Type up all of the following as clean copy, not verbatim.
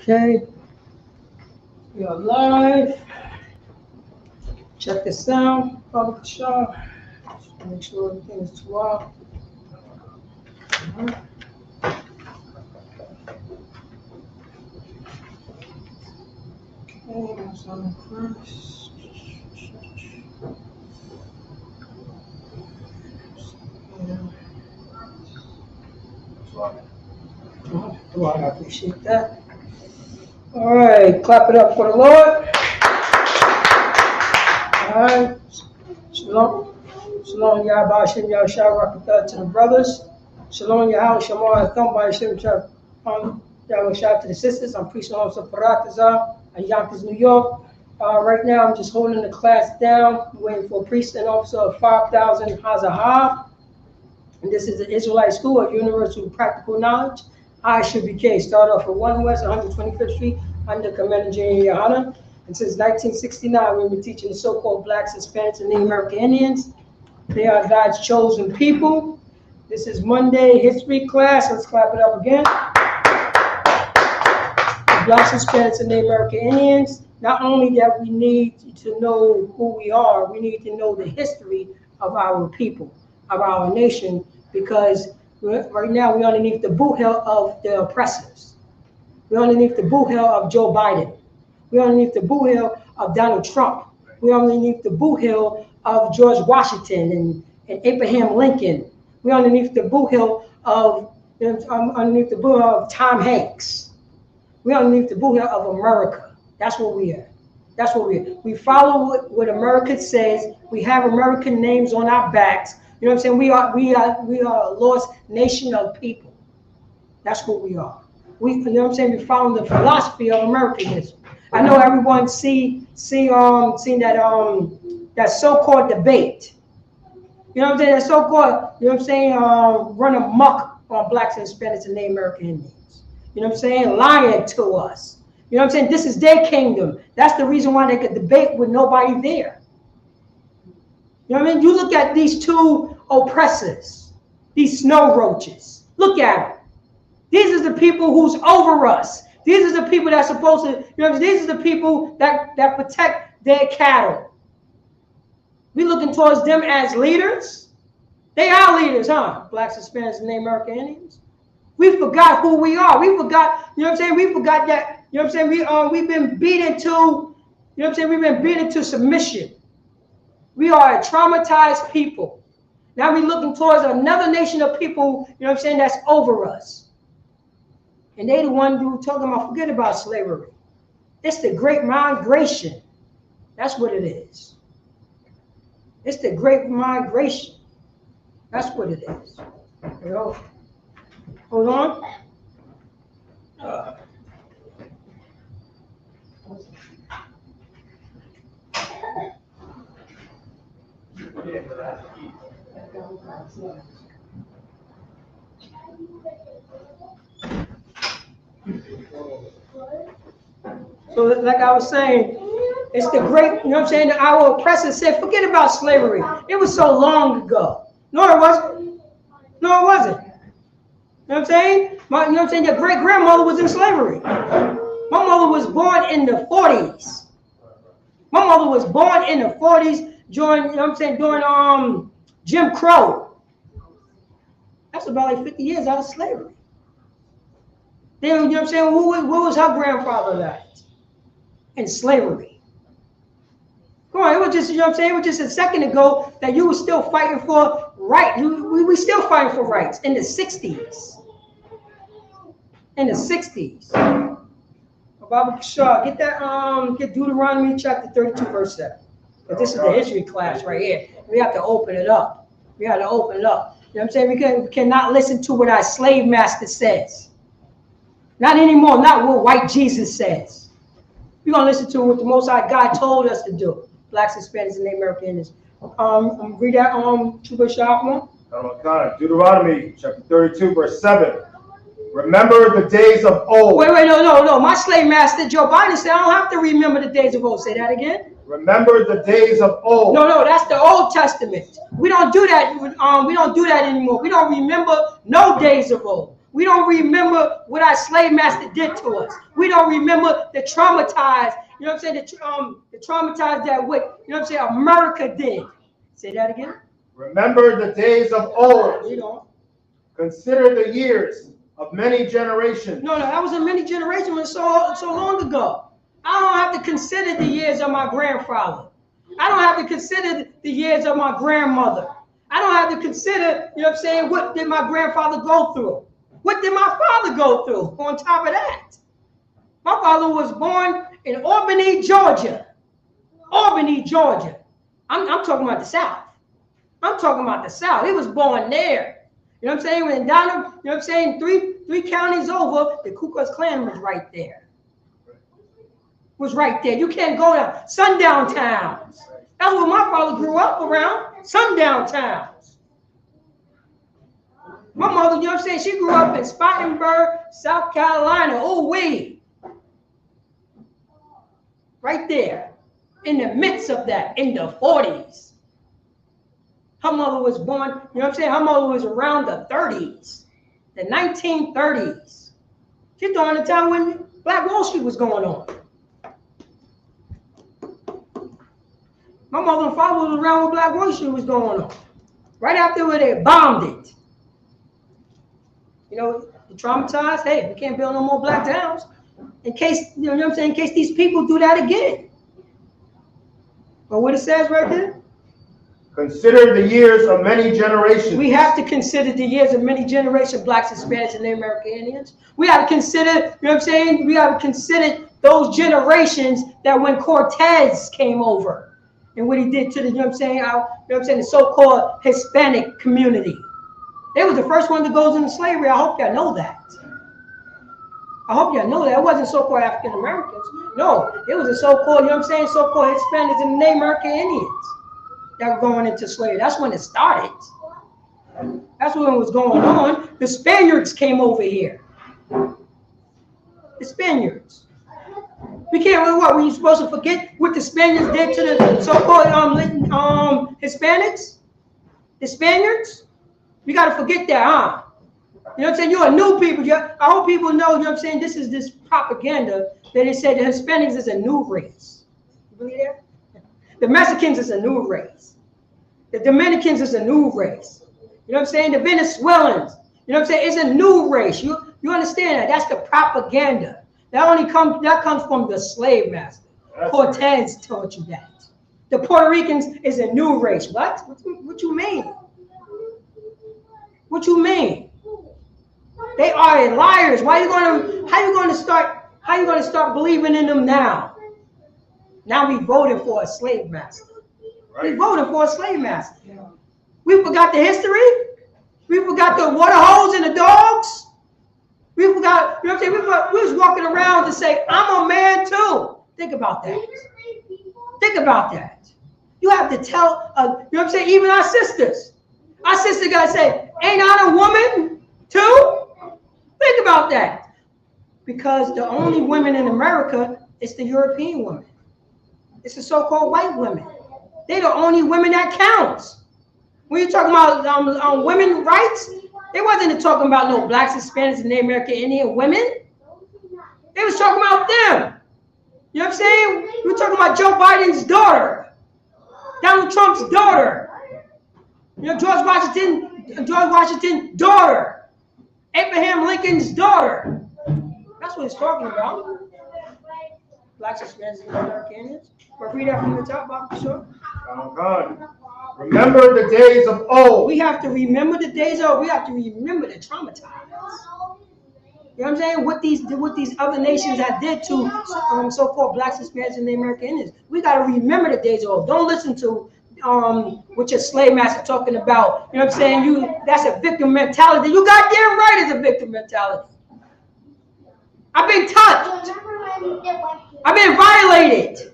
Okay, we are live. Check the sound, public show. Make sure everything is too loud. Okay, that's on first. Well, I appreciate that. All right, clap it up for the Lord. All right, shalom. Shalom, Yahweh, Shem, Yahshua, Rakatah to the brothers. Shalom, Yahweh, Shamar, Thumbai, Shem, Yahweh, shout to the sisters. I'm preaching also Paratazar in Yonkers, New York. Right now, I'm just holding the class down, waiting for a priest and officer of 5,000 Hazahah. And this is the Israelite School of Universal Practical Knowledge. Isupk. Start off at 1 West 125th Street under Commander J. Yohana. And since 1969, we've been teaching the so-called blacks, Hispanics, and Native American Indians. They are God's chosen people. This is Monday history class. Let's clap it up again. The blacks, Hispanics, and Native American Indians. Not only that we need to know who we are, we need to know the history of our people, of our nation, because right now we're underneath the boot heel of the oppressors. We're underneath the boot heel of Joe Biden. We're underneath the boot heel of Donald Trump. We're underneath the boot heel of George Washington and Abraham Lincoln. We're underneath the boot heel of Tom Hanks. We're underneath the boot heel of America. That's what we are. That's what we are. We follow what America says. We have American names on our backs. You know what I'm saying? We are a lost nation of people. That's what we are. You know what I'm saying? We follow the philosophy of Americanism. I know everyone seen that so-called debate. You know what I'm saying? That so-called, you know what I'm saying, run amok on blacks and Hispanics and Native American Indians. You know what I'm saying? Lying to us. You know what I'm saying? This is their kingdom. That's the reason why they could debate with nobody there. You know what I mean? You look at these two oppressors, these snow roaches. Look at them. These are the people who's over us. These are the people that's supposed to, you know, these are the people that protect their cattle. We looking towards them as leaders. They are leaders, huh? Blacks, Hispanics, and Native American Indians. We forgot who we are. We forgot, you know what I'm saying? We forgot that, you know what I'm saying? We've been beaten to, you know what I'm saying? We've been beaten to submission. We are a traumatized people. Now we're looking towards another nation of people, you know what I'm saying, that's over us. And they the one who talking about forget about slavery. It's the great migration. That's what it is. It's the great migration. That's what it is. You know? Hold on. So like I was saying, it's the great, you know what I'm saying, our oppressors said, forget about slavery. It was so long ago. No, it wasn't. No, it wasn't. You know what I'm saying? You know what I'm saying? Your great-grandmother was in slavery. My mother was born in the 40s. My mother was born in the 40s during, you know what I'm saying, during Jim Crow. That's about like 50 years out of slavery. Then, you know what I'm saying, who was her grandfather at? In slavery. Come on, it was just, you know what I'm saying, it was just a second ago that you were still fighting for right. We still fighting for rights in the 60s. In the 60s. Bible Shaw, get that, get Deuteronomy chapter 32, verse 7. But this is the history class right here. We have to open it up. We have to open it up. You know what I'm saying? We cannot listen to what our slave master says. Not anymore, not what white Jesus says. We're going to listen to what the Most High God told us to do. Blacks, Hispanics, and Native American Indians. Read that, Deuteronomy chapter 32, verse 7. Remember the days of old. Wait, no. My slave master, Joe Biden, said I don't have to remember the days of old. Say that again. Remember the days of old. No, that's the Old Testament. We don't do that. We don't do that anymore. We don't remember no days of old. We don't remember what our slave master did to us. We don't remember the traumatized, you know what I'm saying, the traumatized that what, you know what I'm saying, America did. Say that again. Remember the days of old. You know. Consider the years of many generations. No, that was a many generations. It was so long ago. I don't have to consider the years of my grandfather. I don't have to consider the years of my grandmother. I don't have to consider, you know what I'm saying, what did my grandfather go through? What did my father go through on top of that? My father was born in Albany, Georgia. Albany, Georgia. I'm talking about the South. I'm talking about the South. He was born there. You know what I'm saying? When down, you know what I'm saying, three counties over, the Ku Klux Klan was right there. Was right there. You can't go down. Sundown towns. That's what my father grew up around. Sundown towns. My mother, you know what I'm saying, she grew up in Spartanburg, South Carolina. Oh, wait. Right there. In the midst of that, in the 40s. Her mother was born, you know what I'm saying? Her mother was around the 30s, the 1930s. She's during the time when Black Wall Street was going on. My mother and father was around when Black Wall Street was going on. Right after where they bombed it. You know, the traumatized, hey, we can't build no more black towns. In case, you know what I'm saying, in case these people do that again. But what it says right there? Consider the years of many generations. We have to consider the years of many generations, blacks, Hispanics, and Native American Indians. We have to consider, you know what I'm saying? We have to consider those generations that when Cortez came over and what he did to the, you know what I'm saying, the so-called Hispanic community. They was the first one to go into slavery. I hope y'all know that. I hope y'all know that. It wasn't so-called African Americans. No, it was the so-called, you know what I'm saying, so-called Hispanics and Native American Indians that were going into slavery. That's when it started. That's when it was going on. The Spaniards came over here. The Spaniards. We can't, what, were you supposed to forget what the Spaniards did to the so-called Hispanics? The Spaniards? We got to forget that, huh? You know what I'm saying? You're a new people. I hope people know, you know what I'm saying, this is this propaganda that they said the Hispanics is a new race. You believe that? The Mexicans is a new race. The Dominicans is a new race. You know what I'm saying? The Venezuelans, you know what I'm saying? It's a new race. You understand that? That's the propaganda. That comes from the slave master. That's Cortez right. Taught you that. The Puerto Ricans is a new race. What? What you mean? What you mean? They are liars. How you going to start believing in them now? Now we voted for a slave master. Right. We voted for a slave master. We forgot the history. We forgot the water holes and the dogs. We forgot, you know what I'm saying? We was walking around to say, I'm a man too. Think about that. Think about that. You have to tell, you know what I'm saying? Even our sisters. Our sister got to say, ain't I a woman too? Think about that. Because the only women in America is the European women. It's the so-called white women. They're the only women that counts. When you're talking about women rights, they wasn't talking about no blacks, Hispanics, and Native American Indian women. They was talking about them. You know what I'm saying? We were talking about Joe Biden's daughter, Donald Trump's daughter, you know, George Washington's daughter, Abraham Lincoln's daughter. That's what it's talking about. Blacks, Hispanics, and American Indians. But read that from the top, Bob, sure. God. Remember the days of old. We have to remember the days of old. We have to remember the traumatized. You know what I'm saying? What these other nations that did to so-called blacks, Hispanics, and Native American Indians. We got to remember the days of old. Don't listen to what your slave master talking about. You know what I'm saying? That's a victim mentality. You goddamn right, it's a victim mentality. I've been touched. I've been violated.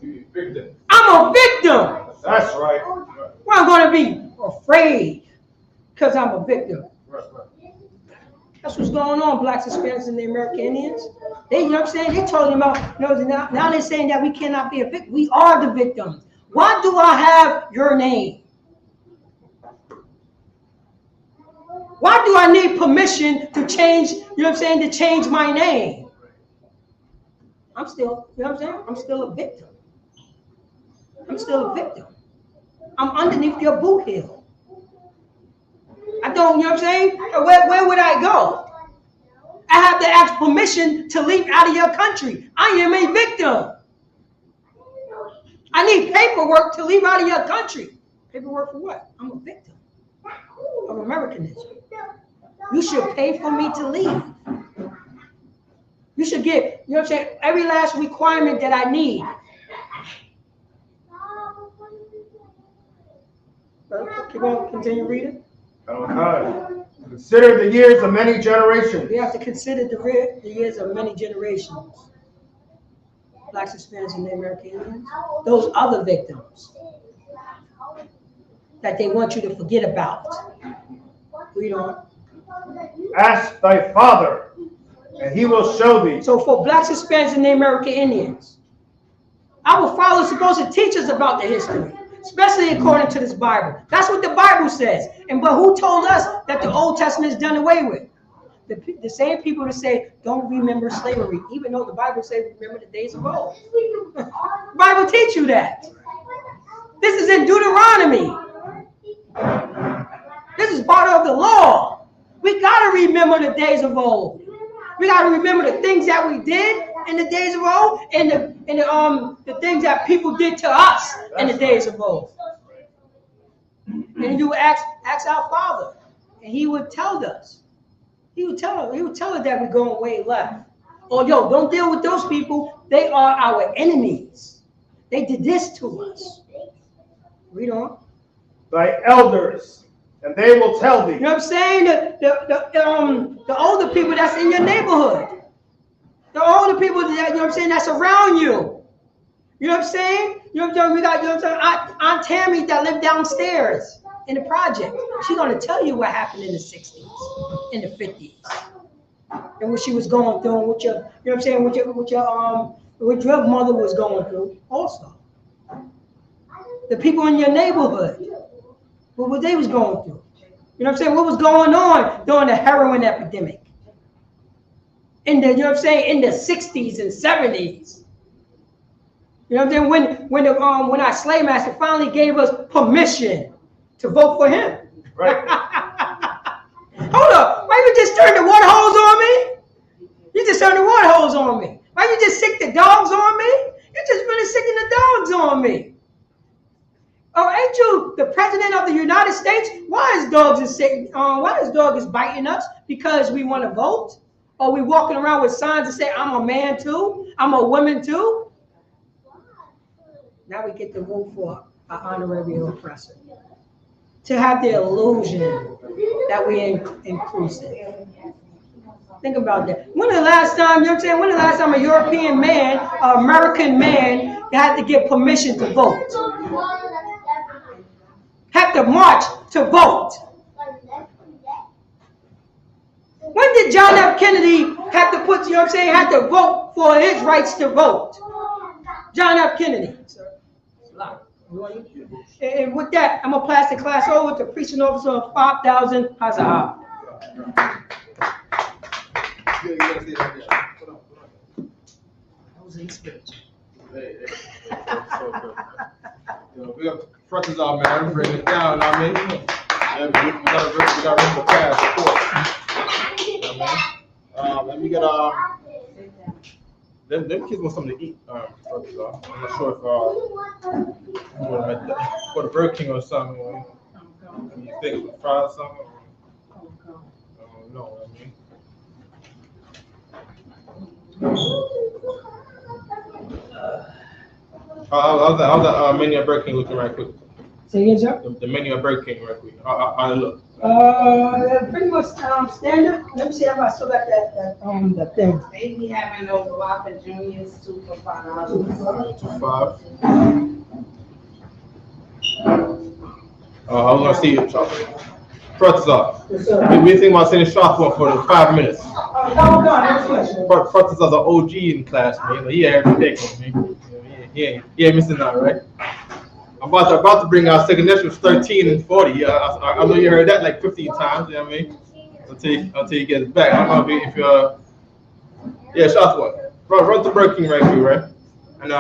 I'm a victim. That's right. Well, I'm going to be afraid because I'm a victim. That's what's going on, blacks, Hispanics, and the American Indians. You know what I'm saying? They told them about, you know, now they're saying that we cannot be a victim. We are the victims. Why do I have your name? Why do I need permission to change, you know what I'm saying, to change my name? I'm still, you know what I'm saying? I'm still a victim. I'm still a victim. I'm underneath your boot heel. I don't, you know what I'm saying? Where would I go? I have to ask permission to leave out of your country. I am a victim. I need paperwork to leave out of your country. Paperwork for what? I'm a victim of Americanism. You should pay for me to leave. You should get, you know what I'm saying, every last requirement that I need. Keep on, continue reading. Okay. Consider the years of many generations. We have to consider the years of many generations. Blacks, Hispanics, and American Indians. Those other victims that they want you to forget about. Read on. Ask thy father, and he will show thee. So for Blacks, Hispanics, and American Indians, our father is supposed to teach us about the history, especially according to this Bible. That's what the Bible says. But who told us that the Old Testament is done away with? The same people that say, don't remember slavery, even though the Bible says remember the days of old. The Bible teach you that. This is in Deuteronomy. This is part of the law. We got to remember the days of old. We got to remember the things that we did in the days of old and the things that people did to us in the days of old. And you ask our Father, and He would tell us. He would tell us that we're going way left. Or don't deal with those people. They are our enemies. They did this to us. Read on. Thy elders, and they will tell thee. You know what I'm saying? The older people that's in your neighborhood. The older people that, you know what I'm saying, that's around you. You know what I'm saying? You know what I'm saying? We got, you know what I'm saying? Aunt Tammy that lived downstairs in the project. She's going to tell you what happened in the 60s, in the 50s. And what she was going through, and what your, you know what I'm saying, what your mother was going through also. The people in your neighborhood, what they was going through. You know what I'm saying? What was going on during the heroin epidemic? In the, you know what I'm saying, in the 60s and 70s. You know what I'm saying? When our slave master finally gave us permission to vote for him. Right. Hold up. Why you just turn the water hose on me? You just turned the water hose on me. Why you just sick the dogs on me? You just really sicking the dogs on me. Oh, ain't you the president of the United States? Why is dog is biting us? Because we want to vote? Or we walking around with signs that say, I'm a man too? I'm a woman too? Now we get to vote for an honorary oppressor. To have the illusion that we're inclusive. Think about that. When the last time, you know what I'm saying? When the last time a European man, an American man, had to get permission to vote? Have to march to vote? When did John F. Kennedy have to put, you know what I'm saying, have to vote for his rights to vote? John F. Kennedy. And with that, I'm going to pass the class over to preaching officer of 5,000 Hazahab. That was inspiration. We got front off, man. Bring it down, you know what I mean? Yeah, we got rid of the past, of course. You know what I mean? And we got them kids want something to eat. I'm not sure if you want to go to Burger King or something. You think fry or something? I don't know. I mean. How's that menu at Burger King looking right quick? Say again, sir? The menu at Burger King right quick. How it look? Pretty much standard. Let me see if I still got that thing. They be having those Whopper Juniors 2 for $5. 2 for $5. I was gonna see you, chocolate. Front is off. Yes, sir. We think about sending shop for the 5 minutes. Hold on, next question. Front is an OG in class, man. He had every day, man. He ain't missing out, right? I'm about to bring out second initials 13 and 40. I know you heard that like 15 times, you know what I mean? until you get it back. I'm gonna be if you're shot one. Run to Burger King right here, right? And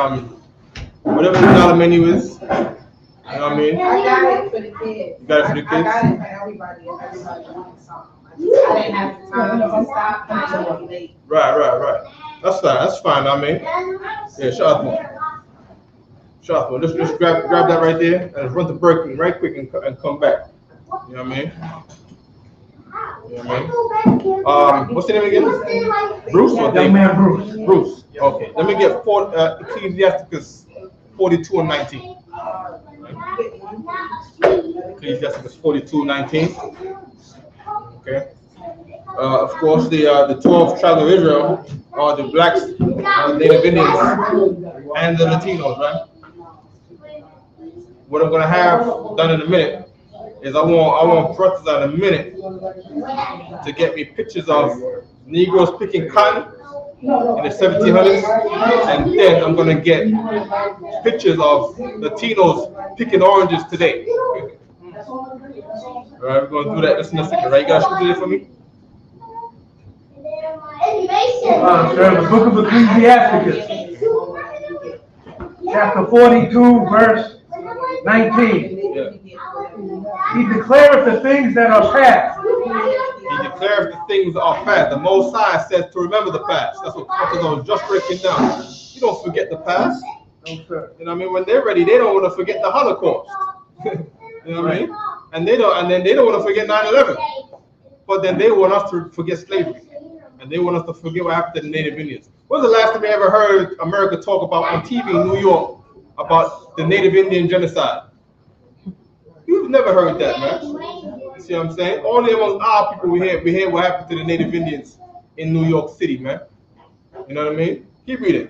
whatever the dollar menu is, you know what I mean? I got it for the kids. You got it for the kids? I got it for everybody if everybody wants something. I didn't have the time to stop and I was late. Right. That's fine, I mean. Yeah, shot one. Just grab that right there and just run to Burger King right quick and come back. You know what I mean? What's your name again? Bruce or Young man Bruce. Bruce. Okay. Let me get Ecclesiasticus 42:19. Ecclesiasticus 42:19. Okay. Of course, the 12 tribes of Israel are the blacks, Native Indians, and the Latinos, right? What I'm gonna have done in a minute is I want brothers in a minute to get me pictures of Negroes picking cotton in the 1700s, and then I'm gonna get pictures of Latinos picking oranges today. All right, we're gonna do that just in a second, right? You guys should do it for me. Sir, the book of Ecclesiasticus, chapter 42, verse 19. Yeah. He declareth the things that are past. He declares the things that are past. The Most High says to remember the past. That's what I was just breaking down. You don't forget the past. No, sir. You know what I mean? When they're ready, they don't want to forget the Holocaust. You know what I mean? And they don't want to forget 9/11. But then they want us to forget slavery. And they want us to forget what happened to the Native Indians. When was the last time you ever heard America talk about on TV in New York about the Native Indian genocide? You've never heard that, man. You see what I'm saying? Only among our people we hear what happened to the Native Indians in New York City, man. You know what I mean? Keep reading.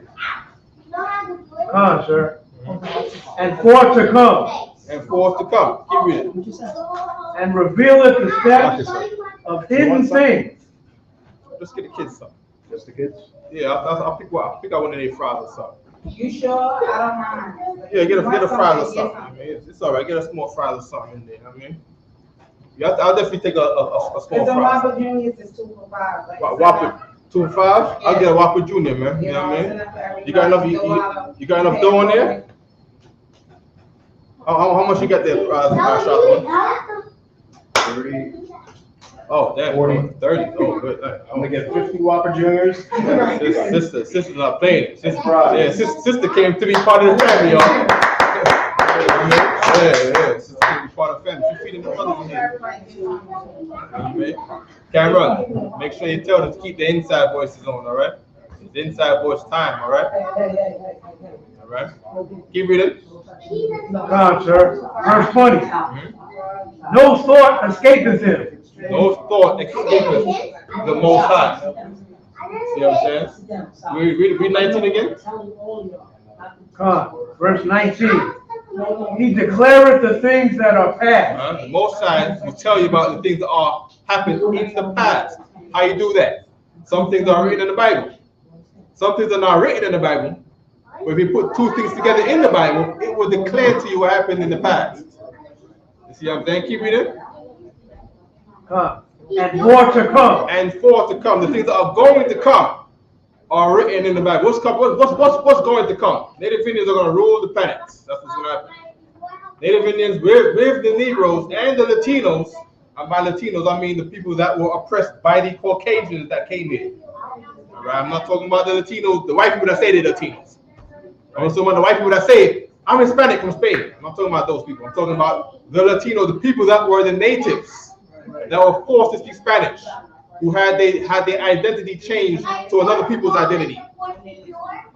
Sir. And for to come. And for us to come. Keep reading. And revealeth the steps of hidden things. Let's get the kids something. Just the kids? Yeah, I'll pick out one of their fries or something. You sure? I don't mind. Yeah, get a Want fries or something, something. get I mean, it's all right. Get a small fries or something in there. I mean, I'll definitely take a small It's a fry. Whopper Juniors is 2 for $5. Like, Whopper 2 and 5. I'll get a Whopper Junior, man. You know what I mean? You got enough? You got enough dough in there? How much you got there? Shot 30. Oh, damn. 40. 30. Oh, good. I'm gonna get 50 Whopper Juniors. Sister's not playing. Sister came to be part of the family, y'all. Yeah. Sister came to be part of the family. She's feeding the brothers in here. Cameron, make sure you tell them to keep the inside voices on, all right? It's inside voice time, all right? All right. Keep reading. Sir. Verse 20. No thought escapeth him. No thought escapeth the Most High. See what I'm saying? Read 19 again. Verse 19. He declareth the things that are past. The Most High will tell you about the things that are happened in the past. How you do that? Some things are written in the Bible. Some things are not written in the Bible. But if you put two things together in the Bible, it will declare to you what happened in the past. You see what I'm saying? Keep reading. And more to come. And for to come. The things that are going to come are written in the Bible. What's going to come? Native Indians are going to rule the planets. That's what's going to happen. Native Indians with the Negroes and the Latinos. And by Latinos, I mean the people that were oppressed by the Caucasians that came here. All right? I'm not talking about the Latinos, the white people that say they're Latinos. I'm talking about the white people that say, I'm Hispanic from Spain. I'm not talking about those people. I'm talking about the Latinos, the people that were the natives, that were forced to speak Spanish, who had their identity changed to another people's identity.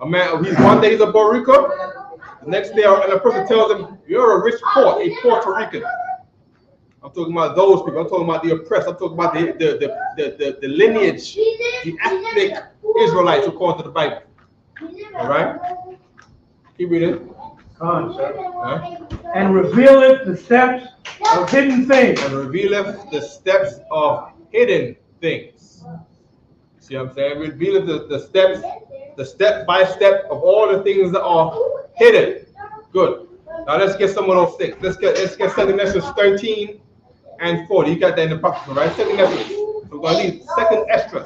A man, one day he's a Puerto Rican, the next day a person tells him, you're a rich port, a Puerto Rican. I'm talking about those people. I'm talking about the oppressed. I'm talking about the lineage, the ethnic Israelites according to the Bible. All right? Keep reading. And revealeth the steps of hidden things. And revealeth the steps of hidden things. See what I'm saying? Revealeth the steps, the step by step of all the things that are hidden. Good. Now let's get some of those things. Let's get 2 Nephilim 13 and 40. You got that in the pocket, right? 2 Nephilim. So We're going to need second Esdras.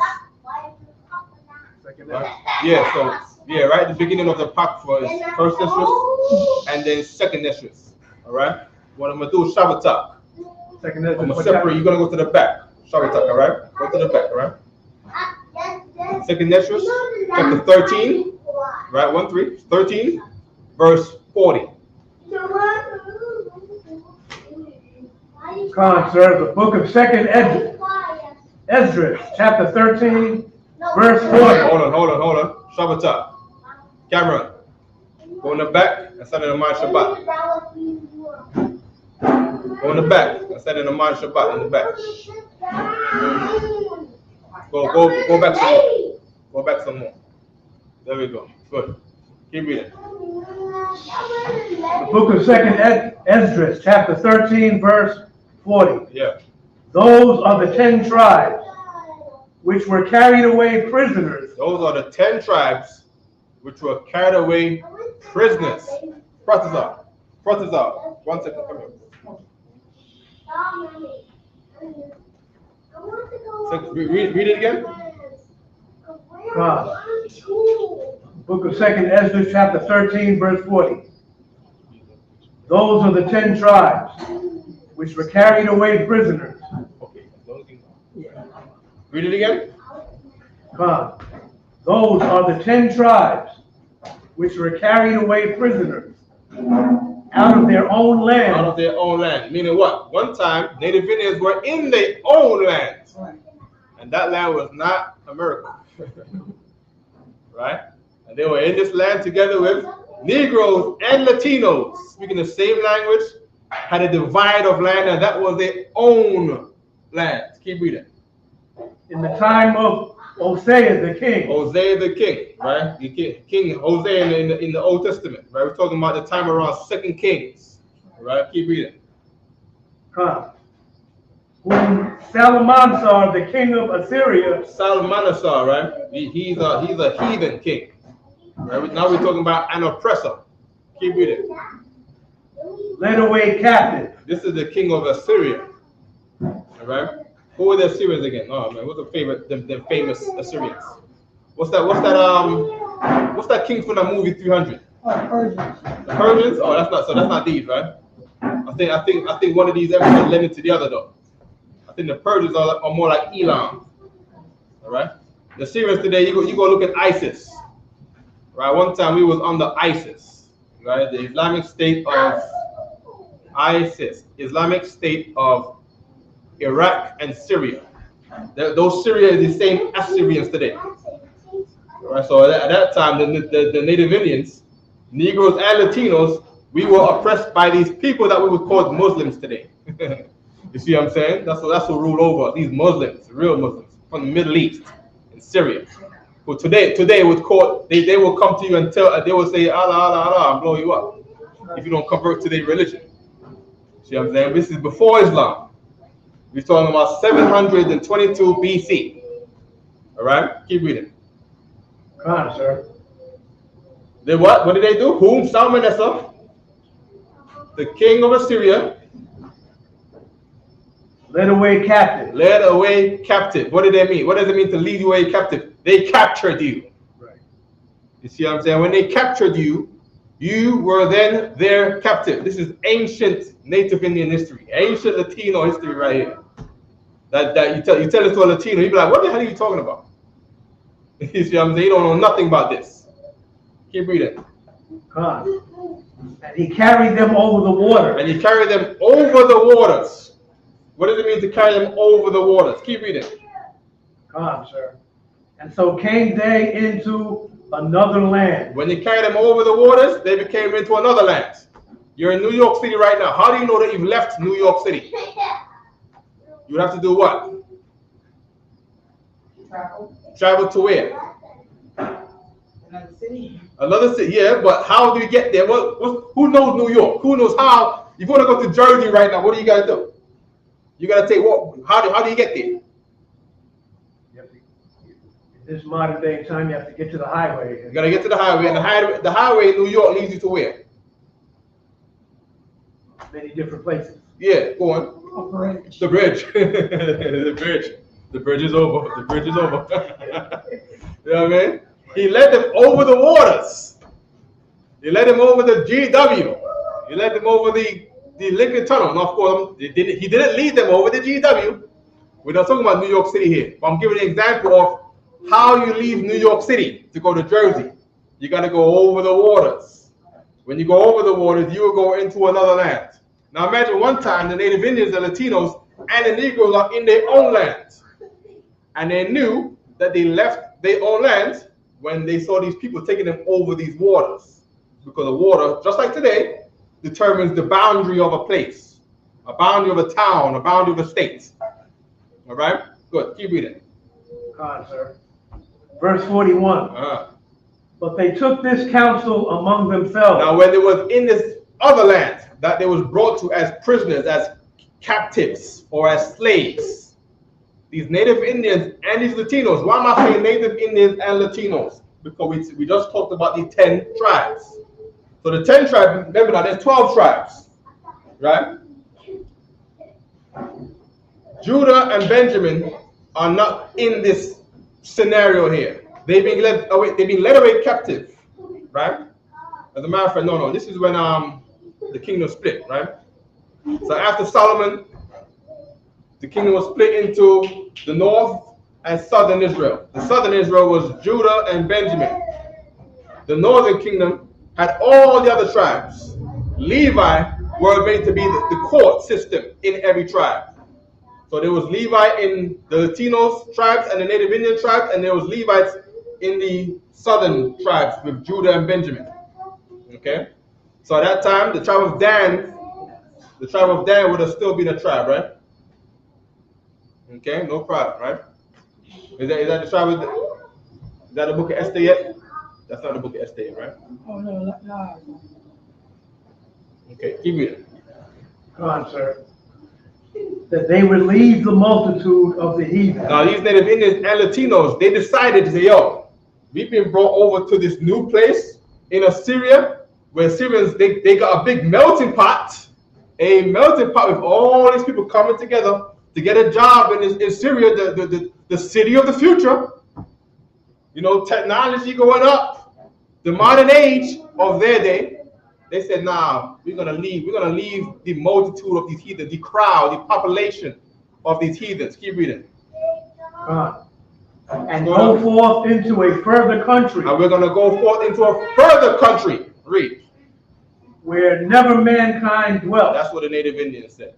Second Right? Yeah, so, yeah, right at the beginning of the Apocrypha is first Esdras and then second Esdras. All right? What I'm going to do is Shabbatak. Second I'm going to separate. You're going to go to the back. Shabbatak, all right? Go to the back, all right? Second Esdras, chapter 13, right? 1-3, 13, verse 40. Come on, sir. The book of Second Esdras, chapter 13, verse 40. Hold on. Shabbatak. Cameron, go in the back and stand in the Mind Shabbat. Go in the back and stand in the Mind Shabbat in the back. Go back some more. Go back some more. There we go. Good. Keep reading. The book of Second Esdras, chapter 13, verse 40. Yeah. Those are the 10 tribes which were carried away prisoners. Those are the 10 tribes which were carried away prisoners. Prophesy. 1 second. Come here. Read it again. Book of Second Esdras, chapter 13, verse 40. Those are the 10 tribes which were carried away prisoners. Okay. Read it again. Those are the 10 tribes which were carried away prisoners out of their own land. Out of their own land. Meaning what? One time, Native Indians were in their own land. And that land was not America. Right? And they were in this land together with Negroes and Latinos, speaking the same language, had a divide of land, and that was their own land. Keep reading. In the time of Hosea the king. Hosea the king, right? The king Hosea in the Old Testament, right? We're talking about the time around 2 Kings, right? Keep reading. Whom Salmanasar, the king of Assyria. Salmanasar, right? He's a heathen king, right? Now we're talking about an oppressor. Keep reading. Led away captive. This is the king of Assyria, all right? Who were the Assyrians again? Oh man, what's the favorite? The famous Assyrians. What's that king from the movie 300? Persians. The Persians? Oh, that's not these, right? I think one of these episodes led into the other though. I think the Persians are more like Elam. All right. The Syrians today, you go look at ISIS. Right. One time we was under ISIS. Right. The Islamic State of ISIS, Islamic State of Iraq and Syria. Those Syria is the same Assyrians today. Right. So at that time, the Native Indians, Negroes and Latinos, we were oppressed by these people that we would call Muslims today. You see what I'm saying? That's what rule over these Muslims, real Muslims from the Middle East and Syria. But today would call they will come to you and they will say Allah, Allah, Allah, and blow you up if you don't convert to their religion. See what I'm saying? This is before Islam. We're talking about 722 BC. All right, keep reading. Come on, sir. They what? What did they do? Whom Salmanasar, the king of Assyria, led away captive. Led away captive. What did that mean? What does it mean to lead you away captive? They captured you. Right. You see what I'm saying? When they captured you, you were then their captive. This is ancient Native Indian history, ancient Latino history right here. That you tell it to a Latino, he'd be like, what the hell are you talking about? You see what I'm saying? You don't know nothing about this. Keep reading. Come on. And he carried them over the water. And you carried them over the waters. What does it mean to carry them over the waters? Keep reading. Come on, sir. And so came they into another land. When you carried them over the waters, they became into another land. You're in New York City right now. How do you know that you've left New York City? You would have to do what? Travel to where? Another city. Another city, yeah, but how do you get there? Who knows New York? Who knows how? If you want to go to Jersey right now, what do you got to do? You got to take what? How do you get there? In this modern day time, you have to get to the highway. You got to get to the highway, and the highway in New York leads you to where? Many different places. Yeah, go on. A bridge. The bridge. The bridge. The bridge is over. The bridge is over. You know what I mean? He led them over the waters. He led them over the GW. He led them over the Lincoln Tunnel. Now, of course, he didn't lead them over the GW. We're not talking about New York City here. But I'm giving an example of how you leave New York City to go to Jersey. You got to go over the waters. When you go over the waters, you will go into another land. Now imagine one time the Native Indians, the Latinos, and the Negroes are in their own land. And they knew that they left their own land when they saw these people taking them over these waters. Because the water, just like today, determines the boundary of a place, a boundary of a town, a boundary of a state. All right? Good. Keep reading. Come on, sir. Verse 41. But they took this counsel among themselves. Now, when they was in this other land that they was brought to as prisoners, as captives, or as slaves, these Native Indians and these Latinos. Why am I saying Native Indians and Latinos? Because we just talked about the 10 tribes. So the 10 tribes, remember now, there's 12 tribes, right? Judah and Benjamin are not in this scenario here. They've been led away captive, right? As a matter of fact, no, this is when the kingdom split, right? So after Solomon, the kingdom was split into the north and southern Israel. The southern Israel was Judah and Benjamin. The northern kingdom had all the other tribes. Levi were made to be the court system in every tribe. So there was Levi in the Latinos tribes and the Native Indian tribes, and there was Levites in the southern tribes with Judah and Benjamin. Okay? So at that time, the tribe of Dan would have still been a tribe, right? Okay, no problem, right? Is that the tribe of is that the book of Esther yet? That's not the book of Esther yet, right? Oh, no. Okay, keep reading. Come on, sir. That they would leave the multitude of the heathen. Now, these Native Indians and Latinos, they decided to say, yo, we've been brought over to this new place in Assyria, where Syrians, they got a big melting pot with all these people coming together to get a job in Syria, the city of the future. You know, technology going up, the modern age of their day. They said, nah, we're gonna leave the multitude of these heathens, the crowd, the population of these heathens. Keep reading. And go forth into a further country. And we're gonna go forth into a further country. Read. Where never mankind dwelt. That's what the Native Indians said.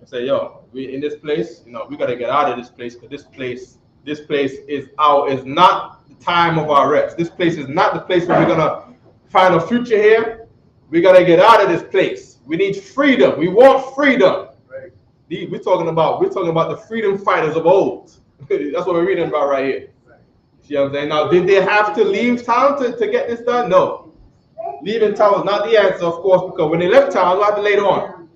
They say, yo, we in this place, you know, we gotta get out of this place, because this place is not the time of our rest. This place is not the place where we're gonna find a future here. We gotta get out of this place. We need freedom. We want freedom. Right. We're talking about the freedom fighters of old. That's what we're reading about right here. Right. See what I'm saying? Now, did they have to leave town to get this done? No. Leaving town was not the answer, of course, because when they left town, what happened later on?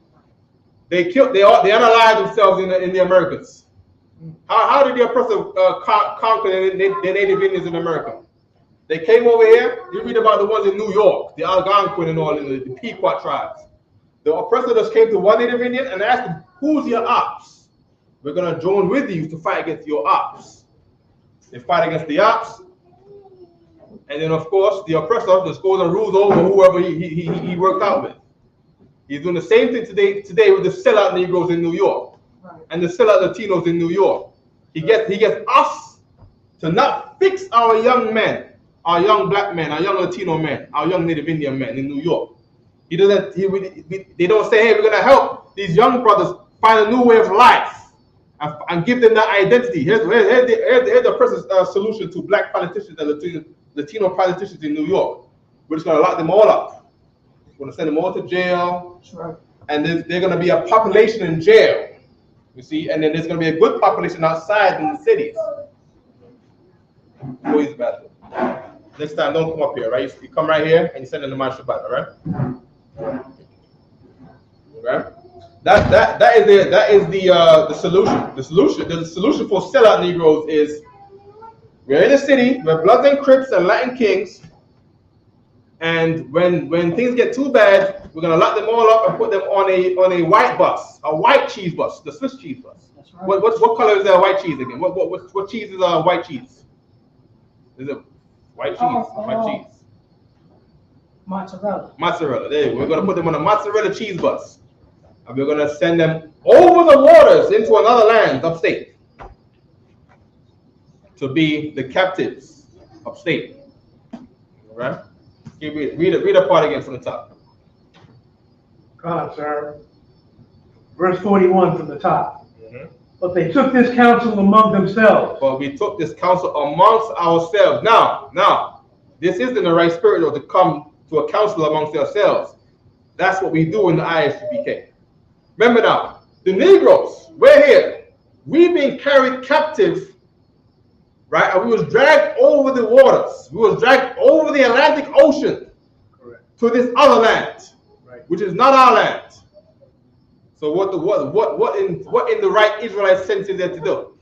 They unalived themselves in the Americans. How did the oppressor conquer the Native Indians in America? They came over here. You read about the ones in New York, the Algonquin and all, the Pequot tribes. The oppressor just came to one Native Indian and asked him, who's your ops? We're going to join with you to fight against your ops. They fight against the ops. And then, of course, the oppressor just goes and rules over whoever he worked out with. He's doing the same thing today with the sellout Negroes in New York. Right. And the sellout Latinos in New York. He gets us to not fix our young men, our young black men, our young Latino men, our young Native Indian men in New York. They don't say, hey, we're going to help these young brothers find a new way of life and give them that identity. Here's the present solution to black politicians and Latino politicians in New York. We're just going to lock them all up. We're going to send them all to jail. Right. And they're going to be a population in jail. You see, and then there's going to be a good population outside in the cities. Always bad. Next time, don't come up here, right? You come right here and you send them to my Shabbat, all right? Okay? That is the solution. The solution for sellout Negroes is we're in the city, we're Bloods and Crips and Latin Kings, and when things get too bad, we're gonna lock them all up and put them on a white bus, a white cheese bus, the Swiss cheese bus. That's right. What color is white cheese again? What cheese is white cheese? Is it white cheese? White cheese. Mozzarella. Mozzarella. There you go. We're gonna put them on a mozzarella cheese bus, and we're gonna send them over the waters into another land upstate to be the captives upstate. All right. Read a part again from the top. God, sir. Verse 41 from the top. Mm-hmm. But they took this counsel among themselves. But we took this counsel amongst ourselves. Now, this isn't the right spirit though, to come to a council amongst ourselves. That's what we do in the ISUPK. Remember now, the Negroes, we're here. We've been carried captive, right? And we was dragged over the waters. We was dragged over the Atlantic Ocean. Correct. To this other land, Right. which is not our land. So what in the right Israelite sense is there to do?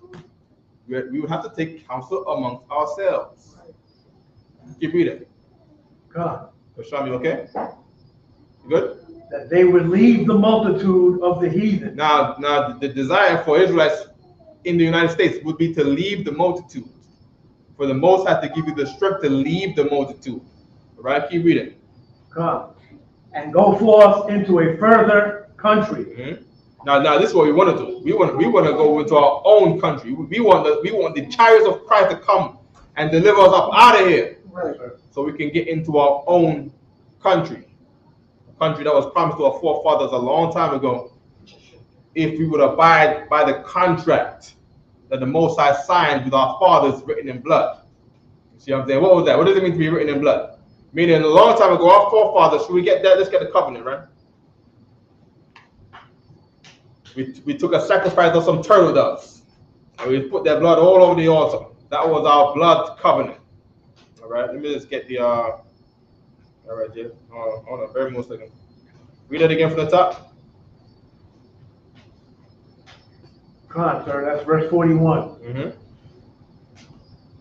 We would have to take counsel amongst ourselves. Keep reading. God. Shami, okay? You good? That they would leave the multitude of the heathen. Now the desire for Israelites in the United States would be to leave the multitude. For the Most High to give you the strength to leave the multitude. All right, keep reading. God. And go forth into a further country. Mm-hmm. Now this is what we want to do. We want to go into our own country. We want the chariots of Christ to come and deliver us up out of here. Right. So we can get into our own country. A country that was promised to our forefathers a long time ago. If we would abide by the contract that the Most High signed with our fathers written in blood. You see what I'm saying? What was that? What does it mean to be written in blood? Meaning a long time ago, our forefathers, should we get that? Let's get the covenant, right? We took a sacrifice of some turtle doves. And we put that blood all over the altar. That was our blood covenant. All right, let me just get the, all right, Jay. Hold on, very much second. Read it again from the top. God, sir, that's verse 41. Mm-hmm.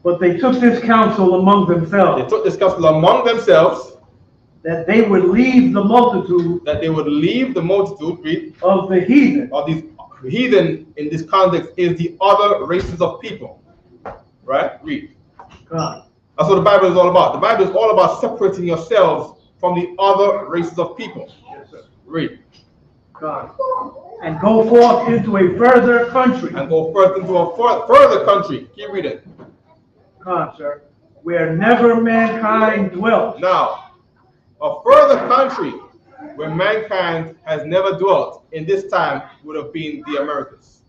But they took this counsel among themselves. They took this counsel among themselves. That they would leave the multitude. That they would leave the multitude, read. Of the heathen. Of these heathen in this context is the other races of people. Right? Read. God. That's what the Bible is all about. The Bible is all about separating yourselves from the other races of people. Yes, sir. Read. God. And go forth into a further country. And go forth into a further country. Keep reading. God, sir. Where never mankind dwelt. Now, a further country where mankind has never dwelt in this time would have been the Americas.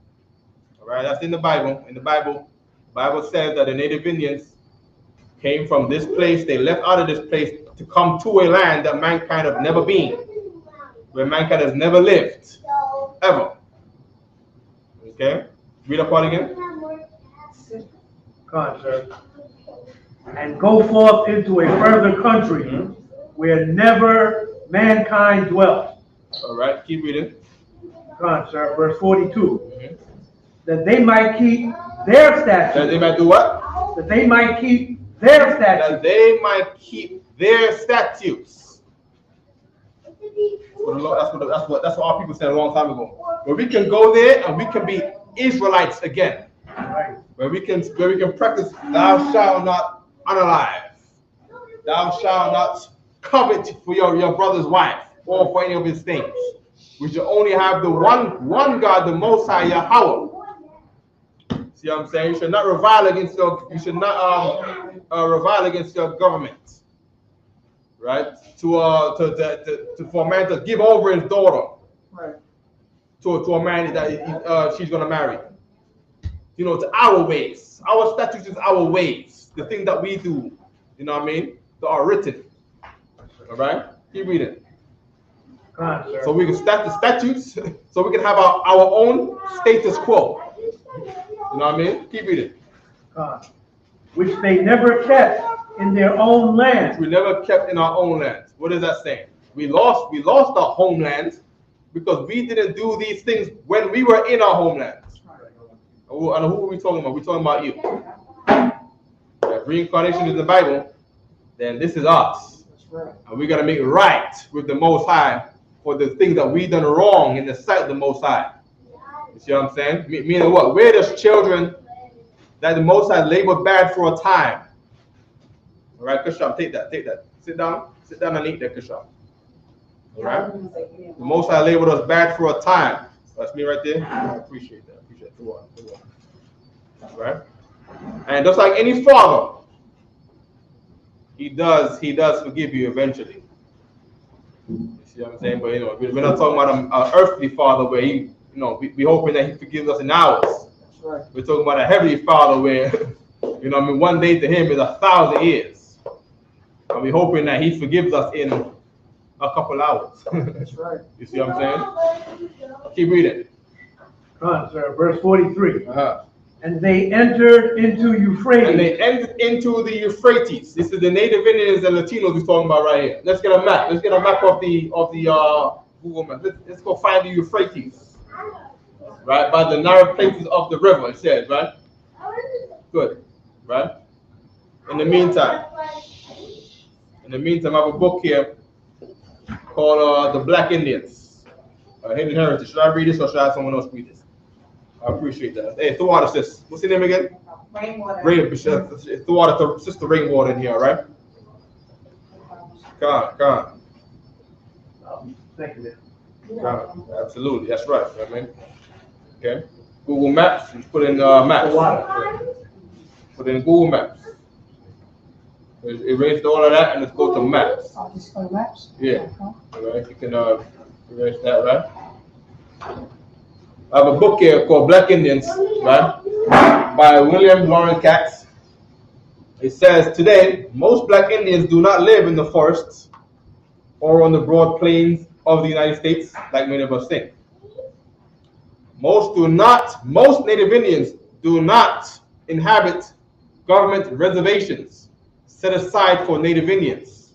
All right, that's in the Bible. In the Bible says that the native Indians came from this place. They left out of this place to come to a land that mankind have never been, where mankind has never lived, ever. Okay, read that part again. God, sir. And go forth into a further country. Mm-hmm. Where never mankind dwelt. All right, keep reading. God, sir, verse 42. Mm-hmm. That they might keep their statutes. That they might do what? That they might keep their statutes. That they might keep their statutes. That's what our people said a long time ago. Where we can go there and we can be Israelites again. Right. Where we can practice, thou shalt not unalive. Thou shalt not covet for your brother's wife or for any of his things. We should only have the one God, the Most High Yahweh. See what I'm saying? You should not revile against your revile against your government, right? For a man to give over his daughter, Right. to a man that she's gonna marry. You know, to our ways. Our statutes is our ways. The things that we do, you know what I mean? That are written. All right, keep reading. God, sir. So we can start the statutes, so we can have our own status quo. You know what I mean? Keep reading. God. Which they never kept in their own land. We never kept in our own land. What is that saying? We lost our homeland because we didn't do these things when we were in our homeland. And who are we talking about? We're talking about you. If reincarnation is the Bible, then this is us. Right. And we got to make it right with the Most High for the things that we done wrong in the sight of the Most High. You see what I'm saying? Meaning what? Where there's children that the Most High labored bad for a time. All right, Kasham, take that. Sit down and eat that, Kasham. All right? The Most High labored us bad for a time. That's me right there. I appreciate that. Go on. All right? And just like any father, he does forgive you eventually. You see what I'm saying? But we're not talking about an earthly father where he, we hoping that he forgives us in hours. That's right. We're talking about a heavenly father where, one day to him is 1,000 years. And we're hoping that he forgives us in a couple hours. That's right. You see what I'm saying? Keep reading. Come on, sir. Verse 43. Uh-huh. And they entered into Euphrates. And they entered into the Euphrates. This is the native Indians and Latinos we're talking about right here. Let's get a map. Let's get a map of the Google map. Let's go find the Euphrates. Right? By the narrow places of the river, it says, right? Good. Right? In the meantime, I have a book here called The Black Indians. Hidden Heritage. Should I read this or should I have someone else read this? I appreciate that. Hey, Thawada, sis. What's your name again? Rainwater. Thawada, Sister Rainwater in here, right? Come on. Thank you. Absolutely, that's right. I mean, okay. Google Maps. Just put in maps. Put in Google Maps. Erase all of that and let's go to maps. Just go to maps? Yeah. All right. You can erase that, right? I have a book here called Black Indians, right? By William Lawrence Katz. It says, today, most Black Indians do not live in the forests or on the broad plains of the United States, like many of us think. Most Native Indians do not inhabit government reservations set aside for Native Indians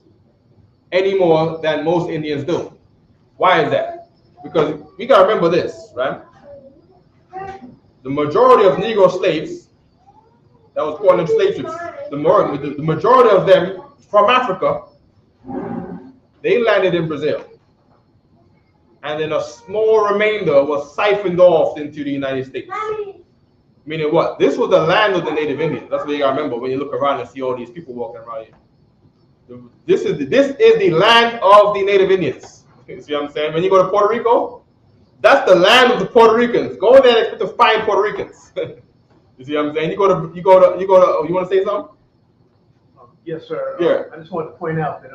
any more than most Indians do. Why is that? Because we gotta remember this, right? The majority of Negro slaves that was born in slave ships, the majority of them from Africa, they landed in Brazil. And then a small remainder was siphoned off into the United States. Meaning what? This was the land of the Native Indians. That's what you gotta remember when you look around and see all these people walking around here. This is the land of the Native Indians. You see what I'm saying? When you go to Puerto Rico, that's the land of the Puerto Ricans. Go there and expect to find Puerto Ricans. You see what I'm saying? You want to say something? Yes, sir. Yeah. I just want to point out that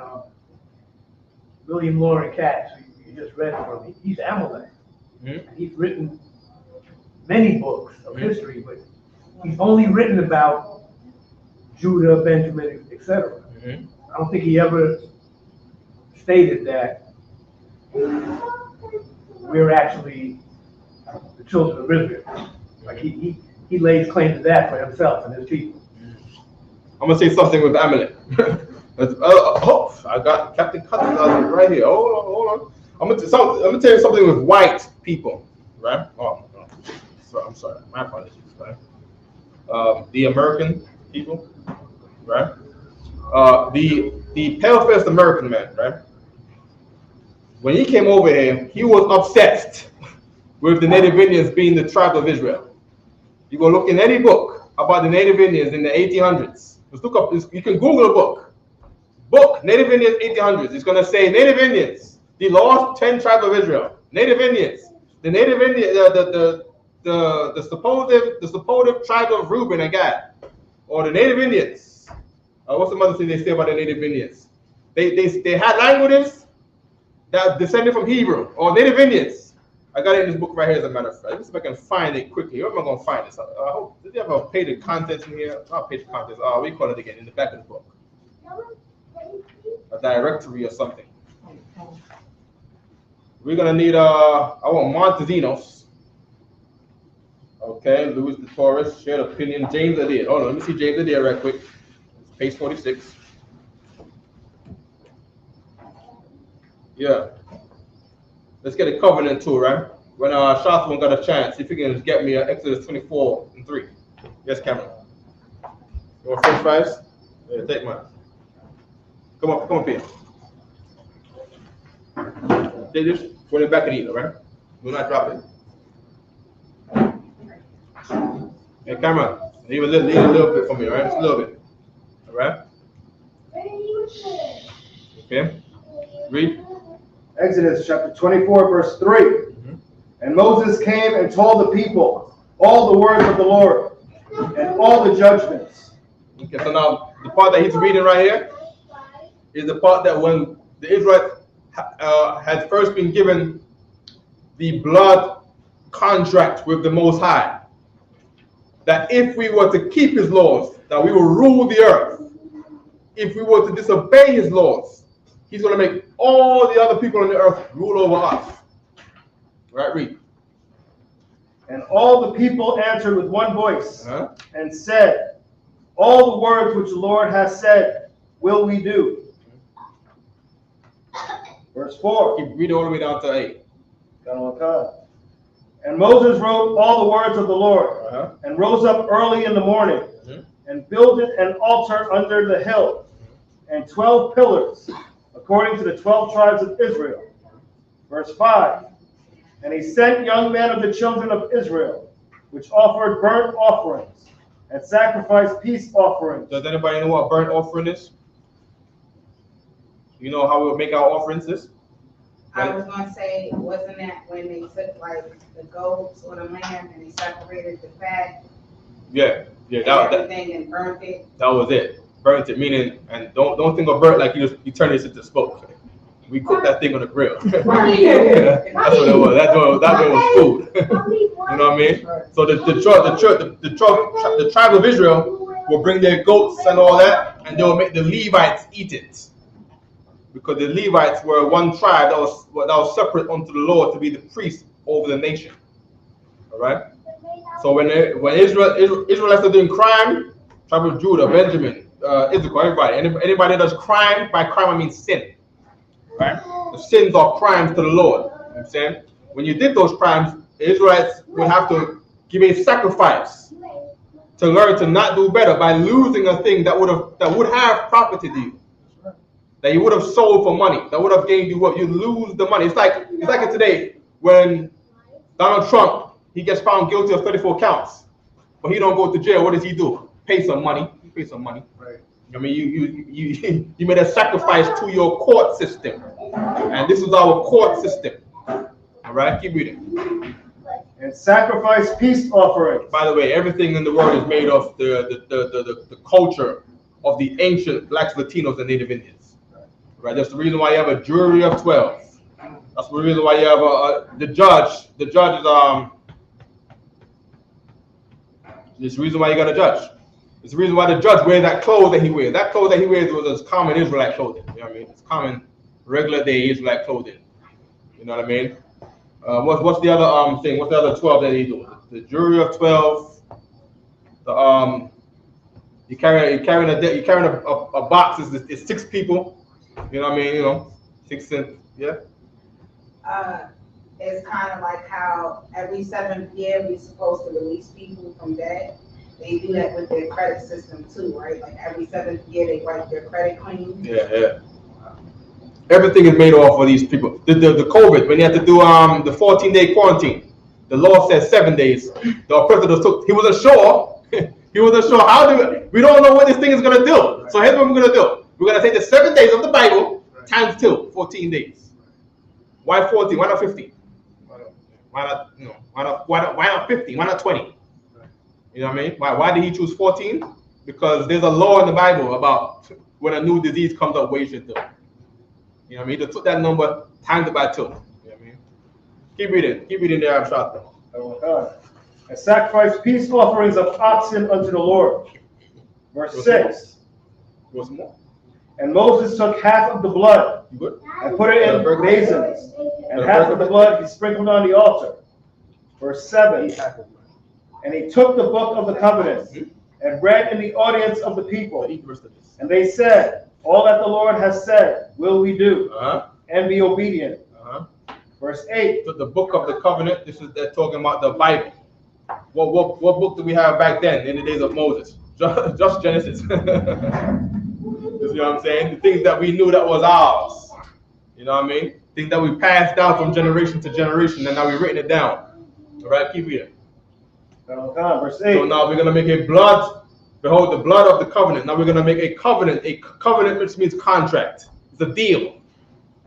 William Lawrence Katz, you just read from me, he's Amalek. Mm-hmm. He's written many books of history, but he's only written about Judah, Benjamin, etc. Mm-hmm. I don't think he ever stated that we're actually the children of Israel. Like he lays claim to that for himself and his people. I'm gonna say something with Amalek. I got Captain Cutting right here. Hold on. I'm gonna tell you something with white people, right? I'm sorry. My apologies, right? The American people, right? The pale-faced American man, right? When he came over here, he was obsessed with the Native Indians being the tribe of Israel. You go look in any book about the Native Indians in the 1800s. Just look up. You can Google a book. Native Indians 1800s. It's gonna say Native Indians, the lost 10 tribes of Israel. Native Indians, the Native Indian, the supposed tribe of Reuben and Gad, or the Native Indians. What's the other thing they say about the Native Indians? They had languages that descended from Hebrew or Native Indians. I got it in this book right here, as a matter of fact. Let's see if I can find it quickly. Where am I going to find this? I hope. Did you have a page of contents in here? Not page of contents. We call it again in the back of the book. A directory or something. We're going to need, I want Montesinos. Okay, Louis de Torres, shared opinion. James Adair. Hold on, let me see James Adair right quick. Page 46. Yeah. Let's get a covenant too, right? When Shotwan got a chance, if he can get me Exodus 24:3. Yes, Cameron. You want French fries? Yeah, take mine. Come up here. Take this, put it back and eat it, right? Do not drop it. Hey, Cameron, leave a little bit for me, all right? Just a little bit. All right? Okay. Read. Exodus chapter 24, verse 3. And Moses came and told the people all the words of the Lord and all the judgments. Okay, so now the part that he's reading right here is the part that when the Israelites had first been given the blood contract with the Most High, that if we were to keep his laws, that we will rule the earth. If we were to disobey his laws, he's going to make all the other people on the earth rule over us. Right, read. And all the people answered with one voice and said, all the words which the Lord has said will we do. Verse 4. Keep reading all the way down to 8. And Moses wrote all the words of the Lord and rose up early in the morning and builded an altar under the hill and 12 pillars according to the 12 tribes of Israel. Verse 5. And he sent young men of the children of Israel, which offered burnt offerings and sacrificed peace offerings. Does anybody know what burnt offering is? You know how we would make our offerings this? I was gonna say, wasn't that when they took like the goats or the lamb and they separated the fat Yeah, and everything and burnt it? That was it. Burnt it, meaning, and don't think of burnt like you turn this into smoke. We cooked that thing on the grill. That's what it was. That was food. You know what I mean? So the tribe of Israel will bring their goats and all that, and they will make the Levites eat it, because the Levites were one tribe that was separate unto the Lord to be the priest over the nation. All right. So when Israelites are doing crime, tribe of Judah, Benjamin, Isupk, anybody that does crime, by crime I mean sin. Right? The sins are crimes to the Lord. You know what I'm saying? When you did those crimes, the Israelites would have to give a sacrifice to learn to not do better by losing a thing that would have profited you, that you would have sold for money, that would have gained you what you lose the money. It's like today when Donald Trump, he gets found guilty of 34 counts, but he don't go to jail. What does he do? Pay some money. He pays some money. Right. I mean, you made a sacrifice to your court system, and this is our court system. All right, keep reading. And sacrifice peace offerings. By the way, everything in the world is made of the culture of the ancient blacks, Latinos, and Native Indians. Right. That's the reason why you have a jury of 12. That's the reason why you have the judge. The judge is There's the reason why you got a judge. It's the reason why the judge wears that clothes that he wears. That clothes that he wears was as common Israelite clothing. You know what I mean? It's common, regular day Israelite clothing. You know what I mean? What's the other thing? What's the other 12 that he do? The jury of 12. You carrying a box. It's 6 people. You know what I mean? You know, 6 cents. Yeah. It's kind of like how every 7th year we're supposed to release people from debt. They do that with their credit system too, right? Like every 7th year they wipe their credit clean. Yeah. Everything is made off of these people. The COVID, when you had to do the 14-day quarantine, the law says 7 days. The president he wasn't sure. He wasn't sure we don't know what this thing is gonna do. So here's what we're gonna do. We're gonna take the 7 days of the Bible times 2, 14 days. Why 14? Why not 15? Why not 50? Why not 20? You know what I mean? Why did he choose 14? Because there's a law in the Bible about when a new disease comes up, what you should do. You know what I mean? He took that number, times it by 2. You know what I mean? Keep reading there, I'm shot though. And sacrifice peace offerings of oxen unto the Lord. Verse 6. What's more? And Moses took half of the blood and put it in basins, and half of the blood he sprinkled on the altar. Verse 7. And he took the book of the covenant and read in the audience of the people. And they said, all that the Lord has said will we do, and be obedient. Verse 8. So the book of the covenant, they're talking about the Bible. What book do we have back then in the days of Moses? Just Genesis. You know what I'm saying? The things that we knew that was ours. You know what I mean? Things that we passed down from generation to generation, and now we've written it down. All right, keep reading. Verse So 8. now we're going to make a blood, behold, the blood of the covenant. Now we're going to make a covenant which means contract. It's a deal,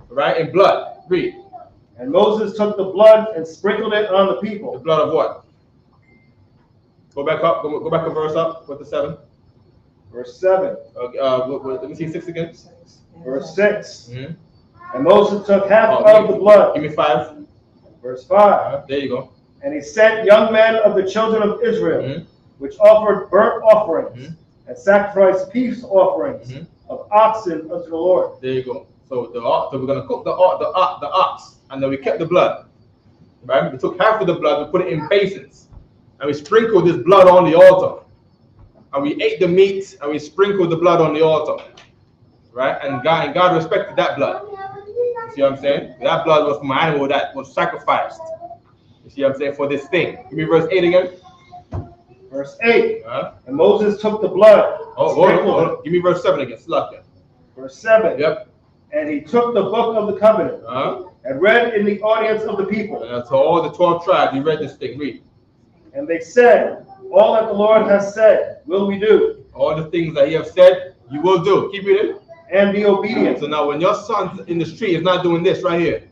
right? In blood. Read. And Moses took the blood and sprinkled it on the people. The blood of what? Go back up. Go back a verse up with the 7. Verse 7. Let me see 6 again. Verse 6. Mm-hmm. And Moses took half of the blood. Give me 5. Verse 5. There you go. And he sent young men of the children of Israel, which offered burnt offerings and sacrificed peace offerings of oxen unto the Lord. There you go. So we're gonna cook the ox, and then we kept the blood. Right? We took half of the blood, we put it in basins, and we sprinkled this blood on the altar. And we ate the meat, and we sprinkled the blood on the altar. Right? And God respected that blood. You see what I'm saying? That blood was from an animal that was sacrificed. You see what I'm saying? For this thing. Give me verse 8 again. Verse 8. And Moses took the blood. Hold on. Give me verse 7 again. Slack it. Verse 7. Yep. And he took the book of the covenant and read in the audience of the people. And so all the 12 tribes, you read this thing. Read. And they said, all that the Lord has said, will we do. All the things that he has said, you will do. Keep reading. And be obedient. So now when your son in the street is not doing this right here,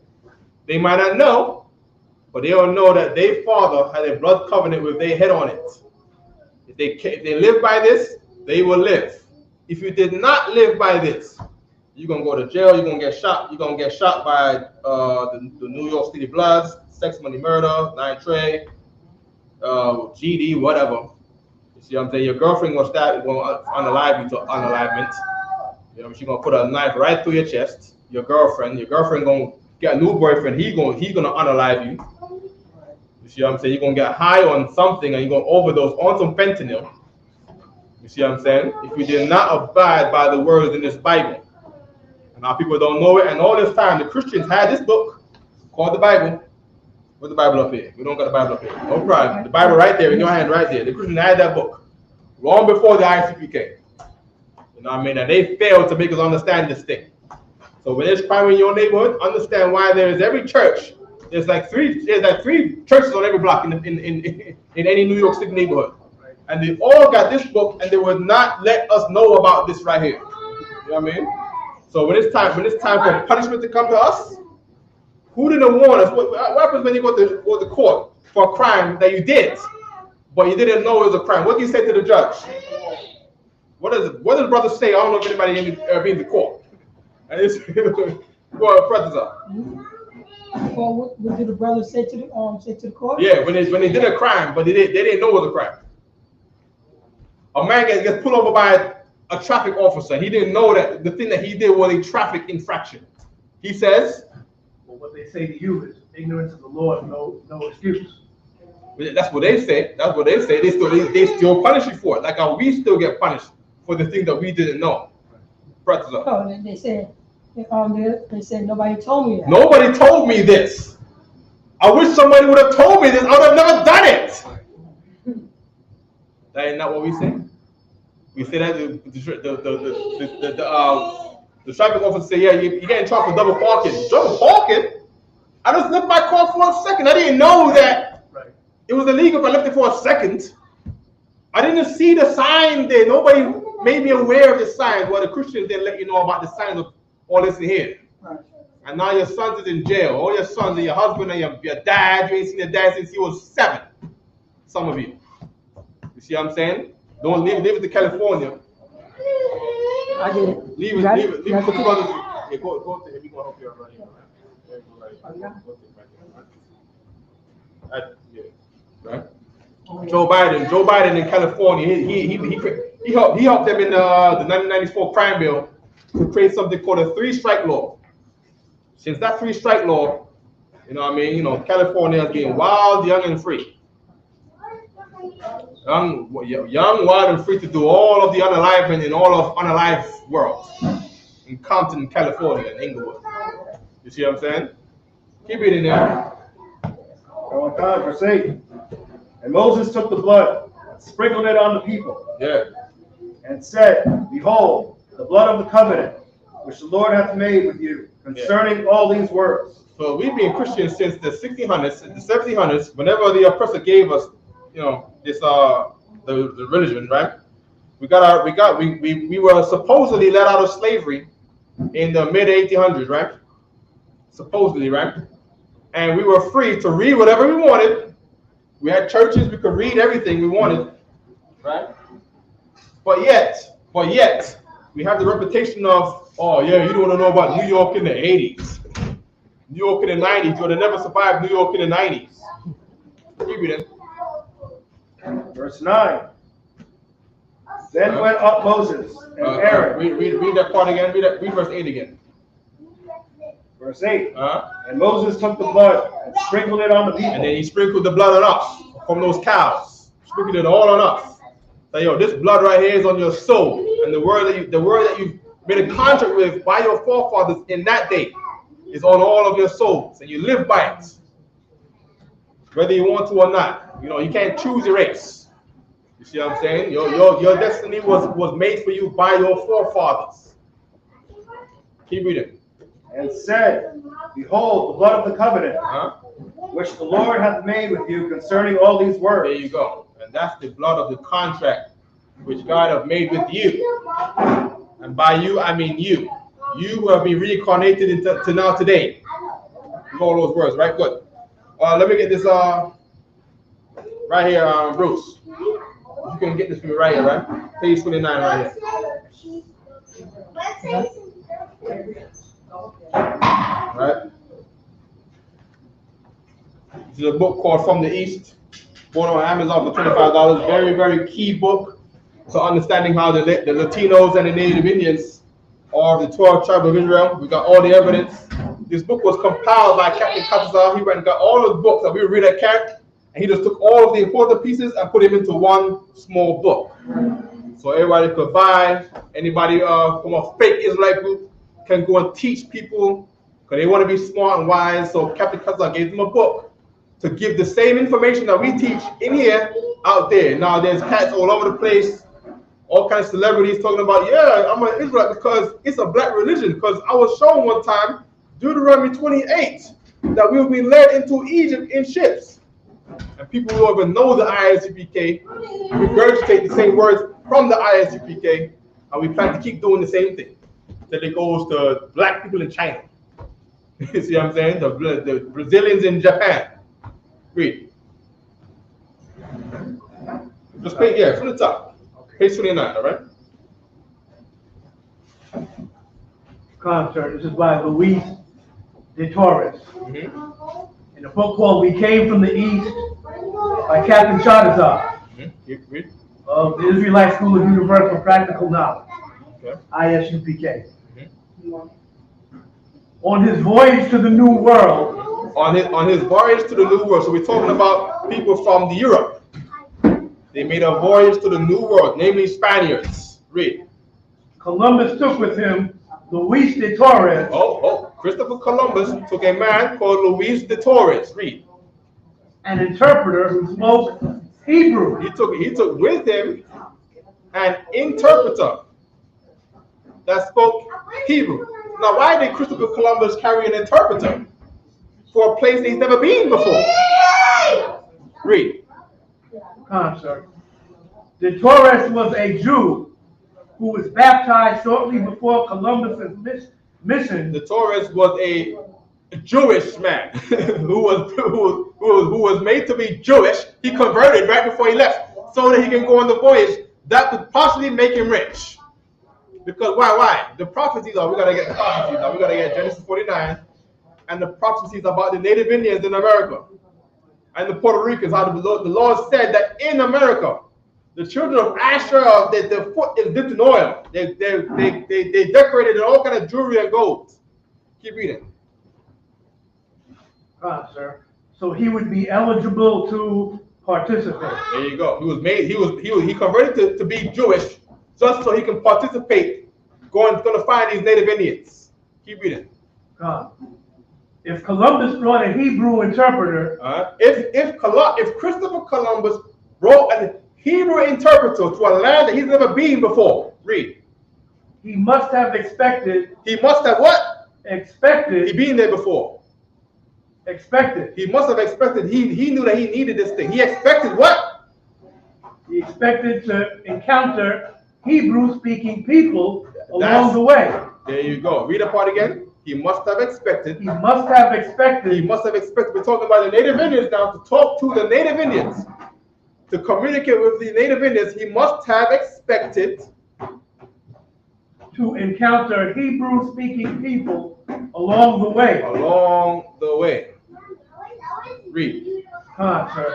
they might not know, but they don't know that their father had a blood covenant with their head on it. If they live by this, they will live. If you did not live by this, you're going to go to jail, you're going to get shot. You're going to get shot by the New York City Bloods, sex, money, murder, 9 Trey, GD, whatever. You see what I'm saying? Your girlfriend will unalive you to unalivement. You know, she's going to put a knife right through your chest. Your girlfriend going to get a new boyfriend. He's going to unalive you. You see what I'm saying? You're going to get high on something and you're going to overdose on some fentanyl. You see what I'm saying? If you did not abide by the words in this Bible. And now people don't know it. And all this time, the Christians had this book called the Bible. What's the Bible up here? We don't got the Bible up here. No problem. The Bible right there in your hand right there. The Christians had that book long before the Isupk came. You know what I mean? And they failed to make us understand this thing. So when there's crime in your neighborhood, understand why there is every church. There's like three churches on every block in any New York City neighborhood. And they all got this book and they would not let us know about this right here. You know what I mean? So when it's time for punishment to come to us, who didn't warn us? What happens when you go to court for a crime that you did, but you didn't know it was a crime? What do you say to the judge? What does the brother say? I don't know if anybody ever been to court. And it's what brothers are. Well, what did the brother say to the court? Yeah, when they did a crime, but they didn't know it was a crime. A man gets pulled over by a traffic officer. He didn't know that the thing that he did was a traffic infraction. He says, well, what they say to you is ignorance of the law, no excuse. That's what they say. That's what they say. They still punish you for it. Like how we still get punished for the thing that we didn't know. Brothers are. Oh, they said nobody told me that. Nobody told me this. I wish somebody would have told me this. I would have never done it. That ain't not what we say. We say that the traffic officer say, yeah, you get in trouble for double parking. Double parking? I just left my car for a second. I didn't know that it was illegal if I left it for a second. I didn't see the sign there. Nobody made me aware of the signs. Well, the Christians didn't let you know about the signs of all this here. Right. And now your sons is in jail. All your sons and your husband and your dad. You ain't seen your dad since he was 7. Some of you. You see what I'm saying? Don't leave it to California. I get it. Leave it to the brothers. Yeah, go to him. He's going to help you out right here. Right? Joe Biden in California, he helped them in the 1994 crime bill to create something called a 3-strike law. Since that 3-strike law, you know what I mean, you know, California is getting wild, young, and free. Young, wild, and free to do all of the unalivement in all of unalived world. In Compton, California, and Inglewood. You see what I'm saying? Keep it in there. Verse 8. And Moses took the blood, and sprinkled it on the people. Yeah. And said, behold, the blood of the covenant, which the Lord hath made with you, concerning all these words. So we've been Christians since the 1600s, the 1700s, whenever the oppressor gave us, this the religion, right? We were supposedly let out of slavery in the mid 1800s, right? Supposedly, right? And we were free to read whatever we wanted. We had churches, we could read everything we wanted, right? But yet, we have the reputation of, oh yeah, you don't want to know about New York in the 80s, New York in the 90s. You would have never survived New York in the 90s. Keep reading. Verse 9. Then went up Moses and Aaron. Read that part again. Read verse 8 again. Verse 8. And Moses took the blood and sprinkled it on the people. And then he sprinkled the blood on us from those cows. Sprinkled it all on us. So, yo, this blood right here is on your soul. And the word that you made a contract with by your forefathers in that day is on all of your souls. And you live by it. Whether you want to or not. You can't choose your race. You see what I'm saying? Your destiny was made for you by your forefathers. Keep reading. And said, behold, the blood of the covenant, which the Lord hath made with you concerning all these words. There you go. And that's the blood of the contract which God hath made with you. And by you, I mean you. You who have been reincarnated into now today. All those words, right? Good. Let me get this right here, Bruce. You can get this for me right here, right? Page 29 right here. Right? This is a book called From the East. Bought on Amazon for $25. Very, very key book to understanding how the Latinos and the Native Indians are the 12 tribes of Israel. We got all the evidence. This book was compiled by Captain Katazal. He went and got all the books that we read at camp, and he just took all of the important pieces and put them into one small book. So everybody could buy. Anybody from a fake Israelite group can go and teach people because they want to be smart and wise. So Captain Katazal gave them a book to give the same information that we teach in here out there. Now there's cats all over the place, all kinds of celebrities talking about, yeah, I'm an Israelite because it's a black religion. Because I was shown one time, Deuteronomy 28, that we will be led into Egypt in ships. And people who don't even know the ISUPK regurgitate the same words from the ISUPK, and we plan to keep doing the same thing till it goes to black people in China. You see what I'm saying? The Brazilians in Japan. Read. Just page, yeah, from the top. Page 29, all right? Concert. This is by Luis de Torres. In a book called We Came from the East by Captain Chadazar of the Israelite School of Universal Practical Knowledge, ISUPK. On his voyage to the New World. On his voyage to the New World. So we're talking about people from Europe. They made a voyage to the New World, namely Spaniards. Read. Columbus took with him Luis de Torres. Christopher Columbus took a man called Luis de Torres. Read. An interpreter who spoke Hebrew. He took with him an interpreter that spoke Hebrew. Now, why did Christopher Columbus carry an interpreter for a place he's never been before? Read. Sir. De Torres was a Jew who was baptized shortly before Columbus's mission. De Torres was a Jewish man who was made to be Jewish. He converted right before he left so that he can go on the voyage that would possibly make him rich. Because why? The prophecies are, we gotta get the prophecies now. We gotta get Genesis 49 and the prophecies about the Native Indians in America and the Puerto Ricans. How the Lord said that in America, the children of Asher, their foot is dipped in oil. They decorated in all kind of jewelry and gold. Keep reading. Sir. So he would be eligible to participate. There you go. He converted to be Jewish just so he can participate. Going to find these Native Indians. Keep reading. If Columbus brought a Hebrew interpreter, if Christopher Columbus brought a Hebrew interpreter to a land that he's never been before, read. He must have expected. He must have what? Expected. He been there before. Expected. He must have expected. He knew that he needed this thing. He expected what? he expected to encounter Hebrew-speaking people along the way. There you go. Read the part again. He must have expected. He must have expected. He must have expected. We're talking about the native Indians now. To talk to the native Indians, to communicate with the native Indians, he must have expected to encounter Hebrew-speaking people along the way. Along the way. Read. Sir.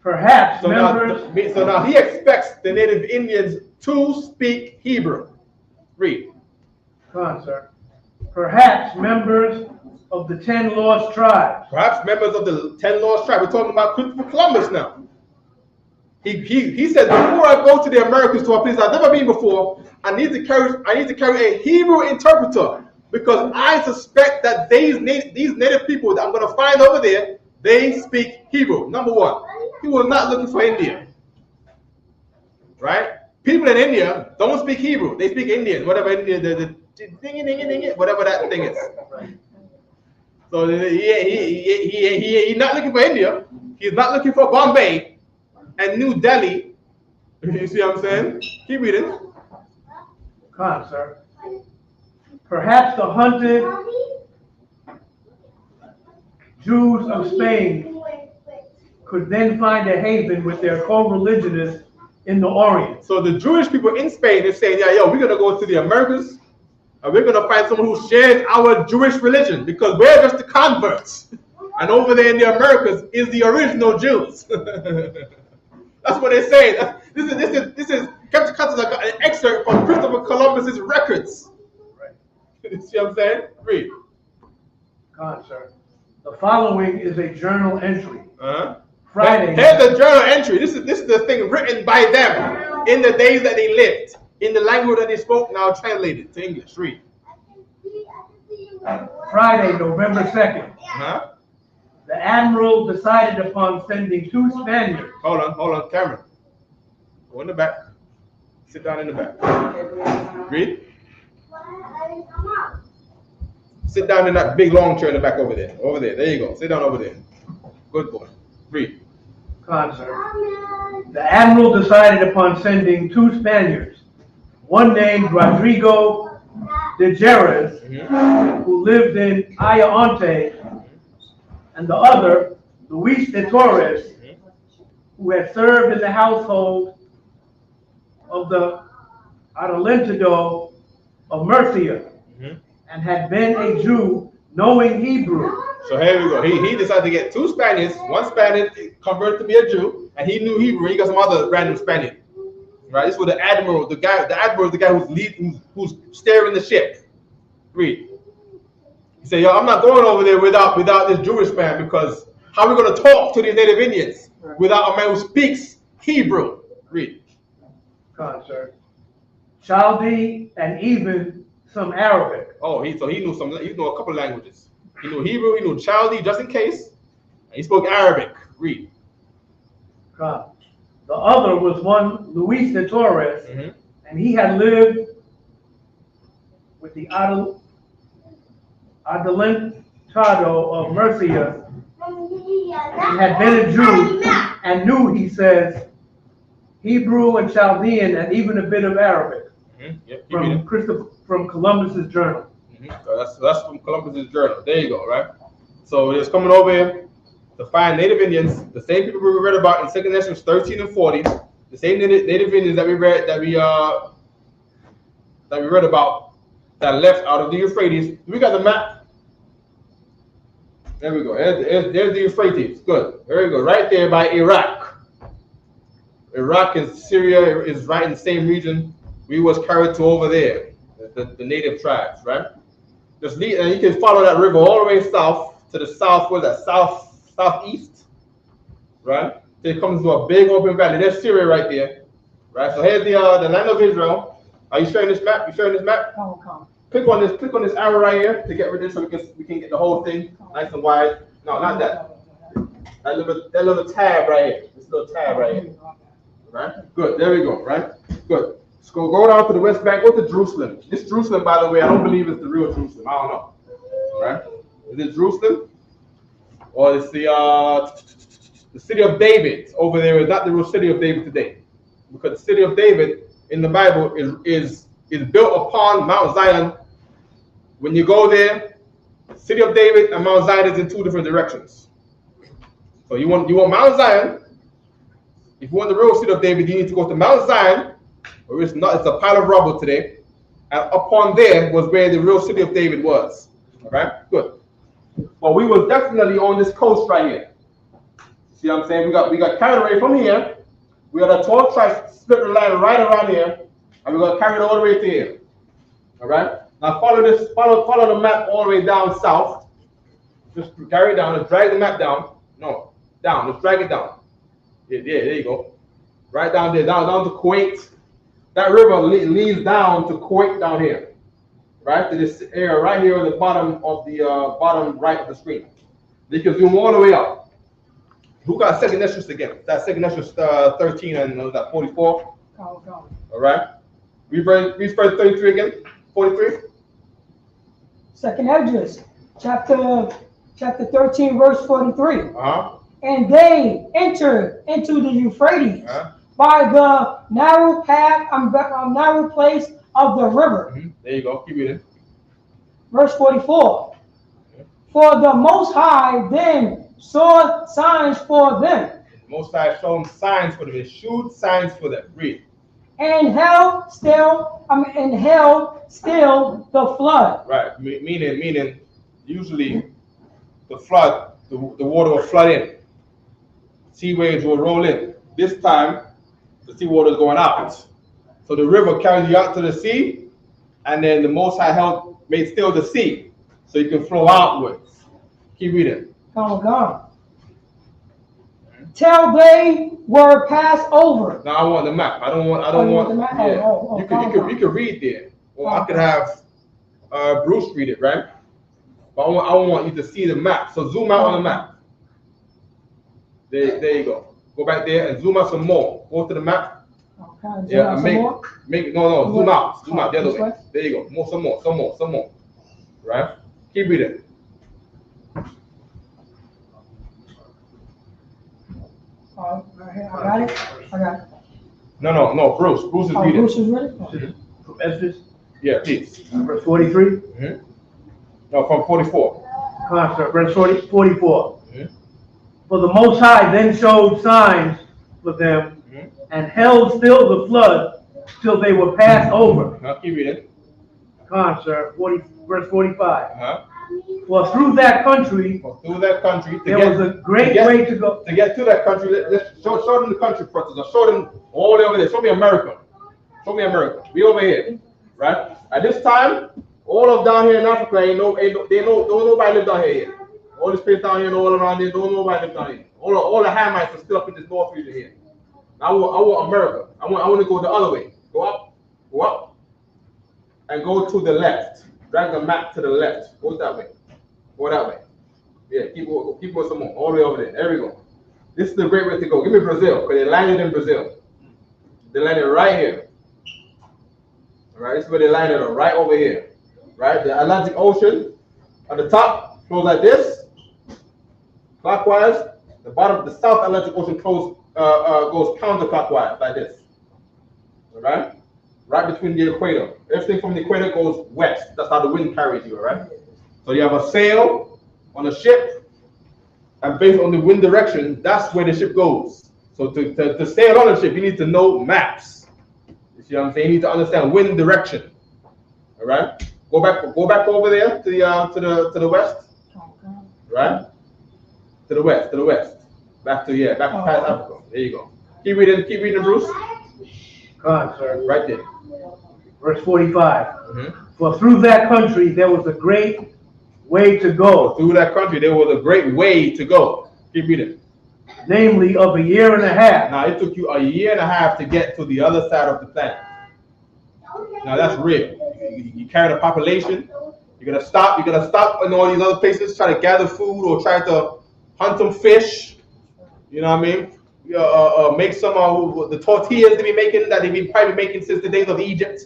Perhaps So now he expects the native Indians to speak Hebrew. Read. Sir. Perhaps members of the 10 lost tribes. Perhaps members of the 10 lost tribes. We're talking about Christopher Columbus now. He says, before I go to the Americas, to a place I've never been before, I need to carry a Hebrew interpreter, because I suspect that these native people that I'm going to find over there, they speak Hebrew. Number one, he was not looking for India, right? People in India don't speak Hebrew; they speak Indian, whatever Indian, whatever that thing is. So he's not looking for India. He's not looking for Bombay and New Delhi. You see what I'm saying? Keep reading. Sir. Perhaps the hunted Jews of Spain could then find a haven with their co-religionists in the Orient. So the Jewish people in Spain are saying, yeah, we're going to go to the Americas, and we're going to find someone who shares our Jewish religion, because we're just the converts. And over there in the Americas is the original Jews. That's what they're saying. This is Captain Cutters an excerpt from Christopher Columbus's records. Right. You see what I'm saying? Read. Sir. The following is a journal entry. Friday. Here's the journal entry. This is the thing written by them in the days that they lived, in the language that they spoke, now translated to English. Read. Friday, November 2nd. The admiral decided upon sending 2 Spaniards. Hold on, Cameron. Go in the back. Sit down in the back. Read. Sit down in that big long chair in the back over there. Over there. There you go. Sit down over there. Good boy. Read. Sir. The admiral decided upon sending 2 Spaniards, one named Rodrigo de Jerez, who lived in Ayamonte, and the other, Luis de Torres, who had served in the household of the Adelantado of Murcia, and had been a Jew knowing Hebrew. So here we go. He decided to get 2 Spaniards. One Spaniard converted to be a Jew, and he knew Hebrew. He got some other random Spaniard. Right? This was the admiral. The admiral is the guy who's steering the ship. Read. He said, I'm not going over there without this Jewish man, because how are we going to talk to these native Indians without a man who speaks Hebrew? Read. Sir. Chaldee and even some Arabic. Oh, he knew a couple languages. He knew Hebrew, he knew Chaldee, just in case, and he spoke Arabic. Read. The other was one Luis de Torres, and he had lived with the Adelantado of Murcia, and had been a Jew, and knew, he says, Hebrew and Chaldean, and even a bit of Arabic. From Columbus's journal. So that's from Columbus's journal. There you go, right? So it's coming over here to find native Indians, the same people we read about in 2 Nations 13 and 40, the same native Indians that we read about that left out of the Euphrates. We got the map. There we go. There's the Euphrates. Good. There we go. Right there by Iraq. Iraq and Syria is right in the same region. We was carried to over there, the native tribes, right? Just lead, and you can follow that river all the way south to the south. What's that? Southeast, right? So it comes to a big open valley. There's Syria right there, right? So here's the land of Israel. Are you sharing this map? You sharing this map? Come. Click on this arrow right here to get rid of this, so we can get the whole thing nice and wide. No, not that. That little tab right here. This little tab right here. Right? Good. There we go. Right? Good. So go down to the west bank. Go to Jerusalem. This Jerusalem, by the way, I don't believe it's the real Jerusalem. I don't know. Right? Is it Jerusalem? Or it's the city of David over there? Is not the real city of David today. because the city of David in the Bible is built upon Mount Zion. When you go there, city of David and Mount Zion is in two different directions. So you want Mount Zion. If you want the real city of David, you need to go to Mount Zion, where it's a pile of rubble today. And upon there was where the real city of David was. All right, good. Well, we was definitely on this coast right here. See what I'm saying? We got carried away from here. We got a 12 tribes split the land right around here, and we got carried all the way to here. All right. Now follow the map all the way down south. Just carry it down. Let's drag the map down. No, down. Let's drag it down. Yeah, there you go. Right down there, down to Kuwait. That river leads down to Kuwait down here. Right to this area right here at the bottom of the bottom right of the screen. You can zoom all the way up. Who got second Esdras again? That second Esdras 13 and that 44. All right. Read verse 33 again. 43. Second Esdras, chapter 13, verse 43. Uh-huh. And they entered into the Euphrates Uh-huh. by the narrow path, narrow place of the river. Mm-hmm. There you go. Keep reading. Verse 44. For the Most High then saw signs for them. Most High showed signs for them. He showed signs for them. Read. And held still the flood. Right. Meaning, usually the flood, the water will flood in. Sea waves will roll in. This time, the sea water is going out. So the river carries you out to the sea, and then the Most High made still the sea, so you can flow outwards. Keep reading. Gone. Till they were passed over. Now I want the map. I don't want. The map? Yeah. Oh, you can read there, or I could have Bruce read it, right? But I want you to see the map. So zoom out on the map. There you go. Go back there and zoom out some more. Go to the map. Okay. Yeah, and zoom out the other way. There you go. Some more. Right? Keep reading. I got it. No, Bruce is reading. Bruce is ready? From Esdras, Yeah, please. verse 43. Mm-hmm. No, from 44. Come on, sir. Verse 44. Mm-hmm. For the Most High then showed signs for them, Mm-hmm. and held still the flood till they were passed over. Now keep reading. Come on, sir. Verse 45. Uh-huh. For through that country Through that country, there was a great way to go. To get to that country, let's show them the country first. I'll show them all the way over there. Show me America. We over here, right? At this time, all of down here in Africa, don't nobody live down here yet. All this place down here and all around there, don't nobody live down here. All the Hamites are still up in this north region here. Now I want America. I want to go the other way. Go up, and go to the left. Drag the map to the left. Go that way. Yeah, keep going some more. All the way over there. There we go. This is the great way to go. Give me Brazil, because they landed in Brazil. They landed right here. All right, this is where they landed on, right over here. Right, the Atlantic Ocean at the top flows like this. Clockwise, the South Atlantic Ocean goes counterclockwise like this. All right, right between the equator. Everything from the equator goes west. That's how the wind carries you. All right. So you have a sail on a ship, and based on the wind direction, that's where the ship goes. So to sail on a ship, you need to know maps. You see what I'm saying? You need to understand wind direction. All right. Go back over there to the west. Right. To the west. Back past Africa. There you go. Keep reading, Bruce. Come on, sir. Right there. Verse 45. Mm-hmm. For through that country there was a great way to go. Through that country there was a great way to go. Keep reading. Namely, of a year and a half. Now it took you a year and a half to get to the other side of the planet. Now that's real. You carry the population. You're gonna stop in all these other places, try to gather food or try to hunt some fish. You know what I mean? Make some the tortillas they've probably making since the days of Egypt.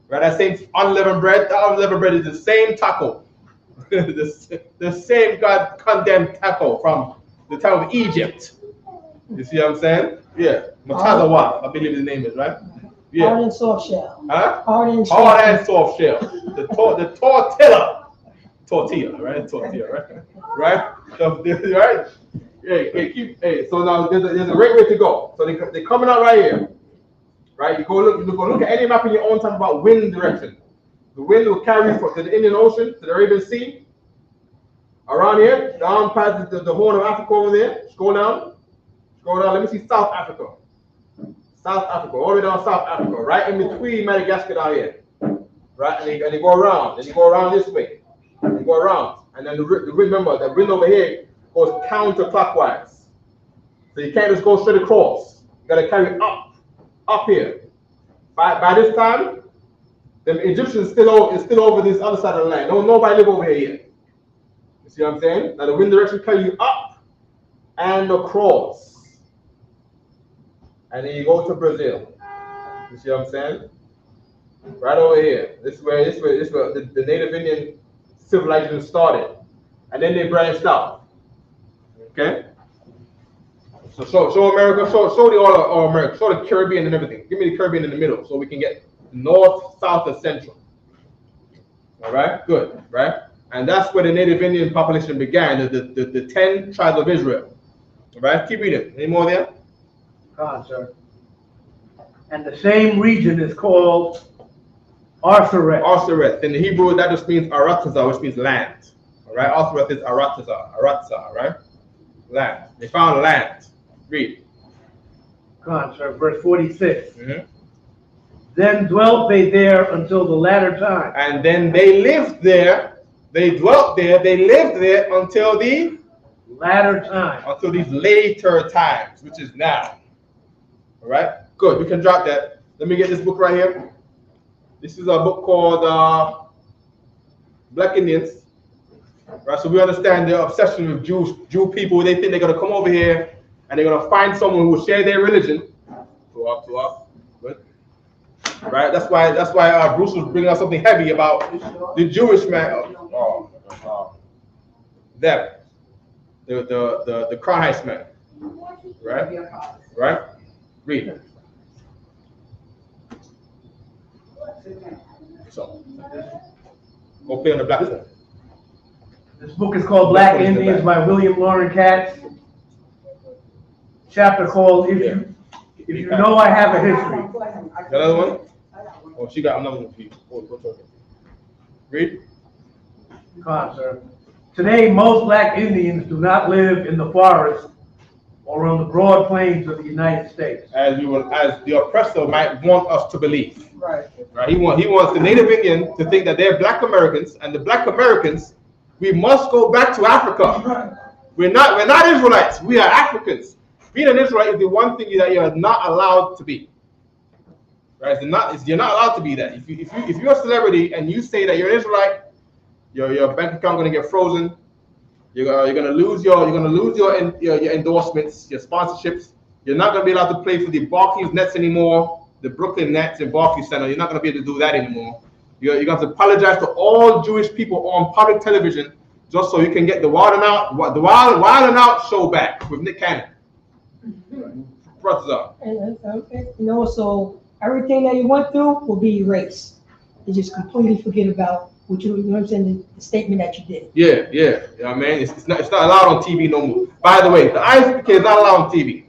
Right? That same unleavened bread. That unleavened bread is the same taco. the same God condemned taco from the time of Egypt. You see what I'm saying? Yeah. Matazawa, I believe the name is, right? Yeah. Hard and soft shell. Huh? Hard and Hard and soft. soft shell. The tortilla. Tortilla, right? Tortilla, right? Right? Right? Hey, so now there's a great way to go. So they're coming out right here. Right? You go look at any map in your own time about wind direction. The wind will carry you to the Indian Ocean, to the Arabian Sea. Around here, down past the Horn of Africa over there. Scroll down. Let me see South Africa. South Africa, all the way down South Africa, right in between Madagascar down here. Right? And you go around. Then you go around this way. And you go around. And then remember, the wind over here goes counterclockwise. So you can't just go straight across. You got to carry up here. By this time, the Egyptians still over this other side of the land. Nobody live over here yet. You see what I'm saying? Now the wind direction carry you up and across. And then you go to Brazil. You see what I'm saying? Right over here. This is where the Native Indian civilization started. And then they branched out. Okay? So show America, show all of America, show the Caribbean and everything. Give me the Caribbean in the middle so we can get north, south, and central. All right, good, right? And that's where the Native Indian population began, the 10 tribes of Israel. All right, keep reading. Any more there? Sir. And the same region is called Arsaret. Arsaret. In the Hebrew, that just means Arataza, which means land. All right, Arsaret is Arataza, right? Land. They found land. Read. Sir. Verse 46. Then dwelt they there until the latter time. And then they lived there. They dwelt there. They lived there until the latter time. Until these later times, which is now. All right. Good. We can drop that. Let me get this book right here. This is a book called Black Indians. Right. So we understand the obsession with Jew people. They think they're gonna come over here and they're gonna find someone who will share their religion. Good. Right. That's why Bruce was bringing up something heavy about the Jewish man. Them. The Crown Heights man. Right. Read. So, go play on the black side. This book is called Black Indians by William Loren Katz. Chapter called If You Know I Have a History. Got another one? Oh, she got another one for you. Read. Sir. Today, most Black Indians do not live in the forest or on the broad plains of the United States, as the oppressor might want us to believe. Right. He wants the Native Indian to think that they're Black Americans, and the Black Americans, we must go back to Africa. We're not Israelites. We are Africans. Being an Israelite is the one thing that you are not allowed to be. Right? You're not allowed to be that. If you're a celebrity and you say that you're an Israelite, your bank account going to get frozen. You're gonna lose your endorsements, your sponsorships. You're not gonna be allowed to play for the Barclays Nets anymore, the Brooklyn Nets and Barclays Center. You're not gonna be able to do that anymore. You're gonna have to apologize to all Jewish people on public television just so you can get the Wild and Out show back with Nick Cannon. Brothers up. So everything that you went through will be erased. You just completely forget about what you know what I'm saying, the statement that you did. Yeah. You know what I mean? It's not allowed on TV no more. By the way, the Isupk is not allowed on TV.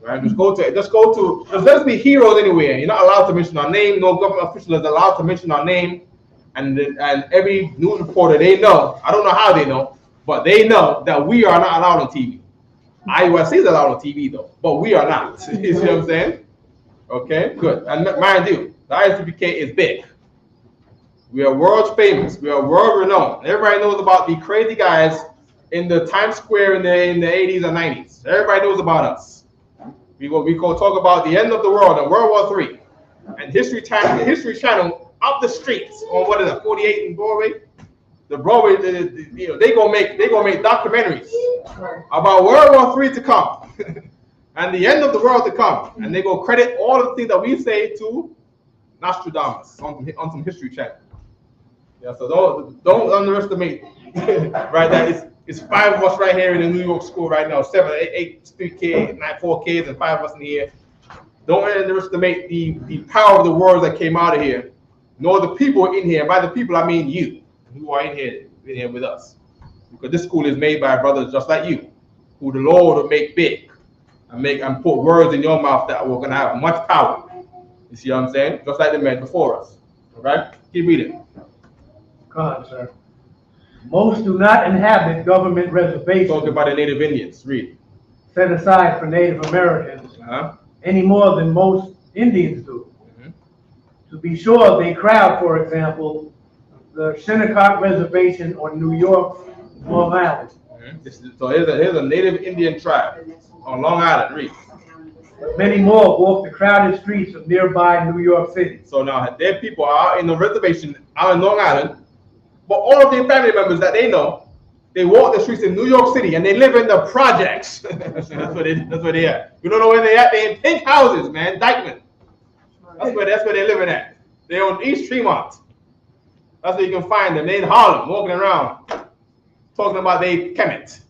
Right? Just let us be heroes anywhere. You're not allowed to mention our name. No government official is allowed to mention our name. And every news reporter, they know. I don't know how they know, but they know that we are not allowed on TV. IUIC is allowed on TV though, but we are not. You see what I'm saying? Okay, good. And mind you, the Isupk is big. We are world famous. We are world renowned. Everybody knows about the crazy guys in the Times Square in the 80s and 90s. Everybody knows about us. We go talk about the end of the world and World War III. And the History Channel up the streets on 48 in Broadway. The Broadway, they gonna make documentaries about World War III to come and the end of the world to come. And they go credit all the things that we say to Nostradamus on some History Channel. Yeah, so don't underestimate, right? That is It's 5 of us right here in the New York school right now. 7, 8, 3 kids, 9, 4 kids, and 5 of us in here. Don't underestimate the power of the words that came out of here, nor the people in here. By the people, I mean you, who are in here with us. Because this school is made by brothers just like you, who the Lord will make big and put words in your mouth that will gonna have much power. You see what I'm saying? Just like the men before us. All right? Keep reading. Come on, sir. Most do not inhabit government reservations. Talking about the Native Indians. Read. Set aside for Native Americans any more than most Indians do. To be sure, they crowd, for example, the Shinnecock Reservation on New York, Long Island. So here's a Native Indian tribe on Long Island. Read. But many more walk the crowded streets of nearby New York City. So now their people are in the reservation out in Long Island, but all of their family members that they know, they walk the streets in New York City and they live in the projects. that's where they are. You don't know where they at? They in pink houses, man, Dykeman. That's where they're living at. They're on East Tremont. That's where you can find them. They're in Harlem, walking around, talking about they Kemet.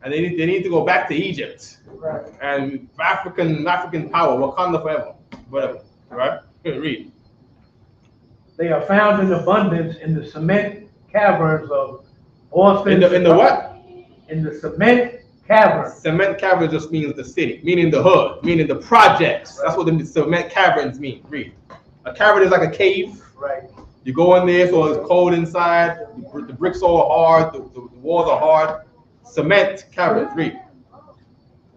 And they need to go back to Egypt. Right. And African power, Wakanda forever. Whatever. Right? Read. They are found in abundance in the cement caverns of Boston. In the what? In the cement caverns. Cement caverns just means the city, meaning the hood, meaning the projects. That's what the cement caverns mean. Read. A cavern is like a cave. Right. You go in there, so it's cold inside. The bricks are hard. The walls are hard. Cement caverns. Read.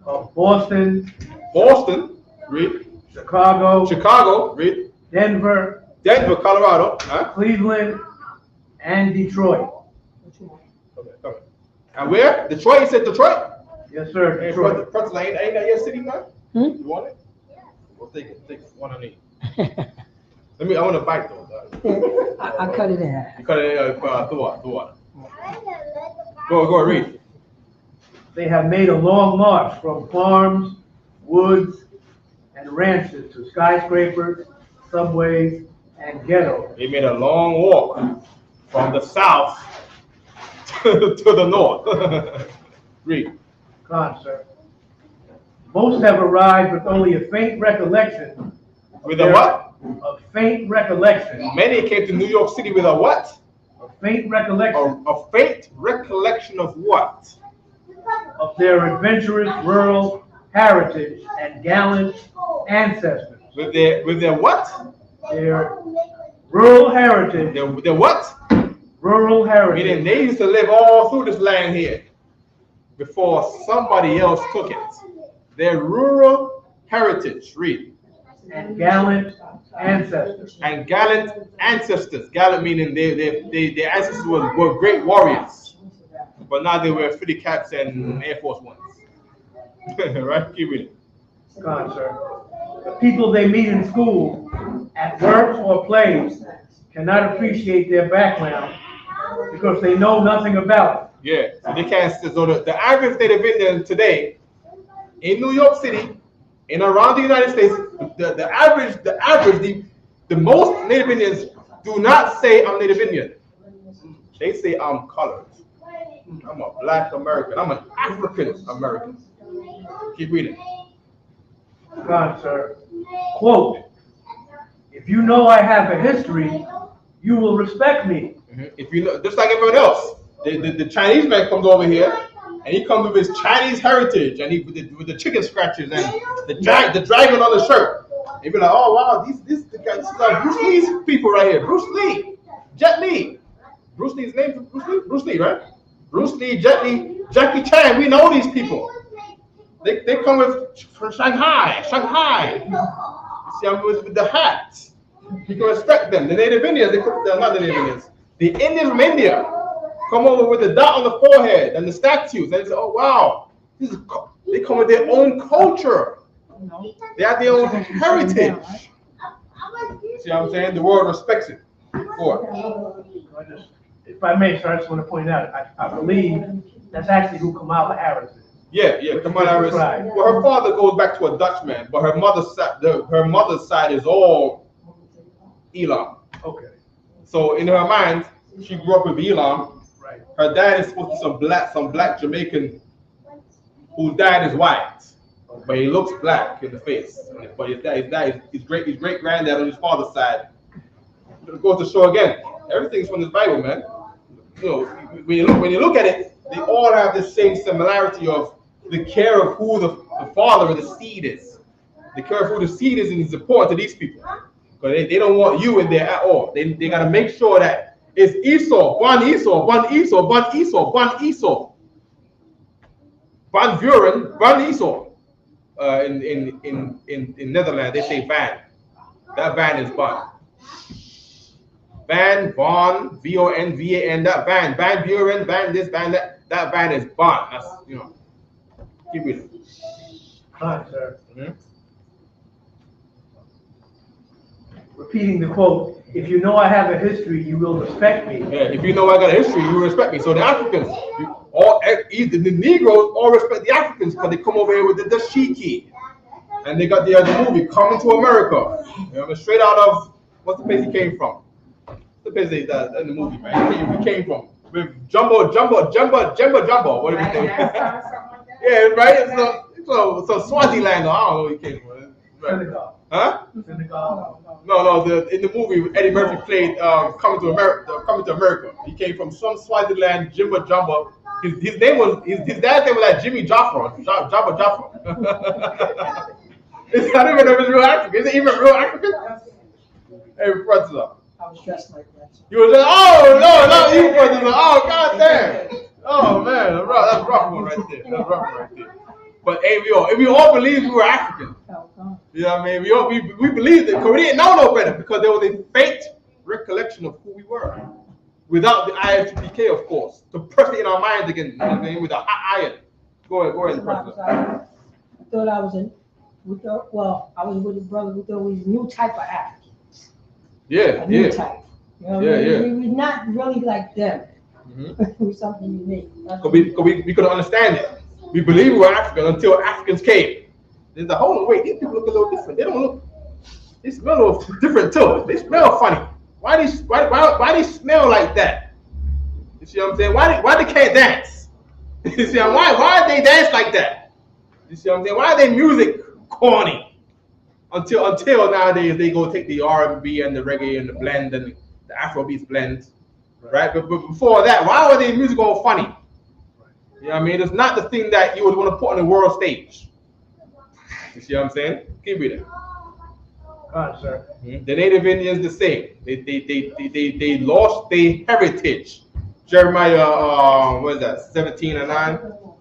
Boston. Boston. Read. Chicago. Read. Denver, Colorado. Cleveland, and Detroit. Okay. And where? Detroit? You said Detroit? Yes, sir. Detroit. Pretzel, ain't that your city, man? You want it? We'll take it. Take one on each. I want to bite though. I cut it in half. You cut it in, throw it. Go, read. They have made a long march from farms, woods, and ranches to skyscrapers, subways, and ghettos. They made a long walk from the south to the north. Read. Come on, sir. Most have arrived with only a faint recollection. With a what? A faint recollection. Many came to New York City with a what? A faint recollection. A faint recollection of what? Of their adventurous rural heritage and gallant ancestors. With their what? Their rural heritage. Their what? Rural heritage. Meaning they used to live all through this land here before somebody else took it. Their rural heritage. Read. And gallant ancestors. And gallant ancestors. Gallant meaning their ancestors were great warriors. But now they wear fitted caps and Air Force Ones. Right? Keep reading. God, sir. The people they meet in school, at work or plays, cannot appreciate their background because they know nothing about it. Yeah, so they can't. So the average Native Indian today in New York City, in around the United States, the most Native Indians do not say I'm Native Indian. They say I'm colored. I'm a Black American. I'm an African American. Keep reading. God, sir. Quote, if you know I have a history, you will respect me. If you know, just like everyone else, the Chinese man comes over here and he comes with his Chinese heritage and with the chicken scratches and the dragon on the shirt. They be like, oh wow, this are Bruce Lee's people right here. Bruce Lee, Jet Li. Bruce Lee's name is Bruce Lee? Bruce Lee, right? Bruce Lee, Jet Li, Jackie Chan. We know these people. They come from Shanghai. You see, I'm with the hats. You can respect them. The Native Indians, they're not the Native Indians. The Indians from India come over with the dot on the forehead and the statues. And they say, oh wow, they come with their own culture. They have their own heritage. See what I'm saying? The world respects it. If I may, sir, I just want to point out, I believe that's actually who Kamala Harris is. Yeah, Kamala Harris. Well, her father goes back to a Dutchman, but her mother's side is all Elam. Okay. So in her mind, she grew up with Elam, Right. Her dad is supposed to be some black Jamaican whose dad is white, but he looks black in the face. But his great granddad on his father's side. It goes to show again, everything's from the Bible, man. You know, when you look at it, they all have the same similarity of the care of who the father of the seed is. The care of who the seed is important to these people. Because they don't want you in there at all. They got to make sure that it's Esau, Ban Esau, Ban Esau, Ban Esau, Ban Esau. Van Buren, Van Esau. In Netherlands, they say Van. That Van is Ban. Van, Von, V-O-N, that Van. Van Buren, Van this, Van that. That Van is Ban. That's, you know. Keep reading. Fine, sir. Repeating the quote, if you know I have a history, you will respect me. Yeah, if you know I got a history, you will respect me. So the Africans, the Negroes all respect the Africans because they come over here with the dashiki. And they got the movie, Coming to America. You know, straight out of, what's the place he came from? The place in the movie, man. He came from. With Jumbo, what do you think? Yeah, right? So Swaziland, I don't know where he came from. Right. Senegal. Huh? Senegal. No, in the movie, Eddie Murphy played Coming to America. He came from some Swaziland, Jimbo Jumbo. His dad's name was like Jimmy Jaffa. Jaffa. I don't even know if it's real African. Is it even real African? Hey, what's up? I was dressed like that. You was just, oh no, not you, brother. Oh, god damn. Oh man, that's a rough one right there. But hey, we all believed we were African. You know what I mean? We believed it because we didn't know no better because there was a faint recollection of who we were. Without the IFPK, of course, to press it in our minds again, you know what I mean, with a hot iron. Go ahead, press it. I thought I was I was with a brother. We thought we was a new type of Africans. Yeah, a new type. You know, yeah. We not really like them. Mm-hmm. It was something unique. We couldn't understand it. We believed we were African until Africans came. There's the whole wait. These people look a little different. They don't look. They smell a little different too. They smell funny. Why they smell like that? You see what I'm saying? Why they can't dance? You see why they dance like that? You see what I'm saying? Why are their music corny? Until nowadays they go take the R&B and the reggae and the blend and the Afrobeats blend, right? But before that, why were their music all funny? You know what I mean? It's not the thing that you would want to put on the world stage. You see what I'm saying? Keep reading. Sir. The Native Indians the same. They lost their heritage. Jeremiah, what is that? 17:9.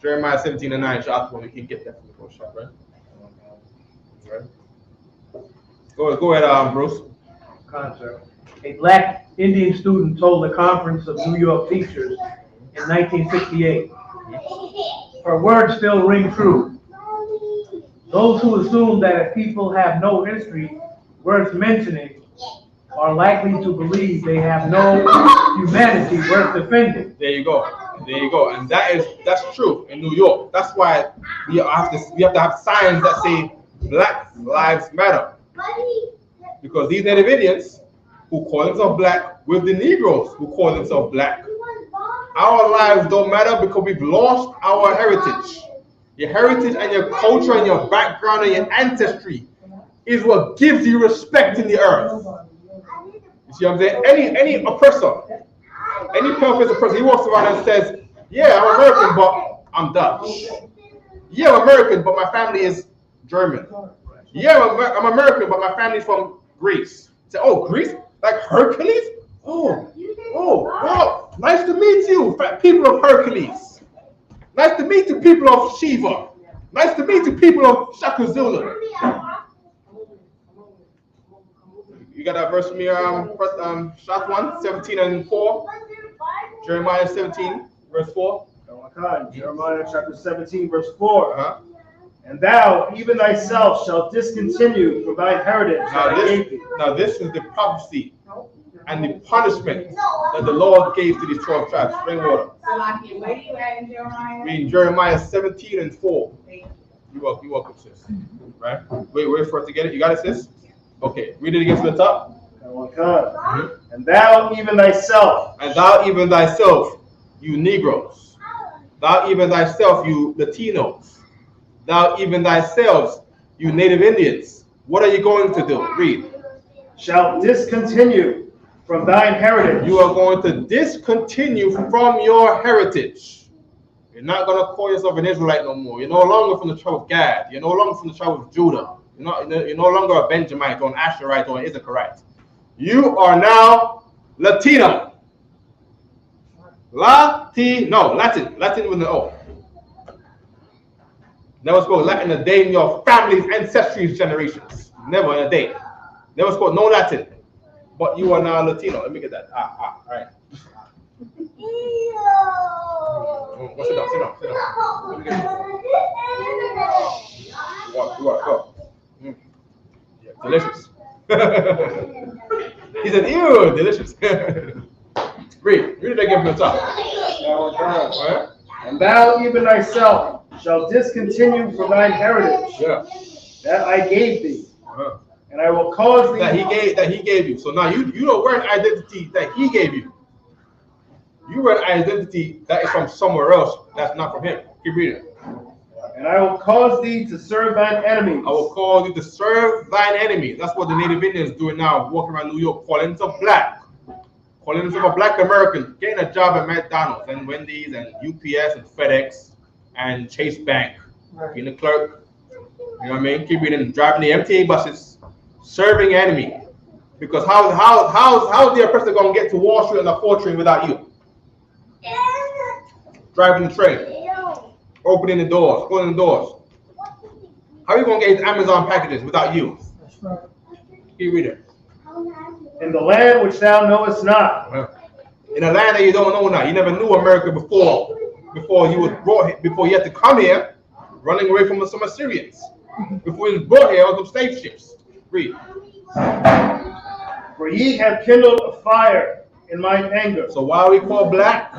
Jeremiah 17:9. Shot one. We can get that from the first shot, right? Go ahead, Bruce. Sir. A black Indian student told the Conference of New York Teachers in 1968, her words still ring true. Those who assume that if people have no history worth mentioning are likely to believe they have no humanity worth defending. There you go. And that's true in New York. That's why we have to have signs that say Black Lives Matter. Because these Native Indians who call themselves black with the Negroes who call themselves black, our lives don't matter because we've lost our heritage. Your heritage and your culture and your background and your ancestry is what gives you respect in the earth. You see what I'm saying? Any oppressor, any pale-faced person, he walks around and says, yeah, I'm American, but I'm Dutch. Yeah, I'm American, but my family is German. Yeah, I'm American, but my family's from Greece. Say, oh, Greece? Like Hercules? Oh, wow. Nice to meet you, people of Hercules. Nice to meet you, people of Shiva. Nice to meet you, people of Shaka Zulu. You got that verse from me, Shot 1, 17:4. Jeremiah 17, verse 4. Jeremiah chapter 17, verse 4. And thou, even thyself, shalt discontinue from thy heritage. Now this is the prophecy and the punishment that the Lord gave to these 12 tribes. Bring water. Where are you at in Jeremiah? Reading Jeremiah 17:4. You're welcome, sis. Right? Wait for it to get it. You got it, sis? Okay. Read it again from the top. Oh my God. And thou even thyself, you Negroes, thou even thyself, you Latinos, thou even thyself, you Native Indians, what are you going to do? Read. shalt discontinue from thine heritage. You are going to discontinue from your heritage. You're not going to call yourself an Israelite no more. You're no longer from the tribe of Gad. You're no longer from the tribe of Judah. You're no longer a Benjamite or an Asherite or an Issacharite. You are now Latino. Latin with an O. Never spoke Latin a day in your family's ancestry's generations. Never in a day. Never spoke no Latin. But you are now Latino. Let me get that. All right. Go sit down. Let me get that. Go. Yeah, delicious. He said, ew, delicious. Read it again from the top. Right. And thou even thyself shalt discontinue from thine heritage that I gave thee. And I will cause thee that he gave you. So now you don't wear an identity that he gave you. You wear an identity that is from somewhere else that's not from him. Keep reading. And I will cause thee to serve thine enemies. I will cause you to serve thine enemies. That's what the Native Indians doing now, walking around New York, calling themselves black. Calling themselves a black American, getting a job at McDonald's and Wendy's and UPS and FedEx and Chase Bank, being a clerk. You know what I mean? Keep reading, driving the MTA buses, serving enemy. Because how is the person going to get to Wall Street on a 4 train without you? Driving the train, opening the doors, closing the doors. How are you going to get his Amazon packages without you? That's right. Keep reading. In the land which thou knowest not. In a land that you don't know now. You never knew America before you was brought here, before you had to come here, running away from some Assyrians. Before you was brought here on some slave ships. Read. For ye have kindled a fire in mine anger. So why are we called black?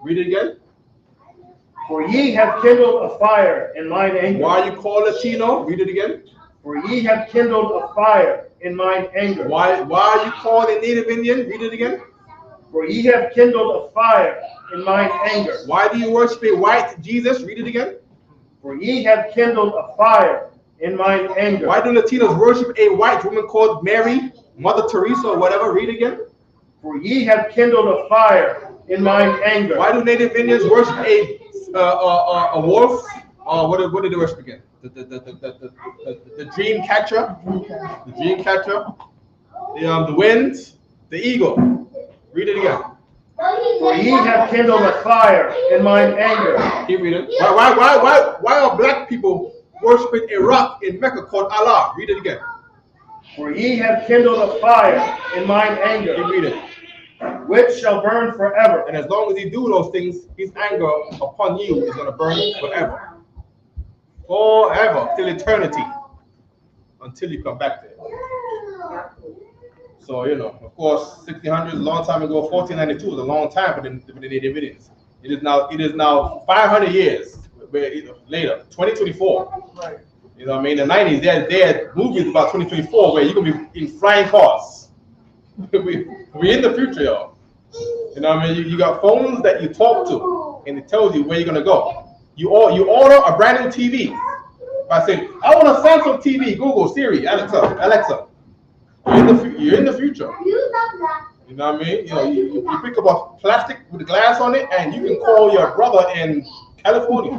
Read it again. For ye have kindled a fire in mine anger. Why are you called Latino? Read it again. For ye have kindled a fire in mine anger. Why are you called a Native Indian? Read it again. For ye have kindled a fire in mine anger. Why do you worship a white Jesus? Read it again. For ye have kindled a fire in mine anger. Why do Latinos worship a white woman called Mary, Mother Teresa, or whatever? Read again. For ye have kindled a fire in mine anger. Why do Native Indians worship a wolf? What did they worship again? The dream catcher, the wind, the eagle. Read it again. For ye have kindled a fire in mine anger. Keep reading. Why are black people worshiping a rock in Mecca called Allah? Read it again. For ye have kindled a fire in mine anger. Keep reading. Which shall burn forever. And as long as you do those things, his anger upon you is going to burn forever. Forever, till eternity, until you come back there. So, of course, 1600 is a long time ago. 1492 was a long time for the Native Indians. It is now 500 years later, 2024. Right. You know what I mean? In the 90s, they had movies about 2024 where you're going to be in flying cars. We're in the future, y'all. You know what I mean? You got phones that you talk to, and it tells you where you're going to go. You order a brand new TV by saying, I want a Samsung TV, Google, Siri, Alexa. You're in the future. You know what I mean? You pick up a plastic with a glass on it, and you can call your brother in California.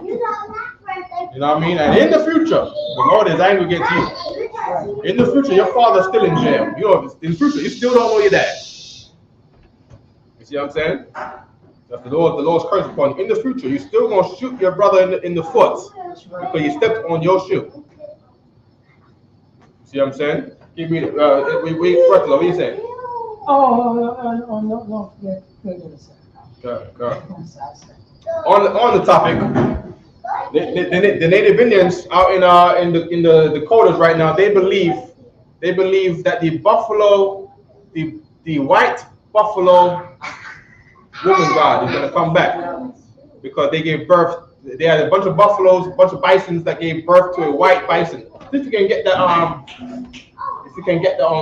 You know what I mean? And in the future, the Lord is angry against you. In the future, your father's still in jail. In the future, you still don't know your dad. You see what I'm saying? That's the Lord's curse upon you. In the future, you're still gonna shoot your brother in the foot because you stepped on your shoe. See what I'm saying? Keep reading. What are you saying? No, forget it. Go. On the topic, the Native Indians out in the Dakotas right now, they believe that the buffalo, the white buffalo woman god is going to come back because they gave birth. They had a bunch of buffaloes, a bunch of bisons that gave birth to a white bison. If you can get that, on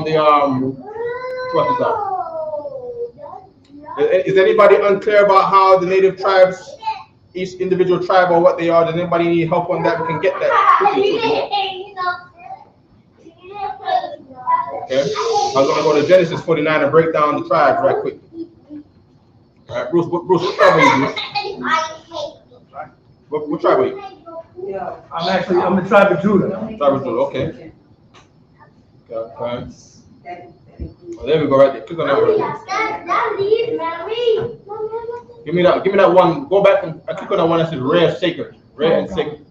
the Is anybody unclear about how the native tribes, each individual tribe or what they are? Does anybody need help on that? We can get that quickly. Okay. I'm gonna go to Genesis 49 and break down the tribes right quick. All right, Bruce, what tribe are you, Bruce? What tribe are you? I'm the tribe of Judah. Tribe of Judah, okay. Okay. Oh, there we go, right there. Click on that right there. Give me that one. Go back and click on that one that says rare sacred. Rare and sacred.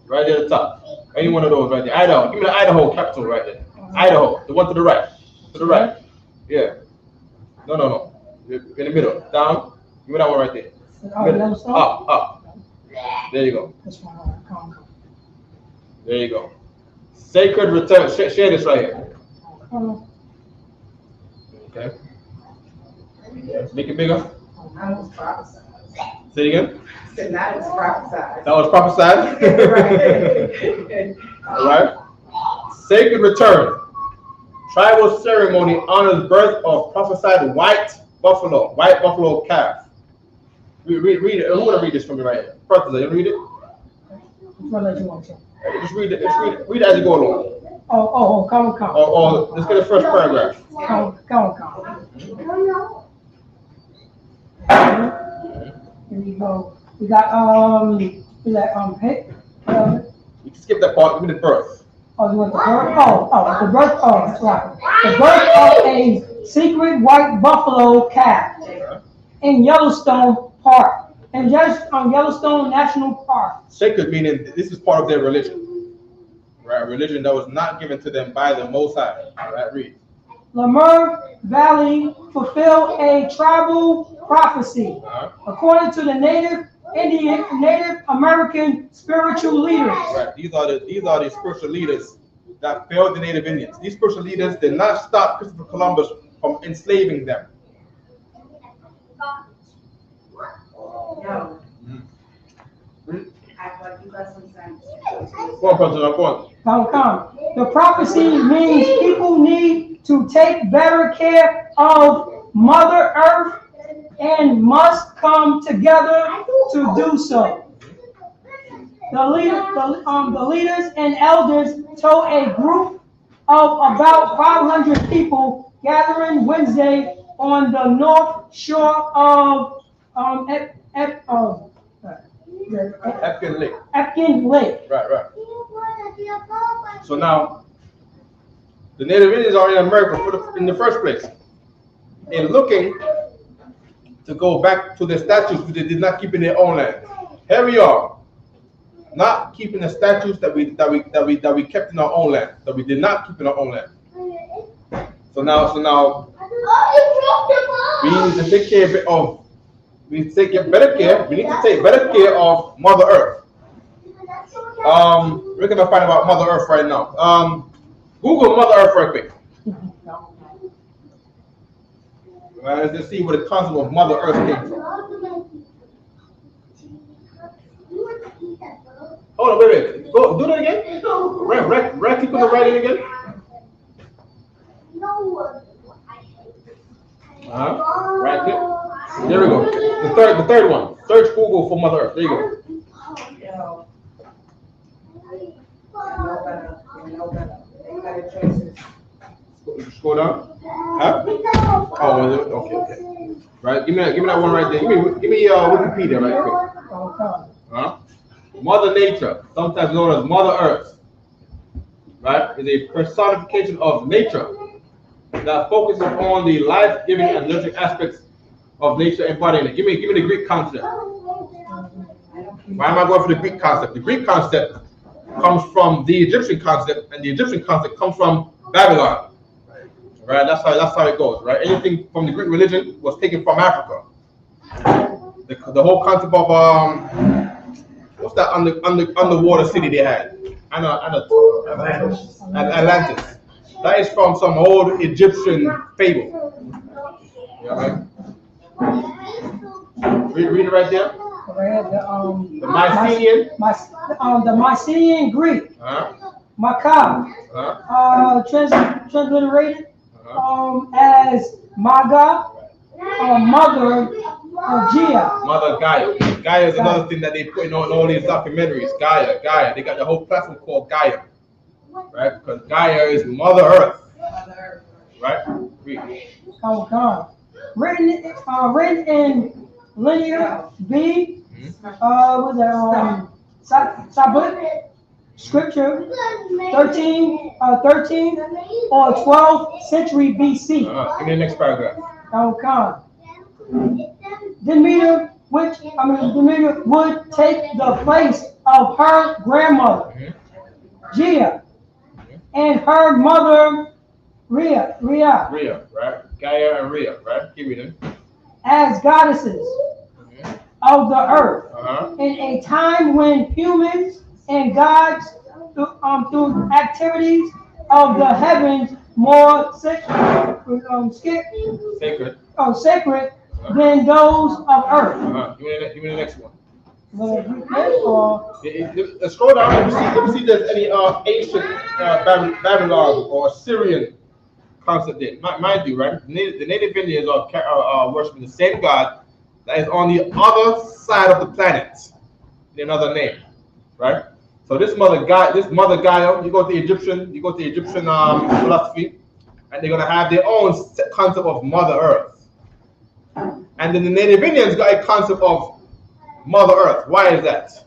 Right there at the top. Any one of those right there. Idaho. Give me the Idaho capital right there. Idaho. The one to the right. To the right. Yeah. No. In the middle. Down. Give me that one right there. Up. There you go. There you go. Sacred return. Share this right here. Okay. Make it bigger. I was prophesied. Say it again. Said that was prophesied. That was prophesied. All right. Sacred return. Tribal ceremony honors birth of prophesied white buffalo calf. Read it. Who want to read this for me right here? Prophesy. You read it? Which one that you want to? Just read it. Read it as you go along. Come. Or let's get the first paragraph. Come. Here we go. We got You can skip that part. Give me the birth. you want the birth? The birth. That's right. The birth of a secret white buffalo calf in Yellowstone Park, and just on Yellowstone National Park. Sacred meaning this is part of their religion. Right, a religion that was not given to them by the Most High. Right, read. Lemur Valley fulfilled a tribal prophecy, according to the Native American spiritual leaders. Right, these are the spiritual leaders that failed the Native Indians. These spiritual leaders did not stop Christopher Columbus from enslaving them. Yo. Act like you got some sense. Go on, President, go on. Come. The prophecy means people need to take better care of Mother Earth and must come together to do so. The leaders and elders told a group of about 500 people gathering Wednesday on the north shore of Epkin Lake. Right. So now, the Native Indians are in America in the first place. And looking to go back to the statues they did not keep in their own land. Here we are, not keeping the statues that we kept in our own land, that we did not keep in our own land. So now we need to take care of. We need to take better care of Mother Earth. We're gonna find about Mother Earth right now. Google Mother Earth right quick. Let's see where the concept of Mother Earth came from. Hold on, wait. Go do that again. Right click on the right again. Right click. There we go. The third one. Search Google for Mother Earth. There you go. Scroll down. Huh? Oh, okay. Right. Give me that one right there. Give me Wikipedia right quick. Mother Nature, sometimes known as Mother Earth, right, is a personification of nature that focuses on the life-giving and nurturing aspects of nature embodying it. Give me the Greek concept. Why am I going for the Greek concept? The Greek concept comes from the Egyptian concept, and the Egyptian concept comes from Babylon. Right? That's how it goes. Right? Anything from the Greek religion was taken from Africa. The whole concept of what's that underwater city they had? Atlantis. That is from some old Egyptian fable. Yeah, right? Read it right there. The Mycenaean. The Mycenaean Greek. Macabre. Transliterated. as Maga, mother Gia. Mother Gaia. Gaia is another thing that they put in all these documentaries. Gaia. They got the whole platform called Gaia, right? Because Gaia is Mother Earth, right? Read. Oh, written in linear B, was that Sabbath scripture 13 or 12th century BC. Give me the next paragraph. Oh, Demeter would take the place of her grandmother, Gia, and her mother, Rhea, right? Gaia and Rhea, right? Keep reading. as goddesses of the earth in a time when humans and gods, through activities of the heavens, more sacred than those of earth. Give me the next one. Or Scroll down. Let me see if there's any ancient Babylon or Syrian concept there. Mind you, right? The native Indians are worshiping the same God that is on the other side of the planet in another name, right? So this mother Gaia, you go to Egyptian philosophy, and they're gonna have their own concept of Mother Earth. And then the native Indians got a concept of Mother Earth. Why is that?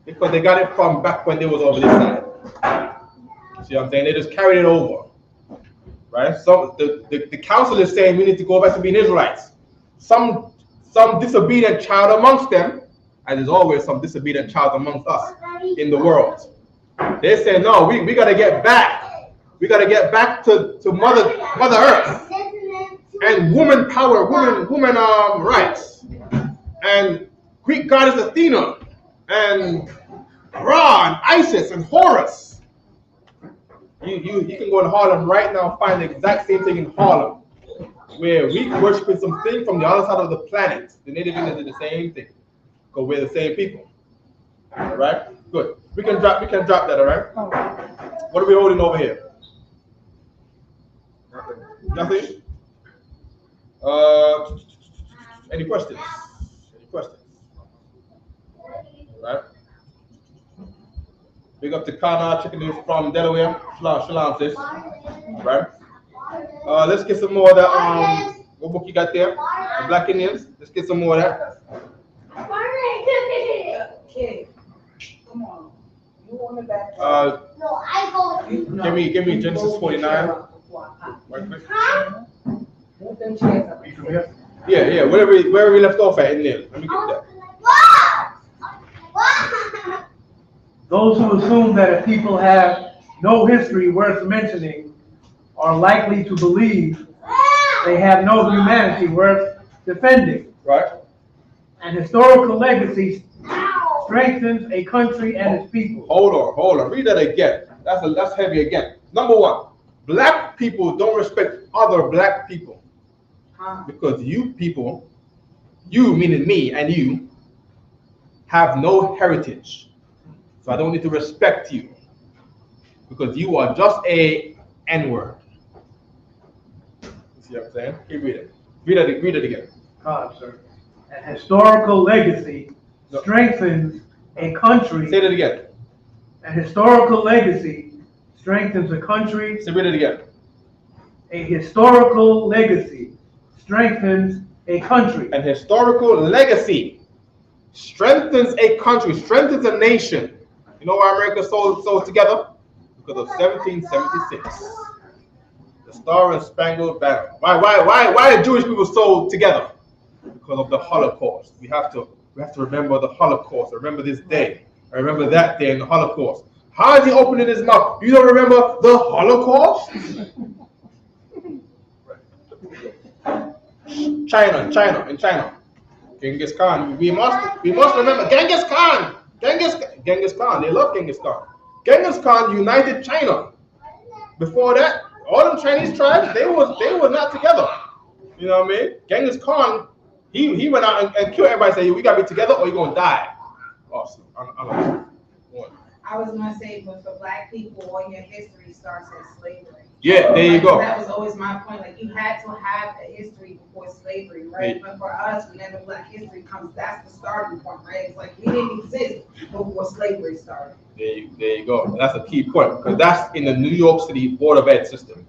Because they got it from back when they was over this side. See what I'm saying? They just carried it over, right? So the council is saying we need to go back to being Israelites. Some disobedient child amongst them, and there's always some disobedient child amongst us in the world. They say no, we got to get back. We got to get back to Mother Earth and woman power, woman rights, and Greek goddess Athena, and Ra, and Isis, and Horus. You can go to Harlem right now and find the exact same thing in Harlem, where we worship something from the other side of the planet. The native Indians did the same thing, because we're the same people. All right? Good. We can drop that, all right? What are we holding over here? Nothing? Any questions? Right? Big up to Kana, checking in from Delaware. Shalom, sis. Right? Let's get some more of that. What book you got there? The Black Indians. Let's get some more of that. Kid, come on. You on the back. No, I go. Give me Genesis 49. Right quick. Move them chairs up. Yeah. Wherever we left off at in there. Let me get that. Those who assume that if people have no history worth mentioning are likely to believe they have no humanity worth defending. Right? An historical legacy strengthens a country and its people. Hold on. Read that again. That's heavy again. Number one, black people don't respect other black people. Because you people, you meaning me and you, have no heritage. So I don't need to respect you. Because you are just a N-word. See what I'm saying? Keep reading. Read it again. Sir. An historical legacy strengthens a country. Say that again. An historical legacy strengthens a country. Say read it again. A historical legacy strengthens a country. An historical legacy strengthens a country, strengthens a nation. You know why America sold together? Because of 1776. The Star and Spangled Banner. Why the Jewish people sold together? Because of the Holocaust. We have to remember the Holocaust. Remember this day. I remember that day in the Holocaust. How is he opening his mouth? You don't remember the Holocaust? China. Genghis Khan. We must remember Genghis Khan. Genghis Khan. They love Genghis Khan. Genghis Khan united China. Before that, all them Chinese tribes, they was not together. You know what I mean? Genghis Khan, he went out and killed everybody. Say, we gotta be together or you're gonna die. Awesome. I was gonna say, but for black people, all your history starts at slavery. Yeah, there you go. That was always my point. Like, you had to have a history before slavery, right? Yeah. But for us, whenever Black history comes, that's the starting point, right? It's like we didn't exist before slavery started. There you go. And that's a key point because that's in the New York City Board of Ed system.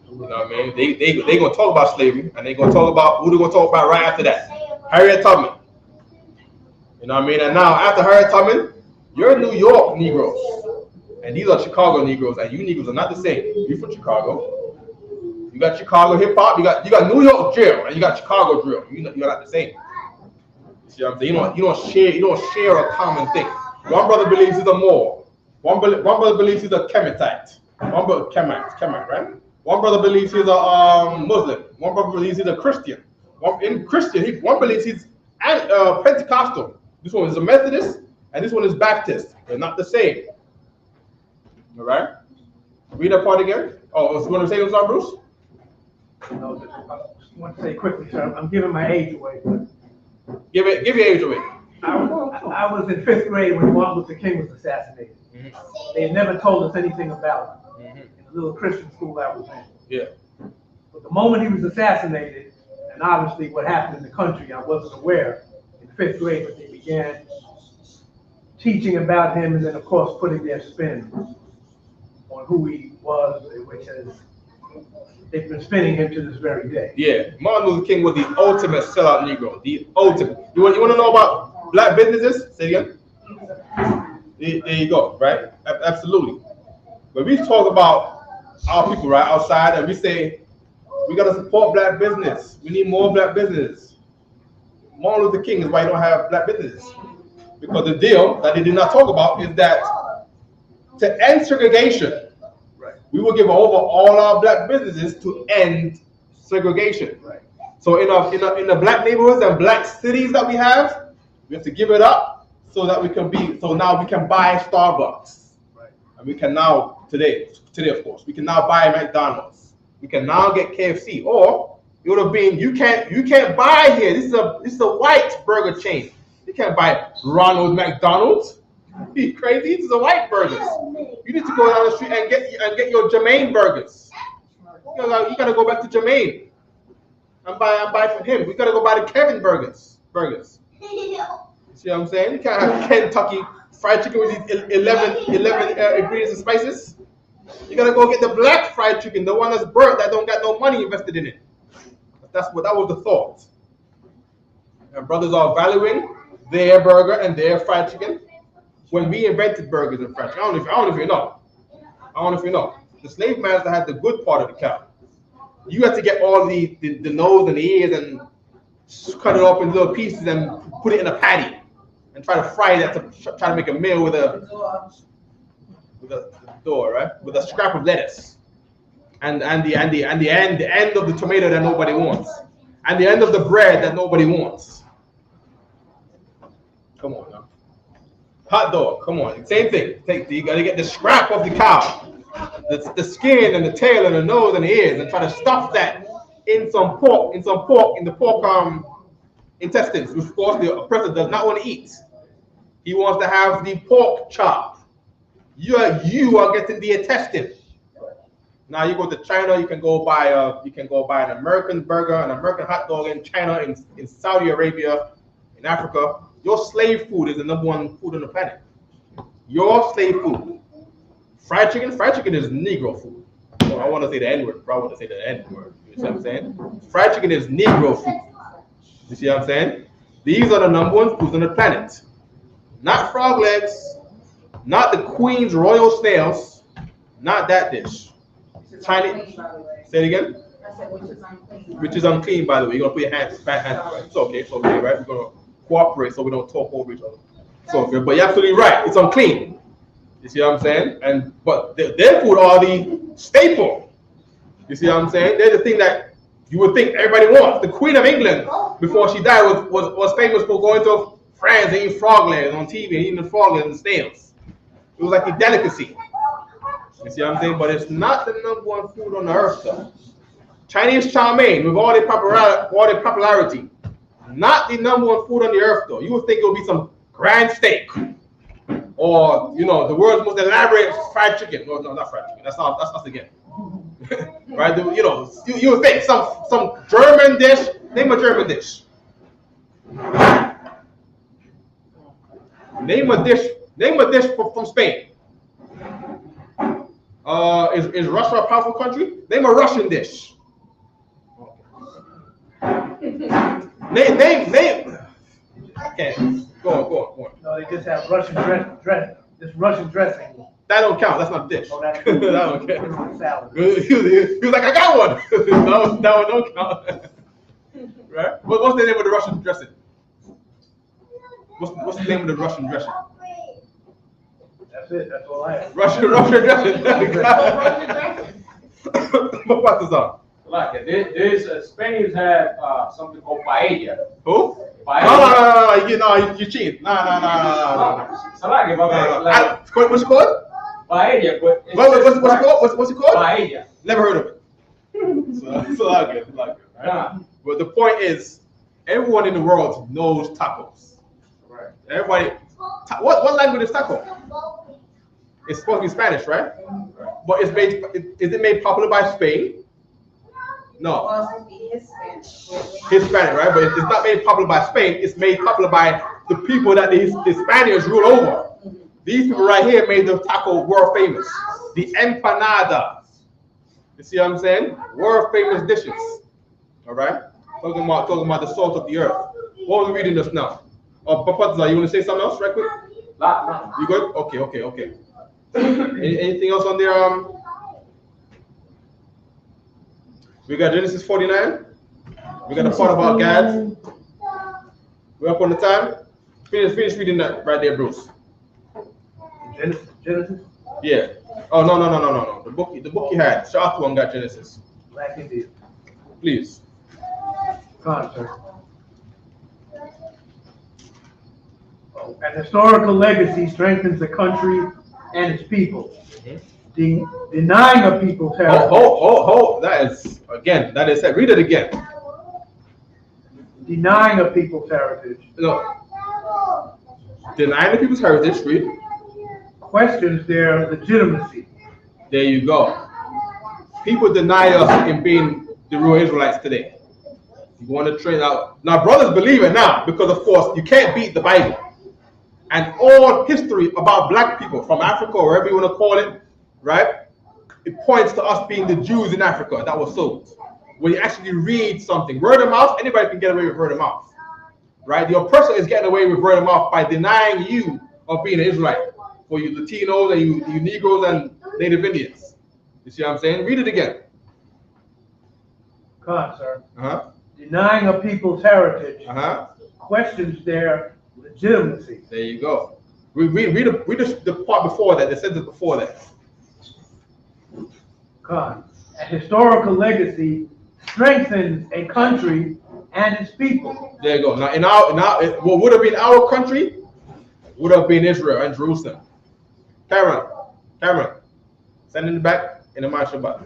You know what I mean? They gonna talk about slavery, and they gonna talk about who they gonna talk about right after that. Harriet Tubman. You know what I mean? And now after Harriet Tubman, you're New York Negroes, and these are Chicago Negroes, and you Negroes are not the same. You're from Chicago. You got Chicago hip hop. You got New York drill, and you got Chicago drill. You're not the same. You see what I'm saying? You don't share a common thing. One brother believes he's a Moor. One brother believes he's a Kemetite. One brother Kemite, right? One brother believes he's a Muslim. One brother believes he's a Christian. One believes he's Pentecostal. This one is a Methodist, and this one is Baptist. They're not the same. All right? Read that part again. Oh, you want to say something, Bruce? No, I want to say quickly, sir. I'm giving my age away. Give your age away. I was in 5th grade when Martin Luther King was assassinated. Mm-hmm. They had never told us anything about it Mm-hmm. in the little Christian school I was in. Yeah. But the moment he was assassinated, and obviously what happened in the country, I wasn't aware in 5th grade, but they began teaching about him and then, of course, putting their spin on who he was, which has, they've been spinning him to this very day. Yeah. Martin Luther King was the ultimate sellout Negro. The ultimate. You want to know about Black businesses? Say it again. There you go, right? Absolutely. But we talk about our people, right, outside, and we say, we got to support Black business. We need more Black business. Martin Luther King is why you don't have Black businesses. Because the deal that they did not talk about is that to end segregation, Right. we will give over all our Black businesses to end segregation. Right. So in the Black neighborhoods and Black cities that we have to give it up so that now we can buy Starbucks. Right. And we can now, today of course, we can now buy McDonald's. We can now get KFC. Or it would have been, you can't buy here. This is a white burger chain. You can't buy Ronald McDonald's. You crazy? This is a white burgers. You need to go down the street and get your Jermaine burgers. You gotta go back to Jermaine and buy from him. We gotta go buy the Kevin burgers. You see what I'm saying? You can't have Kentucky fried chicken with these 11 ingredients and spices. You gotta go get the black fried chicken, the one that's burnt, that don't got no money invested in it. That was the thought. And brothers are valuing their burger and their fried chicken when we invented burgers and fried chicken. I don't know if you know. The slave master had the good part of the cow. You had to get all the nose and the ears and cut it up in little pieces and put it in a patty and try to fry that to try to make a meal with a scrap of lettuce and the end of the tomato that nobody wants and the end of the bread that nobody wants. Come on now. Hot dog, come on. Same thing. You gotta get the scrap of the cow, the skin and the tail and the nose and the ears, and try to stuff that in some pork, in the pork intestines, which of course the oppressor does not want to eat. He wants to have the pork chop. You are getting the intestine. Now you go to China, you can go buy an American burger, an American hot dog in China, in Saudi Arabia, in Africa. Your slave food is the #1 food on the planet. Your slave food. Fried chicken is Negro food. Well, I want to say the N-word, but I want to say the N-word. You see what I'm saying? Fried chicken is Negro food. You see what I'm saying? These are the #1 foods on the planet. Not frog legs, not the Queen's Royal Snails, not that dish. Chinese. Say it again? I said, which is unclean. Which is unclean, by the way. You're going to put your hands right? It's okay, right? We're going to cooperate so we don't talk over each other. It's okay, but you're absolutely right. It's unclean. You see what I'm saying? But their food are the staple. You see what I'm saying? They're the thing that you would think everybody wants. The Queen of England, before she died, was famous for going to France and eating frog legs on TV and eating the frog legs and snails. It was like a delicacy. You see what I'm saying? But it's not the #1 food on the earth, though. Chinese chow mein, with all their popularity, not the #1 food on the earth, though. You would think it would be some grand steak, or the world's most elaborate fried chicken. No, not fried chicken. That's us again. right? You know, you would think some German dish. Name a German dish. Name a dish from Spain. Is Russia a powerful country? Name a Russian dish. Name. Okay, go on. No, they just have Russian dressing. This Russian dressing. That don't count. That's not a dish. Oh, that's that don't count. salad. He was like, I got one. that one don't count. Right? What's the name of the Russian dressing? What's the name of the Russian dressing? That's it. That's all I have. Russian dressing. What part is that? Like there's Spaniards have something called paella. Who? Paella. No, you cheat. No. So like, What's it called? paella, but What's it called? paella. Never heard of it. So it's not good. Right? Nah. But the point is, everyone in the world knows tacos. Right. Everybody. What language is taco? It's supposed to be Spanish, right? But is it made popular by Spain? No. Well, it's be Hispanic. Hispanic, right? But it's not made popular by Spain. It's made popular by the people that the Spaniards rule over. These people right here made the taco world famous. The empanadas. You see what I'm saying? World famous dishes. All right? Talking about the salt of the earth. What are we reading this now? Papa, you want to say something else right quick? No. You good? Okay. Anything else on there? We got Genesis 49. We got the part about Gad. We're up on the time. Finish reading that right there, Bruce. Genesis? Yeah. Oh no. The book you had. Shout one got Genesis. Black India. Please. Concert. An historical legacy strengthens the country and its people. Denying a people's heritage. Hold. That is it. Read it again. Denying a people's heritage. No. Denying the people's heritage. Read. Questions their legitimacy. There you go. People deny us in being the real Israelites today. You want to train out. Now, brothers believe it now because, of course, you can't beat the Bible. And all history about black people from Africa, or wherever you want to call it, right? It points to us being the Jews in Africa that was sold. When you actually read something, word of mouth, anybody can get away with word of mouth, right? The oppressor is getting away with word of mouth by denying you of being an Israelite. For you Latinos and you Negroes and Native Indians. You see what I'm saying? Read it again. Concert. Denying a people's heritage. Questions their legitimacy. There you go. Read the part before that. The sentence before that. A historical legacy strengthens a country and its people. There you go. Now, what would have been our country would have been Israel and Jerusalem. Cameron, send in the back in the martial button.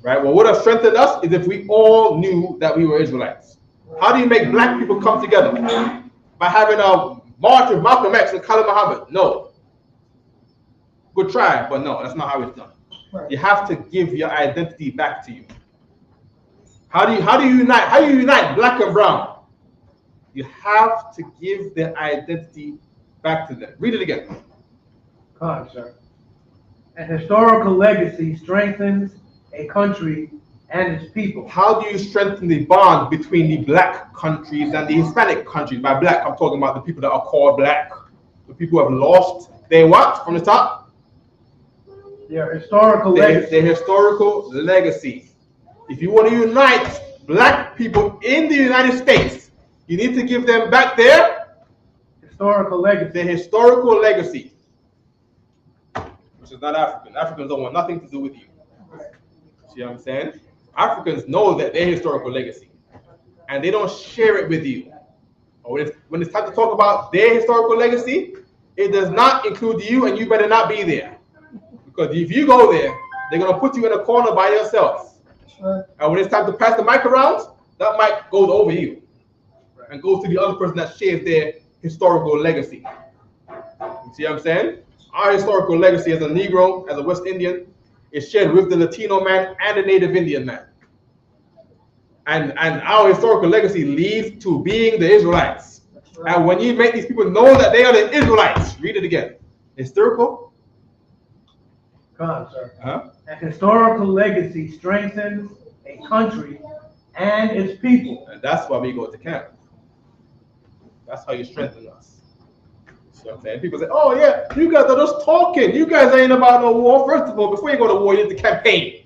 Right? What would have strengthened us is if we all knew that we were Israelites. How do you make black people come together? By having a march with Malcolm X and Khalid Muhammad? No. Good try, but no, that's not how it's done. Right. You have to give your identity back to you. How do you unite black and brown? You have to give their identity back to them. Read it again. Concert. An historical legacy strengthens a country and its people. How do you strengthen the bond between the black countries and the Hispanic countries? By black, I'm talking about the people that are called black, the people who have lost their what from the top? Their historical legacy. Their historical legacy. If you want to unite black people in the United States, you need to give them back their historical legacy. Their historical legacy. Which is not African. Africans don't want nothing to do with you. See what I'm saying? Africans know that their historical legacy, and they don't share it with you. When it's time to talk about their historical legacy, it does not include you, and you better not be there. Because if you go there, they're going to put you in a corner by yourself. Right. And when it's time to pass the mic around, that mic goes over you and goes to the other person that shares their historical legacy. You see what I'm saying? Our historical legacy as a Negro, as a West Indian, is shared with the Latino man and the Native Indian man. And our historical legacy leads to being the Israelites. Right. And when you make these people know that they are the Israelites, read it again. Historical. Come on, sir. Huh? A historical legacy strengthens a country and its people. And that's why we go to camp. That's how you strengthen us. See what I'm saying? People say, oh yeah, you guys are just talking. You guys ain't about no war. First of all, before you go to war, you need to campaign.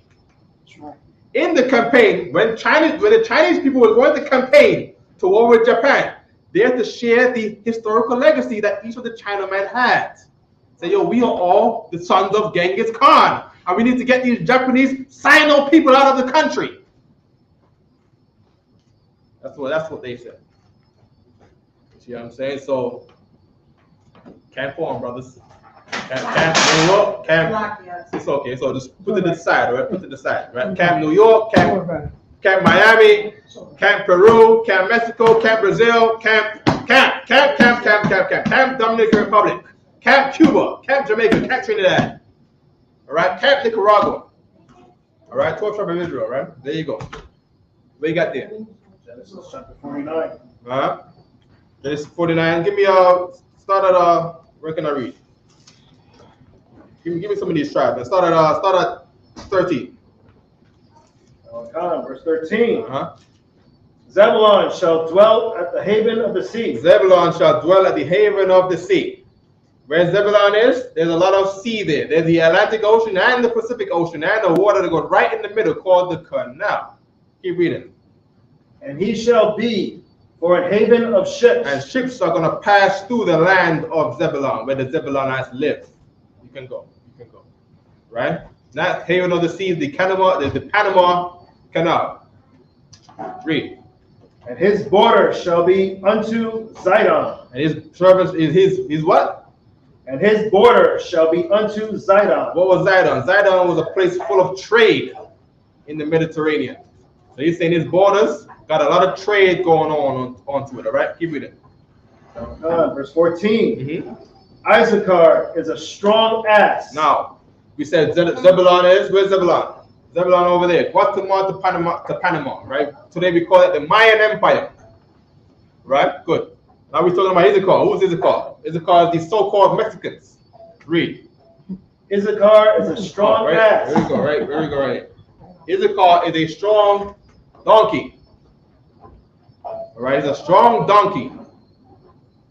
That's right. In the campaign, when the Chinese people were going to campaign to war with Japan, they had to share the historical legacy that each of the Chinamen had. Say, yo, we are all the sons of Genghis Khan, and we need to get these Japanese Sino people out of the country. That's what they said. See what I'm saying? So, camp on, brothers. Camp New York, camp. It's okay. So just put it to the side, right? Put it to the side, right? Camp New York, camp Miami, camp Peru, camp Mexico, camp Brazil, camp Dominican Republic, camp Cuba, camp Jamaica, camp Trinidad. All right, camp Nicaragua. All right, 12 tribes of Israel. Right, there you go. What you got there? Genesis chapter 49. Genesis 49. Give me start at where can I read? Give me some of these tribes. And start at 13. Verse 13. Zebulun shall dwell at the haven of the sea. Zebulun shall dwell at the haven of the sea. Where Zebulun is, there's a lot of sea there. There's the Atlantic Ocean and the Pacific Ocean and the water that goes right in the middle called the canal. Keep reading. And he shall be for a haven of ships. And ships are going to pass through the land of Zebulun, where the Zebulunites live. You can go. Right? That haven of the sea, the Panama Canal. Read. And his border shall be unto Zidon. And his service is his what? And his border shall be unto Zidon. What was Zidon? Zidon was a place full of trade in the Mediterranean. So he's saying his borders got a lot of trade going onto it. All right, keep reading. Verse 14. Isupk is a strong ass. Now, we said Zebulun is, where's Zebulun? Zebulun over there, Guatemala to Panama, right? Today we call it the Mayan Empire. Right? Good. Now we're talking about Isupk. Who's Isupk? Isupk is the so-called Mexicans. Read. Isupk is a strong ass. There we go, right? Isupk is a strong donkey. All right, it's a strong donkey.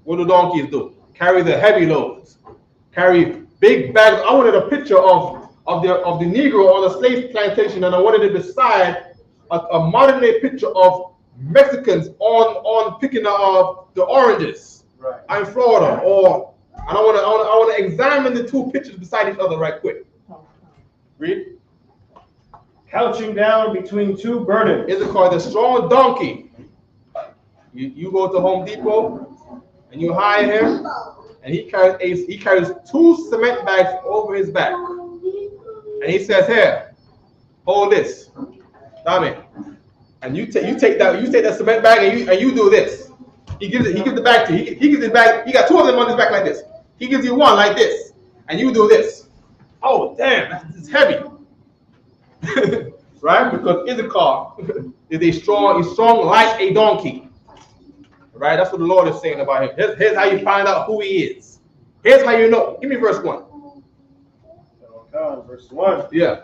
What do donkeys do? Carry the heavy loads. Carry big bags. I wanted a picture of the Negro on the slave plantation, and I wanted it beside a modern day picture of Mexicans on picking the oranges. Right. I'm in Florida, and I want to examine the two pictures beside each other right quick. Read. Couching down between two burdens. It's called the strong donkey. You go to Home Depot and you hire him, and he carries 2 cement bags over his back, and he says, "Here, hold this, Tommy." And you take that cement bag and you do this. He gives the bag to you. He gives his bag. He got 2 of them on his back like this. He gives you one like this, and you do this. Oh damn, it's heavy. Right? Because Isupk is strong like a donkey. Right? That's what the Lord is saying about him. Here's how you find out who he is. Here's how you know. Give me verse 1. Verse 1. Yeah.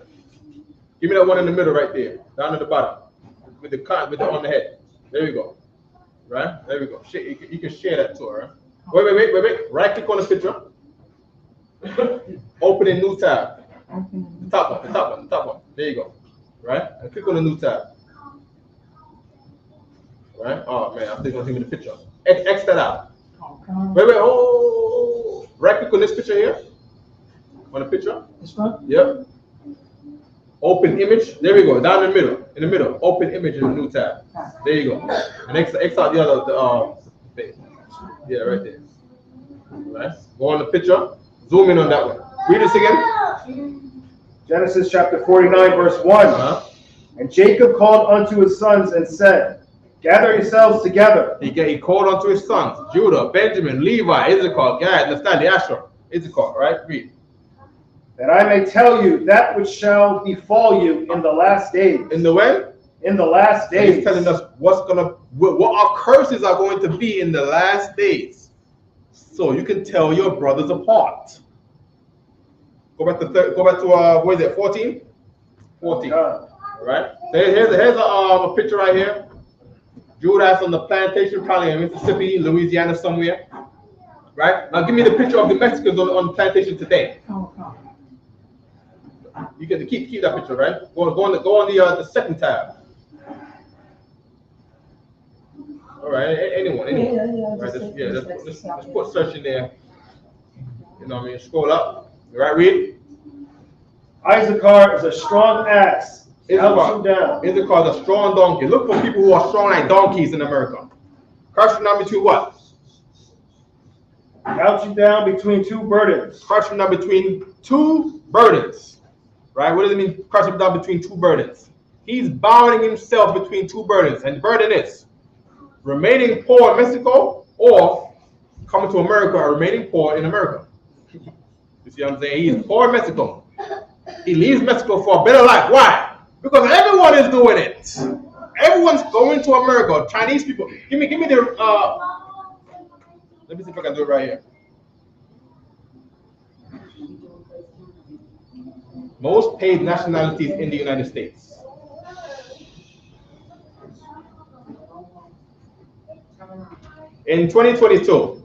Give me that one in the middle right there. Down at the bottom. With the on the head. There we go. Right? There we go. You can share that too, right? Wait. Right click on the picture. Open a new tab. The top one. There you go. Right? And click on the new tab. Right? Oh man, I'm thinking of the picture. X that out. Wait. Oh. Right click on this picture here. On the picture. This one? Yep. Open image. There we go. Down in the middle. Open image in the new tab. There you go. And X out the other thing. Yeah, right there. Right. Go on the picture. Zoom in on that one. Read this again. Genesis chapter 49, verse 1. And Jacob called unto his sons and said, Gather yourselves together. He called unto his sons, Judah, Benjamin, Levi, Issachar, Gad, Naphtali, Asher. Issachar, right? Read. that I may tell you that which shall befall you in the last days. In the way? In the last And days. he's telling us what our curses are going to be in the last days. So you can tell your brothers apart. Go back to what is it, 14? 14. All right. Here's a picture right here. Judas on the plantation, probably in Mississippi, Louisiana, somewhere. Right? Now give me the picture of the Mexicans on the plantation today. You get to keep that picture, right? Go on the second tab. All right, anyone. Right, let's put search in there. You know what I mean? Scroll up. All right, read. Issachar is a strong ass. Issachar is a strong donkey. Look for people who are strong like donkeys in America. Crushing down between what? Couching down between two burdens. Crushing down between two burdens. Right? What does it mean, crushing down between two burdens? He's bowing himself between two burdens. And the burden is remaining poor in Mexico or coming to America or remaining poor in America. You see what I'm saying? He's poor in Mexico. He leaves Mexico for a better life. Why? Because everyone is doing it. Everyone's going to America. Chinese people. Give me the let me see if I can do it right here. Most paid nationalities in the United States. In 2022,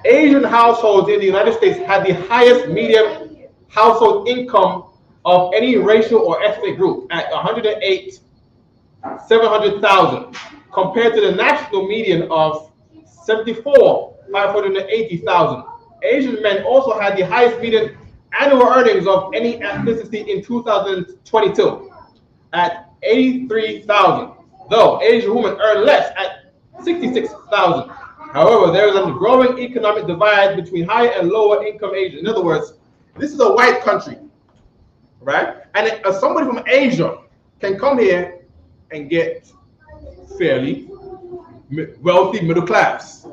Asian households in the United States had the highest median household income of any racial or ethnic group at $108,700,000 compared to the national median of $74,580,000. Asian men also had the highest median annual earnings of any ethnicity in 2022 at $83,000, though Asian women earn less at $66,000. However, there is a growing economic divide between high and lower income Asians. In other words, this is a white country, right? And somebody from Asia can come here and get fairly wealthy middle class.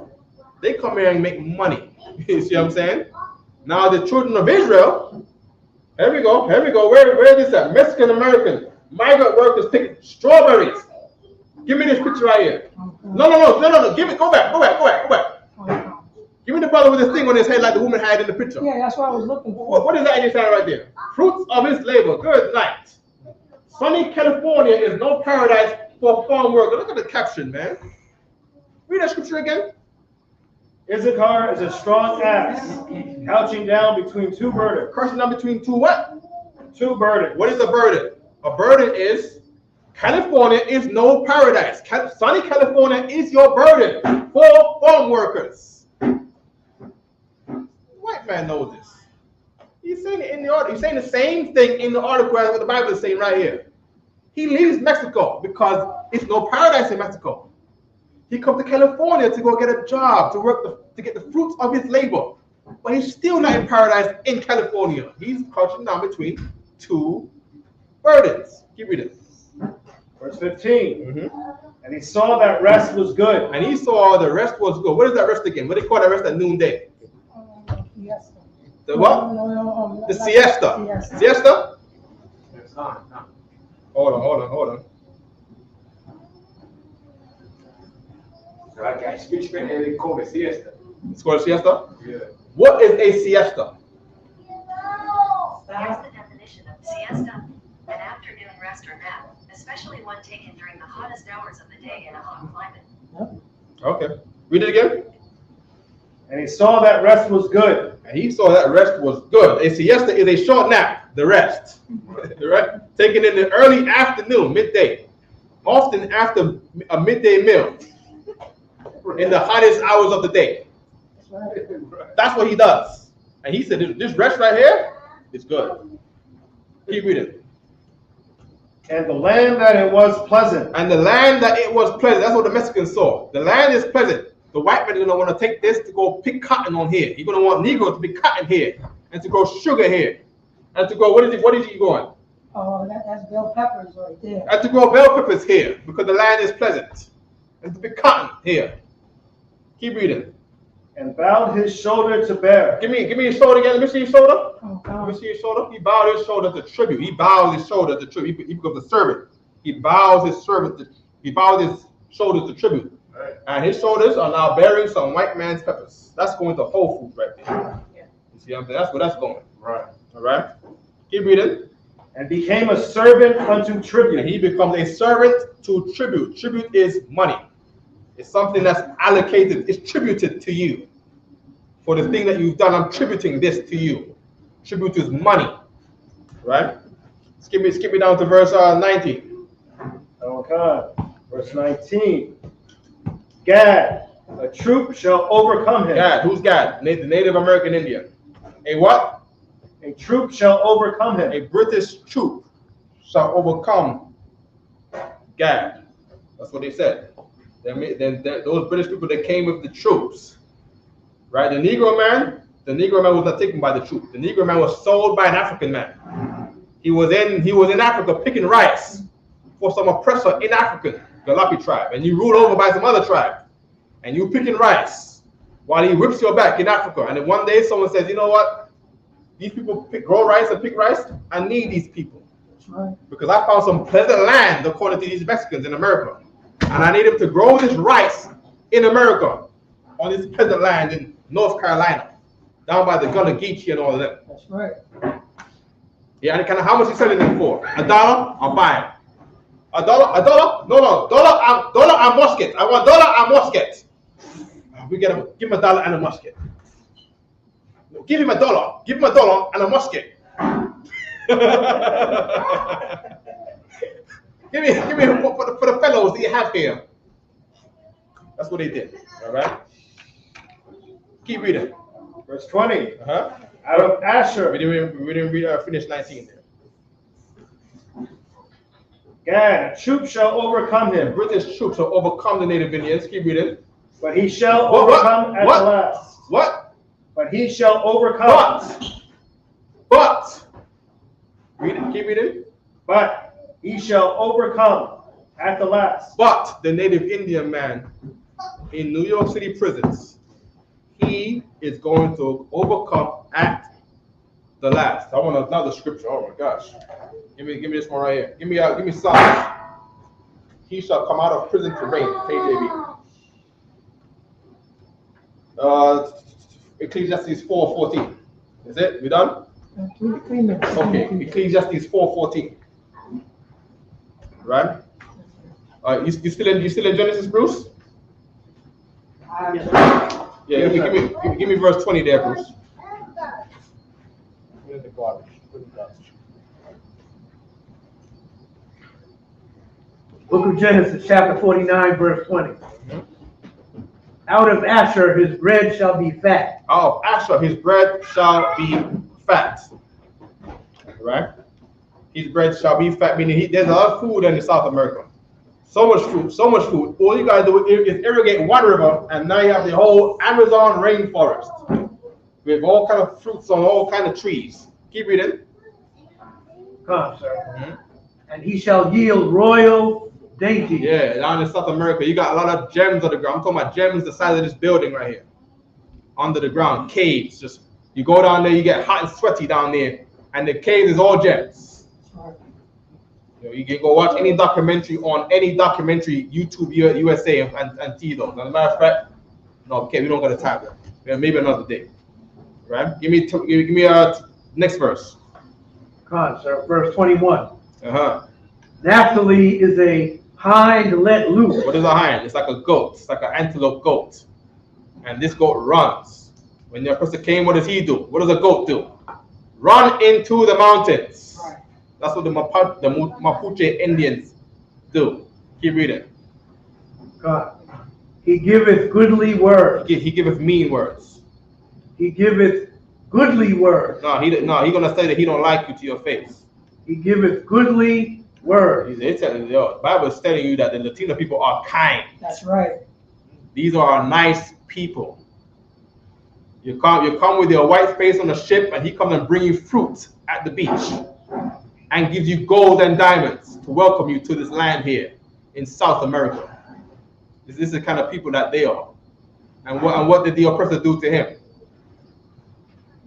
They come here and make money. You see what I'm saying? Now the children of Israel, here we go. Where is this at? Mexican American migrant workers picking strawberries. Give me this picture right here. No. Give me, go back. Give me the brother with this thing on his head like the woman had in the picture. Yeah, that's what I was looking for. What is that in your hand right there? Fruits of his labor. Good night. Sunny California is no paradise for farm workers. Look at the caption, man. Read that scripture again. Issachar is a strong ass, couching down between two burdens. Crushing down between two what? Two burdens. What is a burden? A burden is California is no paradise. Sunny California is your burden for farm workers. White man knows this. He's saying it in the article. He's saying the same thing in the article as what the Bible is saying right here. He leaves Mexico because it's no paradise in Mexico. He comes to California to go get a job, to work to get the fruits of his labor. But he's still not in paradise in California. He's crouching down between two burdens. Keep reading. Verse 15. And he saw that rest was good. And he saw the rest was good. What is that rest again? What do they call that rest at noonday? The what? No, the siesta. Siesta? It's not. Hold on. So I got speech and they call it siesta. It's called a siesta? Yeah. What is a siesta? Here's the definition of siesta: an afternoon rest or nap, especially one taken during the hottest hours of the day in a hot climate. Okay. Read it again. And he saw that rest was good. And he saw that rest was good. A siesta is a short nap, the rest. Right? Taken in the early afternoon, midday. Often after a midday meal. In the hottest hours of the day. That's what he does. And he said, this rest right here is good. Keep reading. And the land that it was pleasant. And the land that it was pleasant. That's what the Mexicans saw. The land is pleasant. The white man is going to want to take this to go pick cotton on here. He's going to want Negroes to pick cotton here. And to grow sugar here. And to grow, what is he going? Oh, that's bell peppers right there. And to grow bell peppers here. Because the land is pleasant. And to pick cotton here. Keep reading. and bowed his shoulder to bear. Give me your shoulder again. Let me see your shoulder. Oh, Let me see your shoulder. He bowed his shoulder to tribute. He bows his shoulder to tribute. He becomes a servant. He bows his servant. He bows his shoulders to tribute. Right. And his shoulders are now bearing some white man's peppers. That's going to Whole Foods right there. You see what I'm saying? That's where that's going. Right. All right. Keep reading. And became a servant unto tribute. And he becomes a servant to tribute. Tribute is money. It's something that's allocated. It's tributed to you. For the thing that you've done, I'm tributing this to you. Tribute is money. Right? Skip me down to verse 19. Okay. Verse 19. Gad, a troop shall overcome him. Gad, who's Gad? The Native American Indian. A what? A troop shall overcome him. A British troop shall overcome Gad. That's what they said. Then those British people that came with the troops, right? The Negro man was not taken by the troop. The Negro man was sold by an African man. He was in Africa picking rice for some oppressor in Africa, the Lapi tribe, and you ruled over by some other tribe, and you picking rice while he whips your back in Africa. And then one day someone says, you know what? These people grow rice and pick rice. I need these people. Right. Because I found some pleasant land, according to these Mexicans in America. And I need them to grow this rice in America, on this pleasant land in North Carolina, down by the Gullah Geechee and all of that. That's right. Yeah, and how much you selling them for? $1? I'll buy it. $1? No, dollar and musket. I want dollar and musket. Give him $1 and a musket. Give him $1. Give him $1 and a musket. give me for the fellows that you have here. That's what they did. All right. Keep reading. Verse 20. Out of Asher. We didn't read finish 19 there. Gad, a troop shall overcome him. British troops shall overcome the native Indians. Keep reading. But he shall overcome at the last. What? But he shall overcome. But. Read it. Keep reading. But he shall overcome at the last. But the native Indian man in New York City prisons, he is going to overcome at the last. I want another scripture. Oh my gosh. Give me this one right here. Give me Psalms. He shall come out of prison to reign. KJV. Ecclesiastes 4:14. Is it? We done? Okay. Ecclesiastes 4:14. Right? You still in Genesis, Bruce? Yeah. Give me verse 20 there, Bruce. Book of Genesis, chapter 49, verse 20. Out of Asher his bread shall be fat. Out of Asher his bread shall be fat. Right? His bread shall be fat, meaning there's a lot of food in South America. So much food. All you gotta do is irrigate one river, and now you have the whole Amazon rainforest with all kind of fruits on all kind of trees. Keep reading. Come, sir. And he shall yield royal dainty. Yeah, down in South America, you got a lot of gems on the ground. I'm talking about gems the size of this building right here. Under the ground, caves. Just you go down there, you get hot and sweaty down there, and the cave is all gems. You know, you can go watch any documentary on YouTube USA and see those. As a matter of fact, no, okay, we don't got the time. Maybe another day. Right? Give me next verse. Come on, sir. Verse 21. Naphtali is a hind let loose. What is a hind? It's like a goat. It's like an antelope goat. And this goat runs. When the person came, what does he do? What does a goat do? Run into the mountains. Right. That's what the Mapuche Indians do. Keep reading. God. He giveth goodly words. He giveth mean words. He giveth goodly words. No, he's gonna say that he don't like you to your face. He giveth goodly words. The Bible is telling you that the Latino people are kind. That's right. These are nice people. You come with your white face on a ship, and he comes and bring you fruit at the beach, and gives you gold and diamonds to welcome you to this land here in South America. This is the kind of people that they are. And what did the oppressor do to him?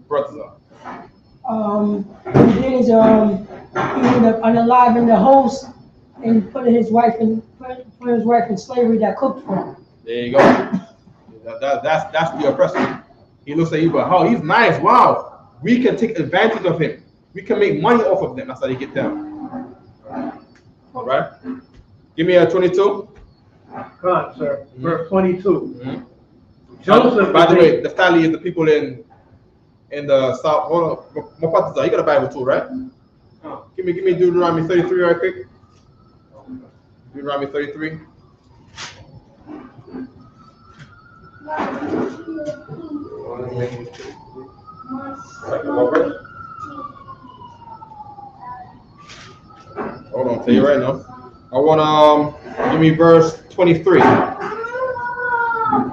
Brothers. What he did is he ended up unaliving the host and putting his wife in slavery that cooked for him. There you go. That's the oppressor. He looks at you, but oh, he's nice. Wow, we can take advantage of him. We can make money off of them. That's how they get down. All right. Give me a 22. Come on, sir. Verse 22. Mm-hmm. Joseph. By the way, Naphtali is the people in the south. Hold on, Mopatza, you got a Bible too, right? Give me Deuteronomy 33 right quick. Deuteronomy 33. Hold on, I'll tell you right now. I want give me verse 23.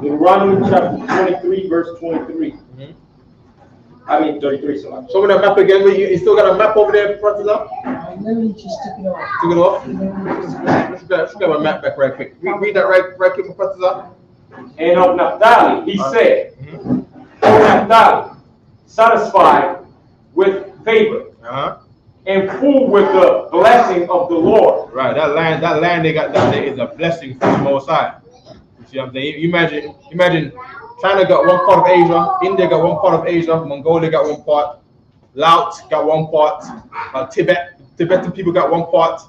Deuteronomy chapter 23, verse 23. Mm-hmm. I mean 33, so Show me that map again. You still got a map over there, Pratila? I literally just took it off. Took it off? Let's get my map back right quick. Read that right quick, Pratila. And of Naphtali, he said, O Naphtali, satisfied with favor and full with the blessing of the Lord. Right, that land they got down there is a blessing from the Most High. You see what I'm saying? Imagine China got one part of Asia, India got one part of Asia, Mongolia got one part, Laos got one part, Tibetan people got one part,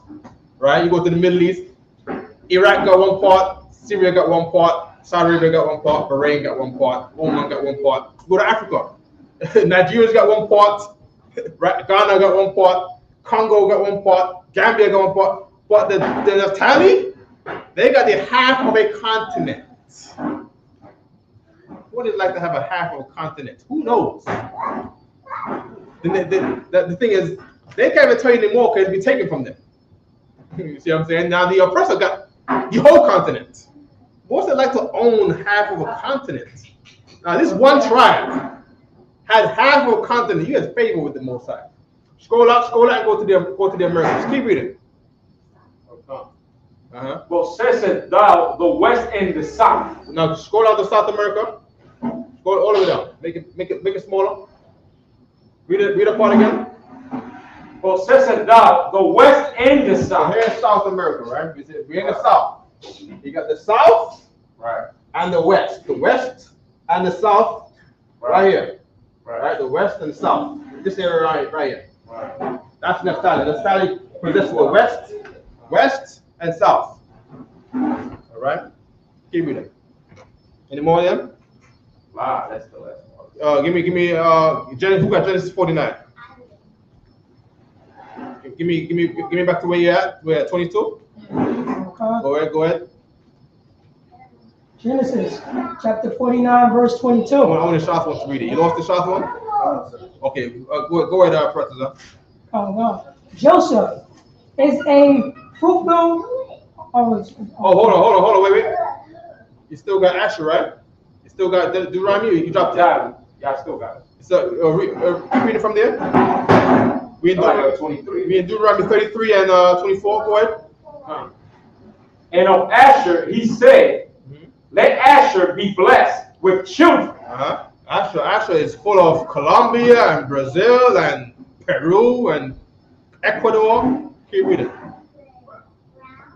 right? You go to the Middle East, Iraq got one part, Syria got one part, Saudi Arabia got one part, Bahrain got one part, Oman got one part. Go to Africa, Nigeria's got one part, Ghana got one part, Congo got one part, Gambia got one part, but the Naphtali, they got the half of a continent. What is it like to have a half of a continent? Who knows? The thing is, they can't even tell you anymore because it's been taken from them. You see what I'm saying? Now the oppressor got the whole continent. What's it like to own half of a continent? Now this one tribe had half of a continent. You have favor with the Most High. Scroll out, and go to the Americas. Keep reading. Well, says thou the west and the south. Now scroll out to South America. Scroll all the way down. Make it smaller. Read a part again. Well, says thou the west and the south. So here's South America, right? We're in the south. You got the south, Right. and the west. The west and the south, right here. Right. The west and the south. This area right here. Right. That's Naphtali. Naphtali possesses the west and south. All right. Keep reading. Any more of them? Wow, that's the last one. Give me Genesis. Who got Genesis 49? Give me back to where you're at. We're at 22. Go ahead. Genesis chapter 49, verse 22. I want the Shaf one to read it. You lost the Shaf one? Okay, go ahead, Professor. Oh, no. Joseph is a fruitful. Hold on, wait. You still got Asher, right? You still got Deuteronomy. You dropped it. Yeah, I still got it. So keep reading from there. We in 23. We in Deuteronomy 33 and 24. Go ahead. And of Asher, he said, let Asher be blessed with children. Asher is full of Colombia and Brazil and Peru and Ecuador. Keep reading.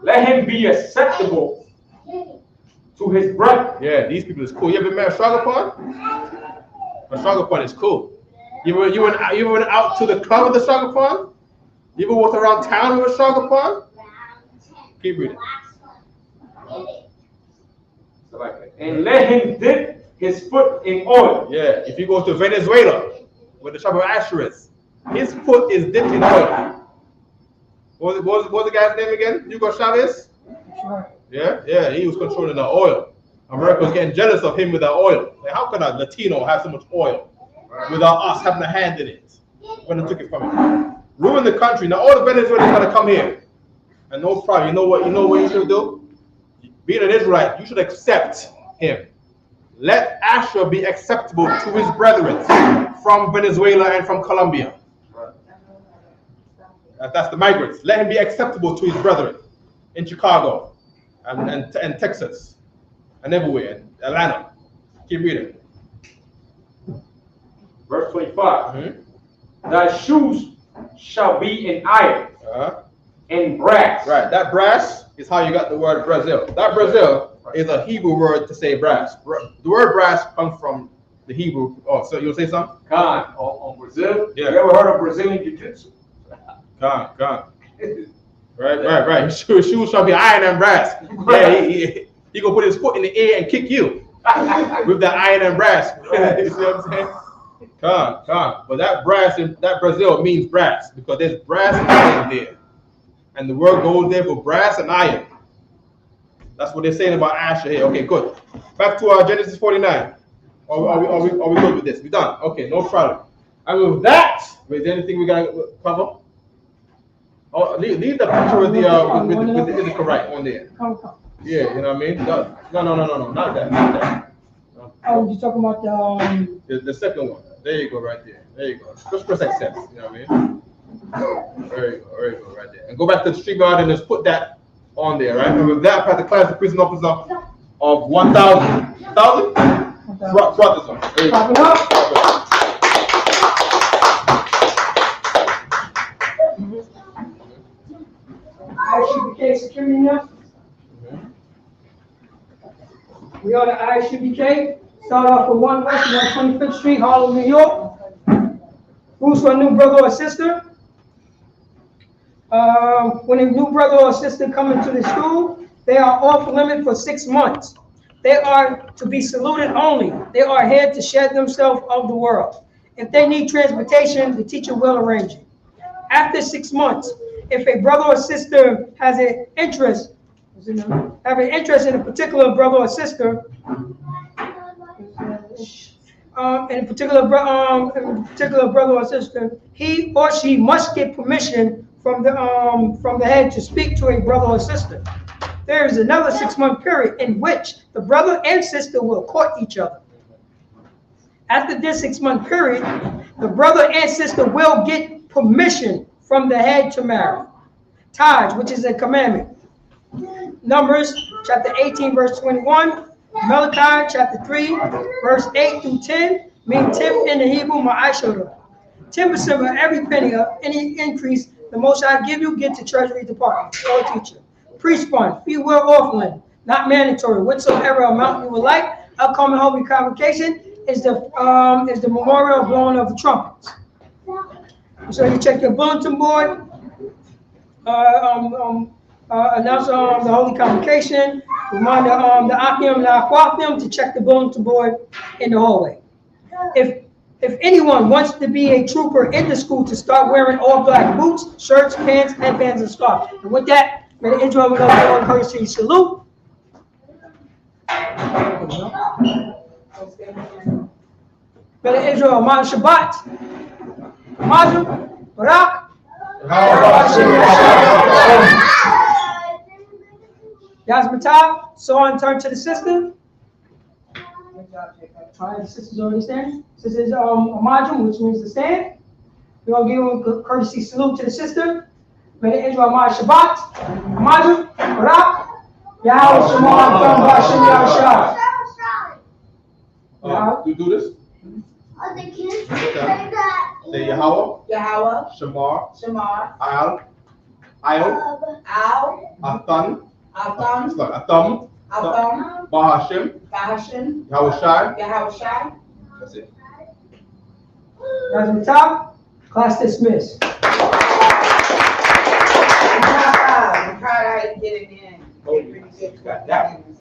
Let him be acceptable to his brother. Yeah, these people is cool. You ever met a Shagapan? A Shagapan is cool. You went out to the club with the Shagapan? You ever walked around town with a Shagapan? Keep reading. And let him dip his foot in oil. Yeah, if you go to Venezuela, where the tribe of Asher is, his foot is dipped in oil. What was the guy's name again? Hugo Chavez? Yeah, he was controlling the oil. America was getting jealous of him with that oil. Like, how can a Latino have so much oil without us having a hand in it when they took it from him? Ruin the country. Now all the Venezuelans gotta come here. And no problem. You know what you should do? Being an Israelite, you should accept him. Let Asher be acceptable to his brethren from Venezuela and from Colombia. That's the migrants. Let him be acceptable to his brethren in Chicago and Texas and everywhere, and Atlanta. Keep reading. Verse 25. Mm-hmm. Thy shoes shall be in iron and brass. Right. That brass is how you got the word Brazil. That Brazil is a Hebrew word to say brass. The word brass comes from the Hebrew. Oh, so you'll say something? Con, on Brazil. Yeah. You ever heard of Brazilian Jiu-Jitsu? Con. Right. Shoes shall be iron and brass. Yeah, he gonna put his foot in the air and kick you with that iron and brass. You see what I'm saying? Con. But that brass in that Brazil means brass because there's brass and iron there, and the word goes there for brass and iron. That's what they're saying about Asher here. Okay, good. Back to Genesis 49. Are we good with this? We done. Okay, no problem. And with that, is there anything we gotta cover? Oh, leave the picture with the Isupk right on there. Come. Yeah, you know what I mean? No, not that. Oh, you talking about The second one. There you go, right there. There you go. Just press accept. You know what I mean? There you go, right there. And go back to the street guard and just put that on there, right? And with that, pass the class the prison officer of 1,000. 1,000? Swat this one. ISUPK security now. We are the ISUPK. Start off with 1 West 125th Street, Harlem, New York. Who's for a new brother or sister? When a new brother or sister come into the school, they are off limit for 6 months. They are to be saluted only. They are here to shed themselves of the world. If they need transportation, the teacher will arrange it. After 6 months, if a brother or sister has an interest, in a particular brother or sister, in a particular brother or sister, he or she must get permission from the head to speak to a brother or sister. There is another 6-month period in which the brother and sister will court each other. After this 6-month period, the brother and sister will get permission from the head to marry. Taj, which is a commandment. Numbers chapter 18, verse 21. Malachi chapter 3, verse 8 through 10. Mean 10 in the Hebrew, ma'ashoda. 10% of every penny of any increase the Most High give you, get to Treasury Department or teacher. Priest fund, free will offering, not mandatory. Whatsoever amount you would like. Upcoming holy convocation is the memorial blowing of the trumpets. So you check your bulletin board. Announce the holy convocation. Remind the Akim and the Aquathim to check the bulletin board in the hallway. If anyone wants to be a trooper in the school, to start wearing all black boots, shirts, pants, headbands, and scarves. And with that, may the Israel will go on courtesy salute. May the Israel Mount Shabbat. Mazur, Barak. Yasmatah, so on, turn to the sister. All right, the sister's already standing. This is Amajum, which means to stand. We're going to give a courtesy salute to the sister. May the Israel Ma'at Shabbat. Amajum, Barak. Yahweh Shemar, Thumb, Bashem, Yahushua. You do this? The kids Say Yahweh, Yahweh, Shamar, Shamar, Al, Al, Atan, Atham, Atam, Atham, Bahashim, Bahashim, Yahushai. Yahushai. That's it. Yasmatah, class dismissed. I'm proud I didn't get it in. Got that one.